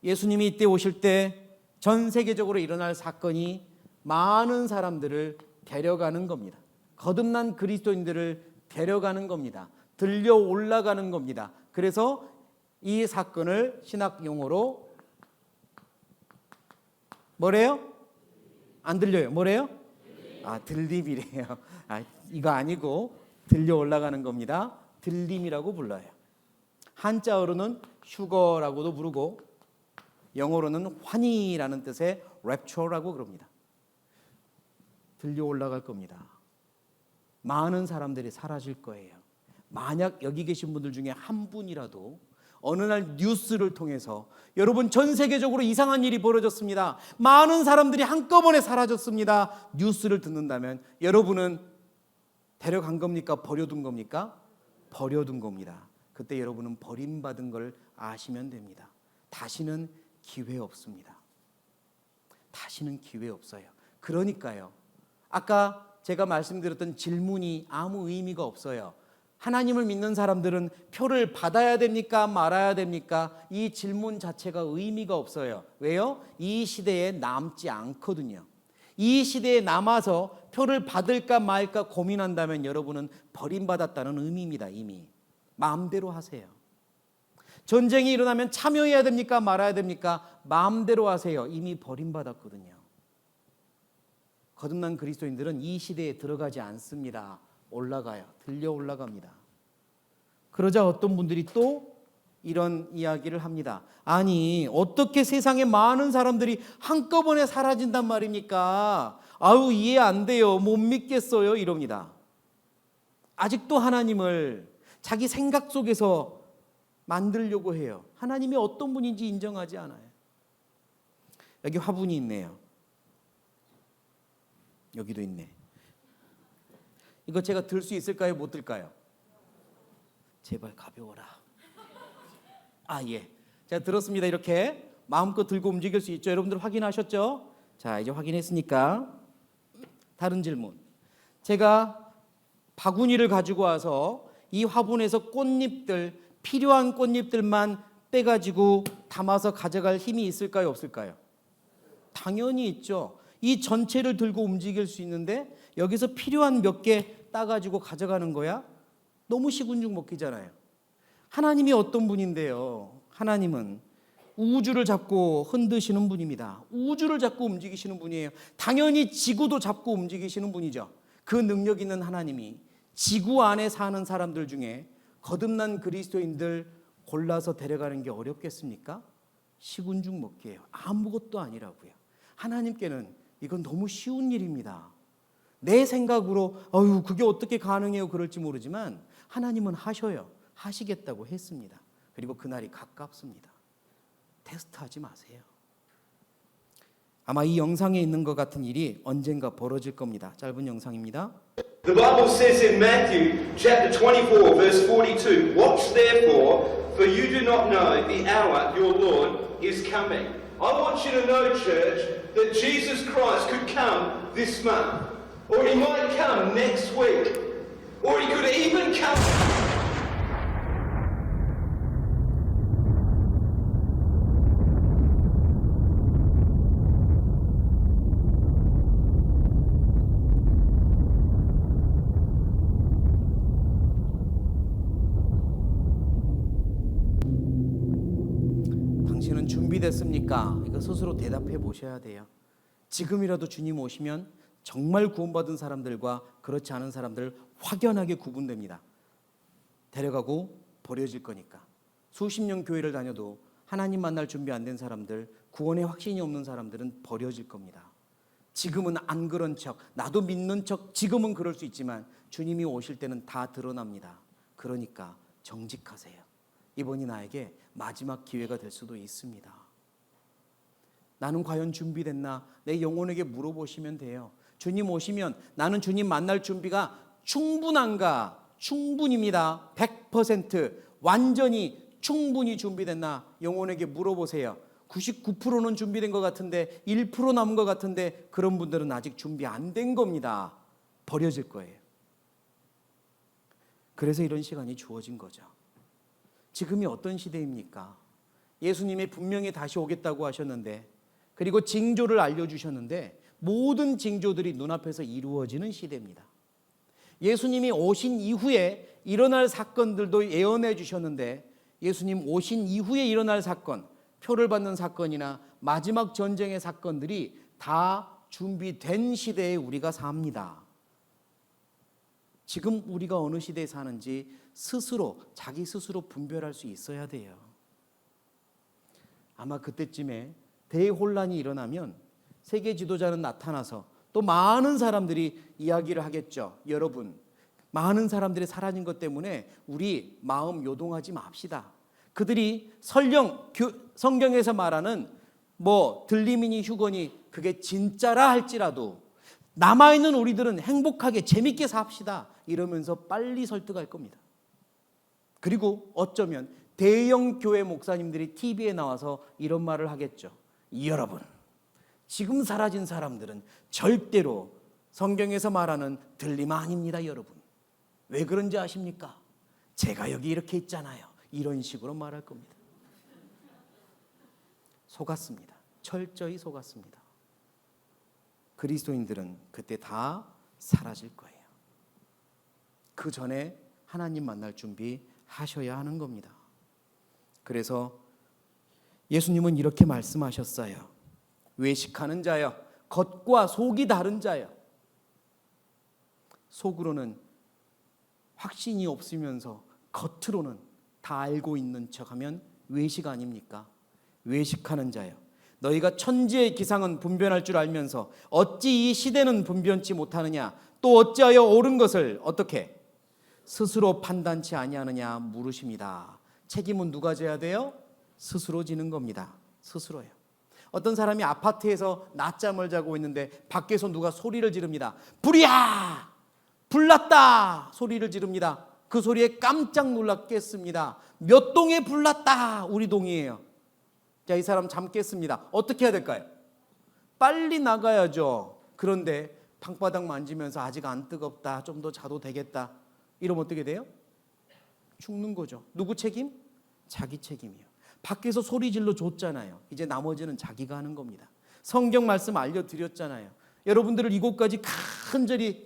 예수님이 이때 오실 때 전 세계적으로 일어날 사건이 많은 사람들을 데려가는 겁니다. 거듭난 그리스도인들을 데려가는 겁니다. 들려 올라가는 겁니다. 그래서 이 사건을 신학 용어로 뭐래요? 안 들려요. 뭐래요? 들림이래요. 이거 아니고 들려 올라가는 겁니다. 들림이라고 불러요. 한자어로는 휴거라고도 부르고 영어로는 환희라는 뜻의 rapture라고 그럽니다. 들려 올라갈 겁니다. 많은 사람들이 사라질 거예요. 만약 여기 계신 분들 중에 한 분이라도 어느 날 뉴스를 통해서 여러분 전 세계적으로 이상한 일이 벌어졌습니다. 많은 사람들이 한꺼번에 사라졌습니다. 뉴스를 듣는다면 여러분은 데려간 겁니까? 버려둔 겁니까? 버려둔 겁니다. 그때 여러분은 버림받은 걸 아시면 됩니다. 다시는 기회 없습니다. 다시는 기회 없어요. 그러니까요. 아까 제가 말씀드렸던 질문이 아무 의미가 없어요. 하나님을 믿는 사람들은 표를 받아야 됩니까? 말아야 됩니까? 이 질문 자체가 의미가 없어요. 왜요? 이 시대에 남지 않거든요. 이 시대에 남아서 표를 받을까 말까 고민한다면 여러분은 버림받았다는 의미입니다. 이미. 마음대로 하세요. 전쟁이 일어나면 참여해야 됩니까? 말아야 됩니까? 마음대로 하세요. 이미 버림받았거든요. 거듭난 그리스도인들은 이 시대에 들어가지 않습니다. 올라가요. 들려 올라갑니다. 그러자 어떤 분들이 또 이런 이야기를 합니다. 아니, 어떻게 세상에 많은 사람들이 한꺼번에 사라진단 말입니까? 아유, 이해 안 돼요. 못 믿겠어요. 이럽니다. 아직도 하나님을 자기 생각 속에서 만들려고 해요. 하나님이 어떤 분인지 인정하지 않아요. 여기 화분이 있네요. 여기도 있네. 이거 제가 들 수 있을까요? 못 들까요? 제발 가벼워라. 예. 제가 들었습니다. 이렇게 마음껏 들고 움직일 수 있죠. 여러분들 확인하셨죠? 자, 이제 확인했으니까 다른 질문. 제가 바구니를 가지고 와서 이 화분에서 꽃잎들, 필요한 꽃잎들만 빼가지고 담아서 가져갈 힘이 있을까요? 없을까요? 당연히 있죠. 이 전체를 들고 움직일 수 있는데 여기서 필요한 몇 개 따가지고 가져가는 거야? 너무 시군죽 먹기잖아요. 하나님이 어떤 분인데요? 하나님은 우주를 잡고 흔드시는 분입니다. 우주를 잡고 움직이시는 분이에요. 당연히 지구도 잡고 움직이시는 분이죠. 그 능력 있는 하나님이 지구 안에 사는 사람들 중에 거듭난 그리스도인들 골라서 데려가는 게 어렵겠습니까? 식은죽 먹기예요. 아무것도 아니라고요. 하나님께는 이건 너무 쉬운 일입니다. 내 생각으로 그게 어떻게 가능해요? 그럴지 모르지만 하나님은 하셔요. 하시겠다고 했습니다. 그리고 그날이 가깝습니다. 테스트하지 마세요. 아마 이 영상에 있는 것 같은 일이 언젠가 벌어질 겁니다. 짧은 영상입니다. The Bible says in Matthew chapter 24 verse 42, watch therefore, for you do not know the hour your Lord is coming. I want you to know, church, that Jesus Christ could come this month, or he might come next week, or he could even come... 당신은 준비됐습니까? 이거 스스로 대답해 보셔야 돼요. 지금이라도 주님 오시면 정말 구원받은 사람들과 그렇지 않은 사람들 확연하게 구분됩니다. 데려가고 버려질 거니까. 수십 년 교회를 다녀도 하나님 만날 준비 안 된 사람들, 구원의 확신이 없는 사람들은 버려질 겁니다. 지금은 안 그런 척, 나도 믿는 척, 지금은 그럴 수 있지만 주님이 오실 때는 다 드러납니다. 그러니까 정직하세요. 이번이 나에게 마지막 기회가 될 수도 있습니다. 나는 과연 준비됐나? 내 영혼에게 물어보시면 돼요. 주님 오시면 나는 주님 만날 준비가 충분한가? 충분입니다. 100% 완전히 충분히 준비됐나? 영혼에게 물어보세요. 99%는 준비된 것 같은데 1% 남은 것 같은데 그런 분들은 아직 준비 안 된 겁니다. 버려질 거예요. 그래서 이런 시간이 주어진 거죠. 지금이 어떤 시대입니까? 예수님이 분명히 다시 오겠다고 하셨는데, 그리고 징조를 알려주셨는데 모든 징조들이 눈앞에서 이루어지는 시대입니다. 예수님이 오신 이후에 일어날 사건들도 예언해 주셨는데, 예수님 오신 이후에 일어날 사건, 표를 받는 사건이나 마지막 전쟁의 사건들이 다 준비된 시대에 우리가 삽니다. 지금 우리가 어느 시대에 사는지 스스로, 자기 스스로 분별할 수 있어야 돼요. 아마 그때쯤에 대혼란이 일어나면 세계 지도자는 나타나서 또 많은 사람들이 이야기를 하겠죠. 여러분, 많은 사람들이 사라진 것 때문에 우리 마음 요동하지 맙시다. 그들이 설령 성경에서 말하는 들림이니 휴거니 그게 진짜라 할지라도 남아있는 우리들은 행복하게 재밌게 삽시다. 이러면서 빨리 설득할 겁니다. 그리고 어쩌면 대형 교회 목사님들이 TV에 나와서 이런 말을 하겠죠. 여러분, 지금 사라진 사람들은 절대로 성경에서 말하는 들림 아닙니다, 여러분. 왜 그런지 아십니까? 제가 여기 이렇게 있잖아요. 이런 식으로 말할 겁니다. 속았습니다. 철저히 속았습니다. 그리스도인들은 그때 다 사라질 거예요. 그 전에 하나님 만날 준비하셔야 하는 겁니다. 그래서 예수님은 이렇게 말씀하셨어요. 외식하는 자여, 겉과 속이 다른 자여. 속으로는 확신이 없으면서 겉으로는 다 알고 있는 척하면 외식 아닙니까? 외식하는 자여, 너희가 천지의 기상은 분별할 줄 알면서 어찌 이 시대는 분변치 못하느냐? 또 어찌하여 옳은 것을 어떻게 스스로 판단치 아니하느냐 물으십니다. 책임은 누가 져야 돼요? 스스로 지는 겁니다. 스스로요. 어떤 사람이 아파트에서 낮잠을 자고 있는데 밖에서 누가 소리를 지릅니다. 불이야! 불났다! 소리를 지릅니다. 그 소리에 깜짝 놀랐겠습니다. 몇 동에 불났다! 우리 동이에요. 자, 이 사람 잠 깼습니다. 어떻게 해야 될까요? 빨리 나가야죠. 그런데 방바닥 만지면서 아직 안 뜨겁다, 좀 더 자도 되겠다, 이러면 어떻게 돼요? 죽는 거죠. 누구 책임? 자기 책임이요. 밖에서 소리 질러 줬잖아요. 이제 나머지는 자기가 하는 겁니다. 성경 말씀 알려드렸잖아요. 여러분들을 이곳까지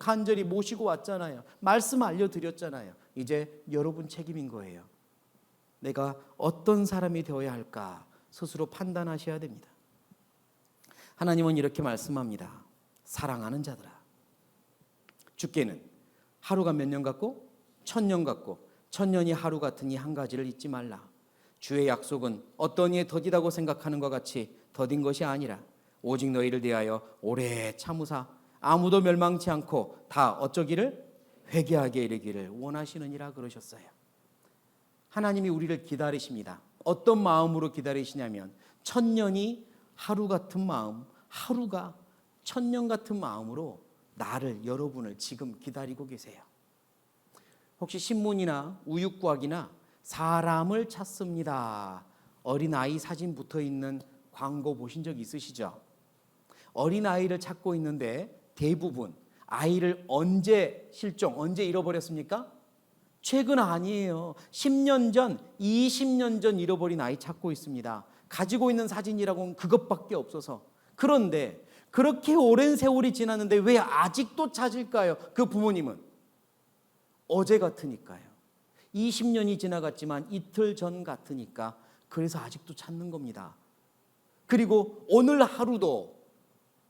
간절히 모시고 왔잖아요. 말씀 알려드렸잖아요. 이제 여러분 책임인 거예요. 내가 어떤 사람이 되어야 할까 스스로 판단하셔야 됩니다. 하나님은 이렇게 말씀합니다. 사랑하는 자들아, 주께는 하루가 몇 년 같고 1000년 같고 천년이 하루 같은 이 한 가지를 잊지 말라. 주의 약속은 어떤 이에 더디다고 생각하는 것 같이 더딘 것이 아니라 오직 너희를 대하여 오래 참으사 아무도 멸망치 않고 다 어쩌기를 회개하게 이르기를 원하시느니라 그러셨어요. 하나님이 우리를 기다리십니다. 어떤 마음으로 기다리시냐면 천년이 하루 같은 마음, 하루가 천년 같은 마음으로 나를, 여러분을 지금 기다리고 계세요. 혹시 신문이나 우유곽이나 사람을 찾습니다, 어린아이 사진 붙어있는 광고 보신 적 있으시죠? 어린아이를 찾고 있는데 대부분 아이를 언제 실종, 언제 잃어버렸습니까? 최근 아니에요. 10년 전, 20년 전 잃어버린 아이 찾고 있습니다. 가지고 있는 사진이라고는 그것밖에 없어서. 그런데 그렇게 오랜 세월이 지났는데 왜 아직도 찾을까요? 그 부모님은 어제 같으니까요. 20년이 지나갔지만 이틀 전 같으니까 그래서 아직도 찾는 겁니다. 그리고 오늘 하루도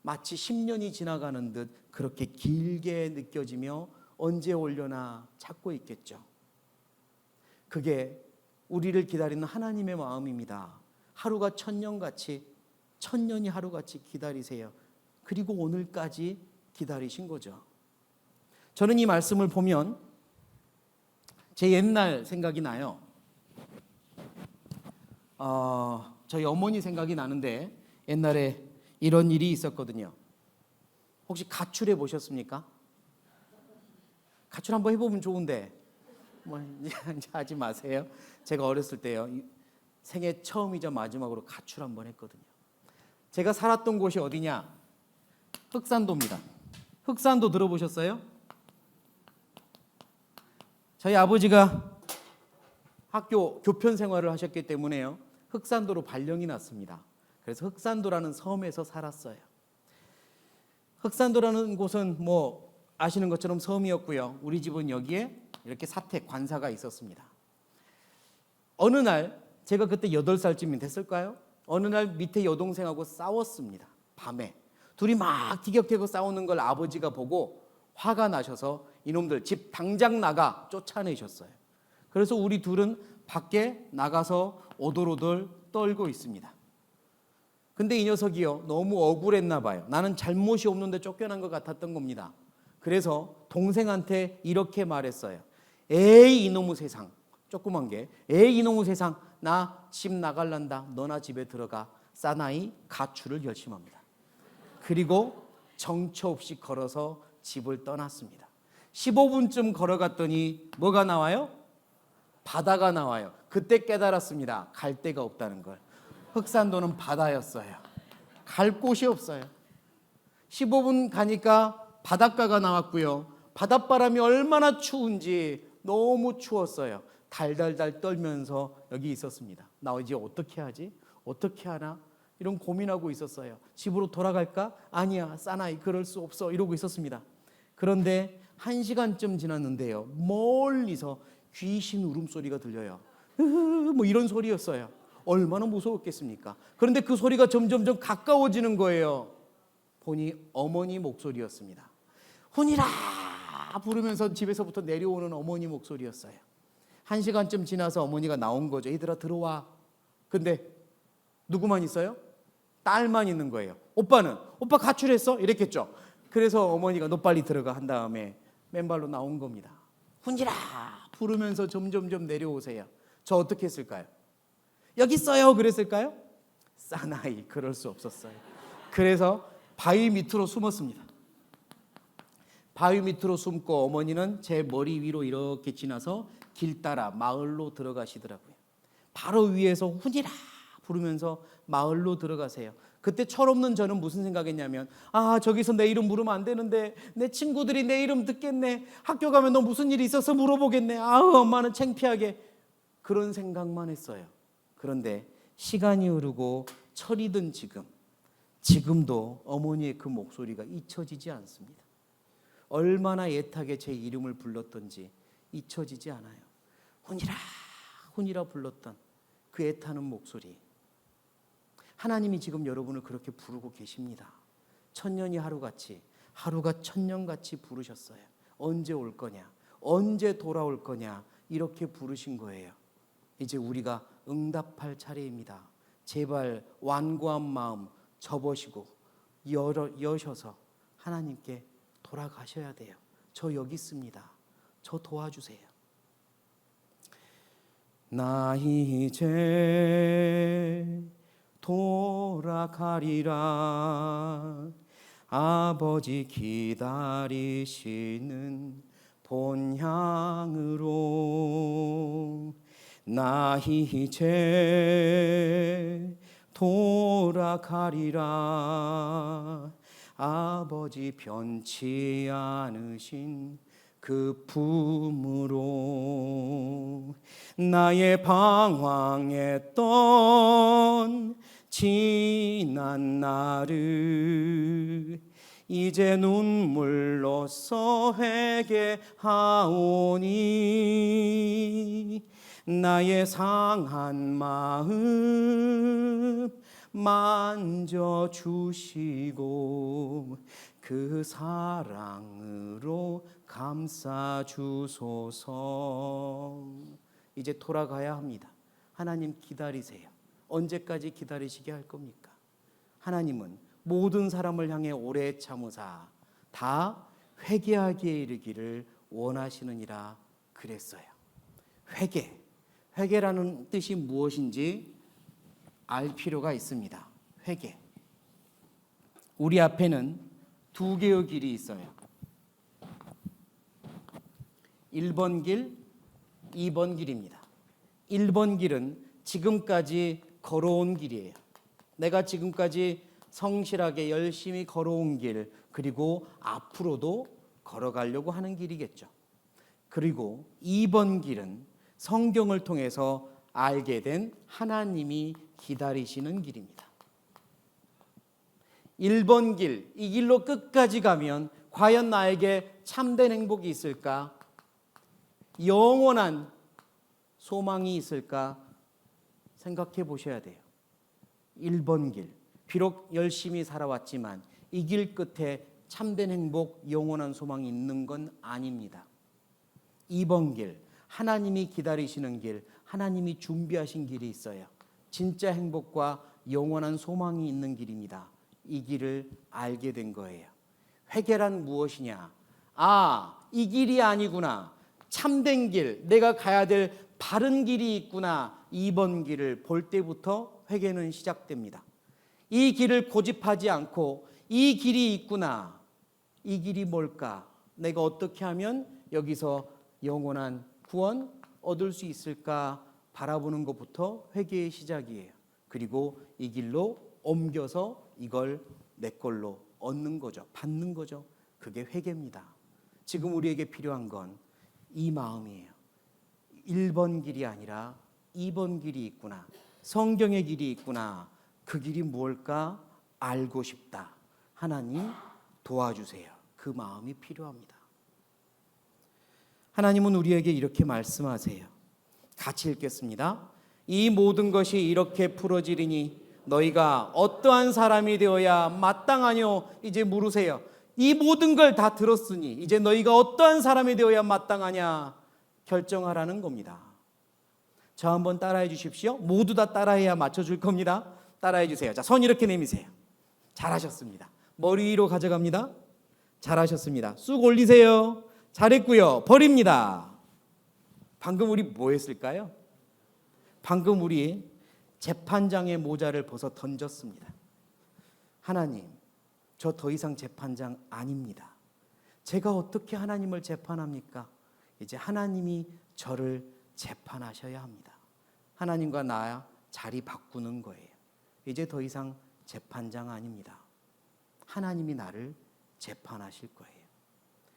마치 10년이 지나가는 듯 그렇게 길게 느껴지며 언제 올려나 찾고 있겠죠. 그게 우리를 기다리는 하나님의 마음입니다. 하루가 천년같이, 천년이 하루같이 기다리세요. 그리고 오늘까지 기다리신 거죠. 저는 이 말씀을 보면 제 옛날 생각이 나요. 저희 어머니 생각이 나는데 옛날에 이런 일이 있었거든요. 혹시 가출해 보셨습니까? 가출 한번 해보면 좋은데 뭐 이제 하지 마세요. 제가 어렸을 때요, 생애 처음이자 마지막으로 가출 한번 했거든요. 제가 살았던 곳이 어디냐? 흑산도입니다. 흑산도 들어보셨어요? 저희 아버지가 학교 교편 생활을 하셨기 때문에요, 흑산도로 발령이 났습니다. 그래서 흑산도라는 섬에서 살았어요. 흑산도라는 곳은 뭐 아시는 것처럼 섬이었고요. 우리 집은 여기에 이렇게 사택 관사가 있었습니다. 어느 날, 제가 그때 8살쯤이 됐을까요? 어느 날 밑에 여동생하고 싸웠습니다. 밤에 둘이 막 티격태격 싸우는 걸 아버지가 보고 화가 나셔서 이놈들 집 당장 나가 쫓아내셨어요. 그래서 우리 둘은 밖에 나가서 오돌오돌 떨고 있습니다. 근데 이 녀석이요, 너무 억울했나 봐요. 나는 잘못이 없는데 쫓겨난 것 같았던 겁니다. 그래서 동생한테 이렇게 말했어요. 에이 이놈의 세상, 조그만 게, 에이 이놈의 세상, 나 집 나갈란다. 너나 집에 들어가. 사나이 가출을 결심합니다. 그리고 정처 없이 걸어서 집을 떠났습니다. 15분쯤 걸어갔더니 뭐가 나와요? 바다가 나와요. 그때 깨달았습니다. 갈 데가 없다는 걸. 흑산도는 바다였어요. 갈 곳이 없어요. 15분 가니까 바닷가가 나왔고요. 바닷바람이 얼마나 추운지 너무 추웠어요. 달달달 떨면서 여기 있었습니다. 나 이제 어떻게 하지? 어떻게 하나? 이런 고민하고 있었어요. 집으로 돌아갈까? 아니야, 사나이 그럴 수 없어. 이러고 있었습니다. 그런데 1시간쯤 지났는데요, 멀리서 귀신 울음소리가 들려요. 뭐 이런 소리였어요. 얼마나 무서웠겠습니까? 그런데 그 소리가 점점점 가까워지는 거예요. 보니 어머니 목소리였습니다. 훈이라 부르면서 집에서부터 내려오는 어머니 목소리였어요. 1시간쯤 지나서 어머니가 나온 거죠. 얘들아 들어와. 근데 누구만 있어요? 딸만 있는 거예요. 오빠는? 오빠 가출했어? 이랬겠죠. 그래서 어머니가 너 빨리 들어가 한 다음에 맨발로 나온 겁니다. 훈이라 부르면서 점점점 내려오세요. 저 어떻게 했을까요? 여기 있어요 그랬을까요? 사나이 그럴 수 없었어요. 그래서 바위 밑으로 숨었습니다. 바위 밑으로 숨고 어머니는 제 머리 위로 이렇게 지나서 길 따라 마을로 들어가시더라고요. 바로 위에서 훈이라 부르면서 마을로 들어가세요. 그때 철없는 저는 무슨 생각했냐면, 아 저기서 내 이름 물으면 안 되는데 내 친구들이 내 이름 듣겠네. 학교 가면 너 무슨 일이 있어서 물어보겠네. 아우 엄마는 창피하게. 그런 생각만 했어요. 그런데 시간이 흐르고 철이 든 지금도 어머니의 그 목소리가 잊혀지지 않습니다. 얼마나 애타게 제 이름을 불렀던지 잊혀지지 않아요. 훈이라 훈이라 불렀던 그 애타는 목소리. 하나님이 지금 여러분을 그렇게 부르고 계십니다. 천년이 하루같이, 하루가 천년같이 부르셨어요. 언제 올 거냐? 언제 돌아올 거냐? 이렇게 부르신 거예요. 이제 우리가 응답할 차례입니다. 제발 완고한 마음 접으시고 여셔서 하나님께 돌아가셔야 돼요. 저 여기 있습니다. 저 도와주세요. 나 이제 돌아가리라. 아버지 기다리시는 본향으로. 나 이제 돌아가리라. 아버지 변치 않으신 그 품으로. 나의 방황했던 지난 날을 이제 눈물로써 회개하오니. 나의 상한 마음 만져주시고 그 사랑으로 감싸주소서. 이제 돌아가야 합니다. 하나님 기다리세요. 언제까지 기다리시게 할 겁니까? 하나님은 모든 사람을 향해 오래 참으사 다 회개하기에 이르기를 원하시느니라 그랬어요. 회개라는 뜻이 무엇인지 알 필요가 있습니다. 회개. 우리 앞에는 두 개의 길이 있어요. 1번 길, 2번 길입니다. 1번 길은 지금까지 걸어온 길이에요. 내가 지금까지 성실하게 열심히 걸어온 길, 그리고 앞으로도 걸어가려고 하는 길이겠죠. 그리고 2번 길은 성경을 통해서 알게 된 하나님이 기다리시는 길입니다. 1번 길, 이 길로 끝까지 가면 과연 나에게 참된 행복이 있을까? 영원한 소망이 있을까? 생각해 보셔야 돼요. 1번 길, 비록 열심히 살아왔지만 이 길 끝에 참된 행복, 영원한 소망이 있는 건 아닙니다. 2번 길, 하나님이 기다리시는 길, 하나님이 준비하신 길이 있어요. 진짜 행복과 영원한 소망이 있는 길입니다. 이 길을 알게 된 거예요. 회개란 무엇이냐? 이 길이 아니구나. 참된 길, 내가 가야 될 바른 길이 있구나. 2번 길을 볼 때부터 회개는 시작됩니다. 이 길을 고집하지 않고 이 길이 있구나. 이 길이 뭘까? 내가 어떻게 하면 여기서 영원한 구원 얻을 수 있을까? 바라보는 것부터 회개의 시작이에요. 그리고 이 길로 옮겨서 이걸 내 걸로 얻는 거죠. 받는 거죠. 그게 회개입니다. 지금 우리에게 필요한 건 이 마음이에요. 1번 길이 아니라 2번 길이 있구나. 성경의 길이 있구나. 그 길이 무엇일까? 알고 싶다. 하나님 도와주세요. 그 마음이 필요합니다. 하나님은 우리에게 이렇게 말씀하세요. 같이 읽겠습니다. 이 모든 것이 이렇게 풀어지리니 너희가 어떠한 사람이 되어야 마땅하뇨? 이제 물으세요. 이 모든 걸 다 들었으니 이제 너희가 어떠한 사람이 되어야 마땅하냐? 결정하라는 겁니다. 저 한번 따라해 주십시오. 모두 다 따라해야 맞춰줄 겁니다. 따라해 주세요. 자, 손 이렇게 내미세요. 잘하셨습니다. 머리 위로 가져갑니다. 잘하셨습니다. 쑥 올리세요. 잘했고요. 버립니다. 방금 우리 뭐 했을까요? 방금 우리 재판장의 모자를 벗어 던졌습니다. 하나님, 저 더 이상 재판장 아닙니다. 제가 어떻게 하나님을 재판합니까? 이제 하나님이 저를 재판하셔야 합니다. 하나님과 나 자리 바꾸는 거예요. 이제 더 이상 재판장 아닙니다. 하나님이 나를 재판하실 거예요.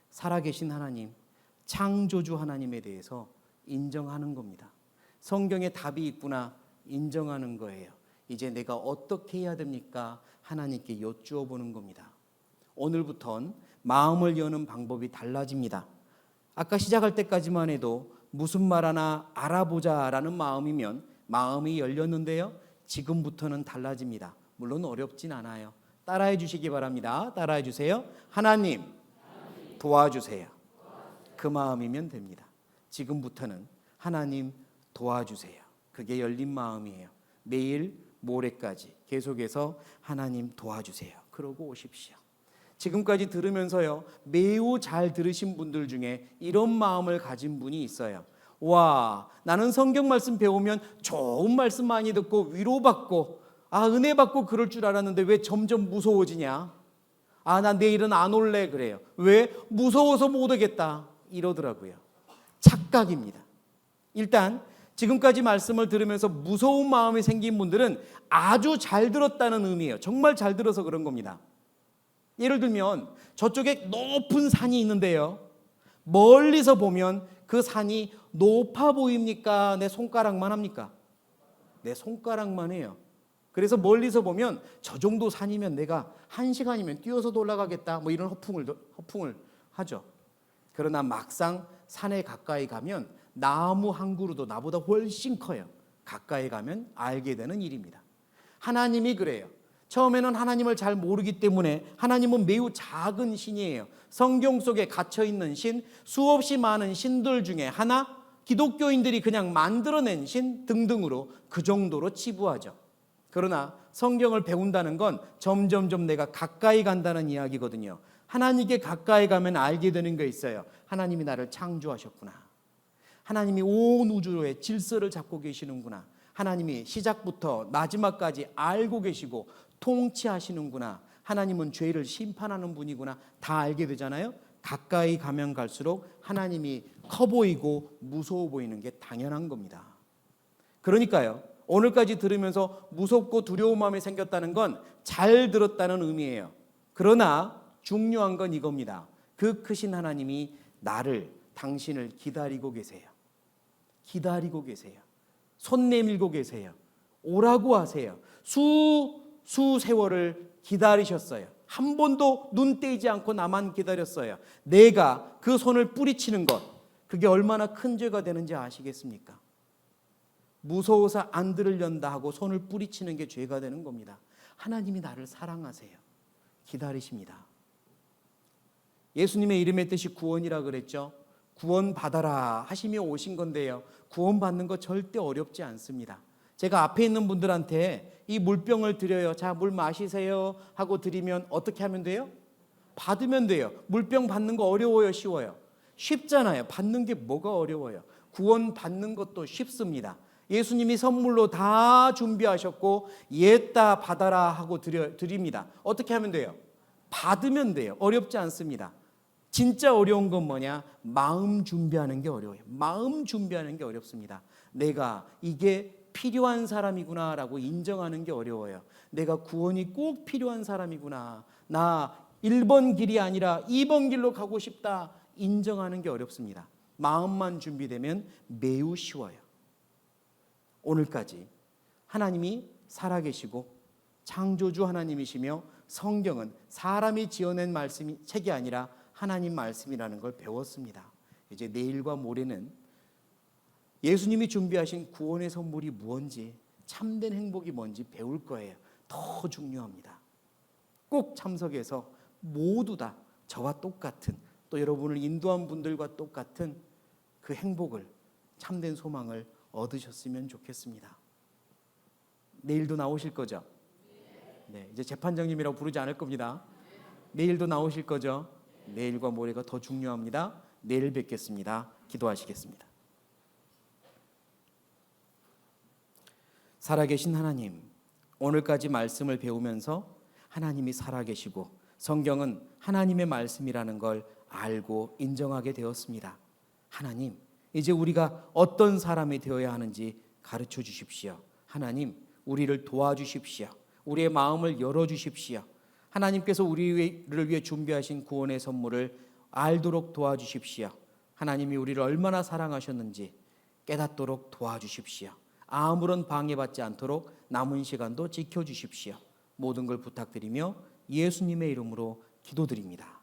살아계신 하나님, 창조주 하나님에 대해서 인정하는 겁니다. 성경에 답이 있구나 인정하는 거예요. 이제 내가 어떻게 해야 됩니까? 하나님께 여쭈어 보는 겁니다. 오늘부턴 마음을 여는 방법이 달라집니다. 아까 시작할 때까지만 해도 무슨 말 하나 알아보자라는 마음이면 마음이 열렸는데요. 지금부터는 달라집니다. 물론 어렵진 않아요. 따라해 주시기 바랍니다. 따라해 주세요. 하나님 도와주세요. 그 마음이면 됩니다. 지금부터는 하나님 도와주세요. 그게 열린 마음이에요. 내일 모레까지 계속해서 하나님 도와주세요. 그러고 오십시오. 지금까지 들으면서요, 매우 잘 들으신 분들 중에 이런 마음을 가진 분이 있어요. 와, 나는 성경 말씀 배우면 좋은 말씀 많이 듣고 위로받고 은혜 받고 그럴 줄 알았는데 왜 점점 무서워지냐? 나 내일은 안 올래 그래요. 왜? 무서워서 못 오겠다 이러더라고요. 착각입니다. 일단 지금까지 말씀을 들으면서 무서운 마음이 생긴 분들은 아주 잘 들었다는 의미예요. 정말 잘 들어서 그런 겁니다. 예를 들면 저쪽에 높은 산이 있는데요, 멀리서 보면 그 산이 높아 보입니까? 내 손가락만 합니까? 내 손가락만 해요. 그래서 멀리서 보면 저 정도 산이면 내가 1시간이면 뛰어서도 올라가겠다 뭐 이런 허풍을 하죠. 그러나 막상 산에 가까이 가면 나무 한 그루도 나보다 훨씬 커요. 가까이 가면 알게 되는 일입니다. 하나님이 그래요. 처음에는 하나님을 잘 모르기 때문에 하나님은 매우 작은 신이에요. 성경 속에 갇혀있는 신, 수없이 많은 신들 중에 하나, 기독교인들이 그냥 만들어낸 신 등등으로 그 정도로 치부하죠. 그러나 성경을 배운다는 건 점점점 내가 가까이 간다는 이야기거든요. 하나님께 가까이 가면 알게 되는 게 있어요. 하나님이 나를 창조하셨구나. 하나님이 온 우주의 질서를 잡고 계시는구나. 하나님이 시작부터 마지막까지 알고 계시고 통치하시는구나. 하나님은 죄를 심판하는 분이구나. 다 알게 되잖아요. 가까이 가면 갈수록 하나님이 커 보이고 무서워 보이는 게 당연한 겁니다. 그러니까요, 오늘까지 들으면서 무섭고 두려운 마음이 생겼다는 건 잘 들었다는 의미예요. 그러나 중요한 건 이겁니다. 그 크신 하나님이 당신을 기다리고 계세요. 기다리고 계세요. 손 내밀고 계세요. 오라고 하세요. 세월을 기다리셨어요. 한 번도 눈 떼지 않고 나만 기다렸어요. 내가 그 손을 뿌리치는 것, 그게 얼마나 큰 죄가 되는지 아시겠습니까? 무서워서 안 들으련다 하고 손을 뿌리치는 게 죄가 되는 겁니다. 하나님이 나를 사랑하세요. 기다리십니다. 예수님의 이름의 뜻이 구원이라 그랬죠. 구원 받아라 하시며 오신 건데요, 구원 받는 거 절대 어렵지 않습니다. 제가 앞에 있는 분들한테 이 물병을 드려요. 자, 물 마시세요 하고 드리면 어떻게 하면 돼요? 받으면 돼요. 물병 받는 거 어려워요, 쉬워요? 쉽잖아요. 받는 게 뭐가 어려워요? 구원 받는 것도 쉽습니다. 예수님이 선물로 다 준비하셨고 옛다 받아라 하고 드립니다. 어떻게 하면 돼요? 받으면 돼요. 어렵지 않습니다. 진짜 어려운 건 뭐냐? 마음 준비하는 게 어려워요. 마음 준비하는 게 어렵습니다. 내가 이게 필요한 사람이구나 라고 인정하는 게 어려워요. 내가 구원이 꼭 필요한 사람이구나. 나 1번 길이 아니라 2번 길로 가고 싶다. 인정하는 게 어렵습니다. 마음만 준비되면 매우 쉬워요. 오늘까지 하나님이 살아계시고 창조주 하나님이시며 성경은 사람이 지어낸 책이 아니라 하나님 말씀이라는 걸 배웠습니다. 이제 내일과 모레는 예수님이 준비하신 구원의 선물이 무엇인지, 참된 행복이 뭔지 배울 거예요. 더 중요합니다. 꼭 참석해서 모두 다 저와 똑같은, 또 여러분을 인도한 분들과 똑같은 그 행복을, 참된 소망을 얻으셨으면 좋겠습니다. 내일도 나오실 거죠? 네, 이제 재판장님이라고 부르지 않을 겁니다. 내일도 나오실 거죠? 내일과 모레가 더 중요합니다. 내일 뵙겠습니다. 기도하시겠습니다. 살아계신 하나님, 오늘까지 말씀을 배우면서 하나님이 살아계시고 성경은 하나님의 말씀이라는 걸 알고 인정하게 되었습니다. 하나님, 이제 우리가 어떤 사람이 되어야 하는지 가르쳐 주십시오. 하나님, 우리를 도와주십시오. 우리의 마음을 열어주십시오. 하나님께서 우리를 위해 준비하신 구원의 선물을 알도록 도와주십시오. 하나님이 우리를 얼마나 사랑하셨는지 깨닫도록 도와주십시오. 아무런 방해받지 않도록 남은 시간도 지켜주십시오. 모든 걸 부탁드리며 예수님의 이름으로 기도드립니다.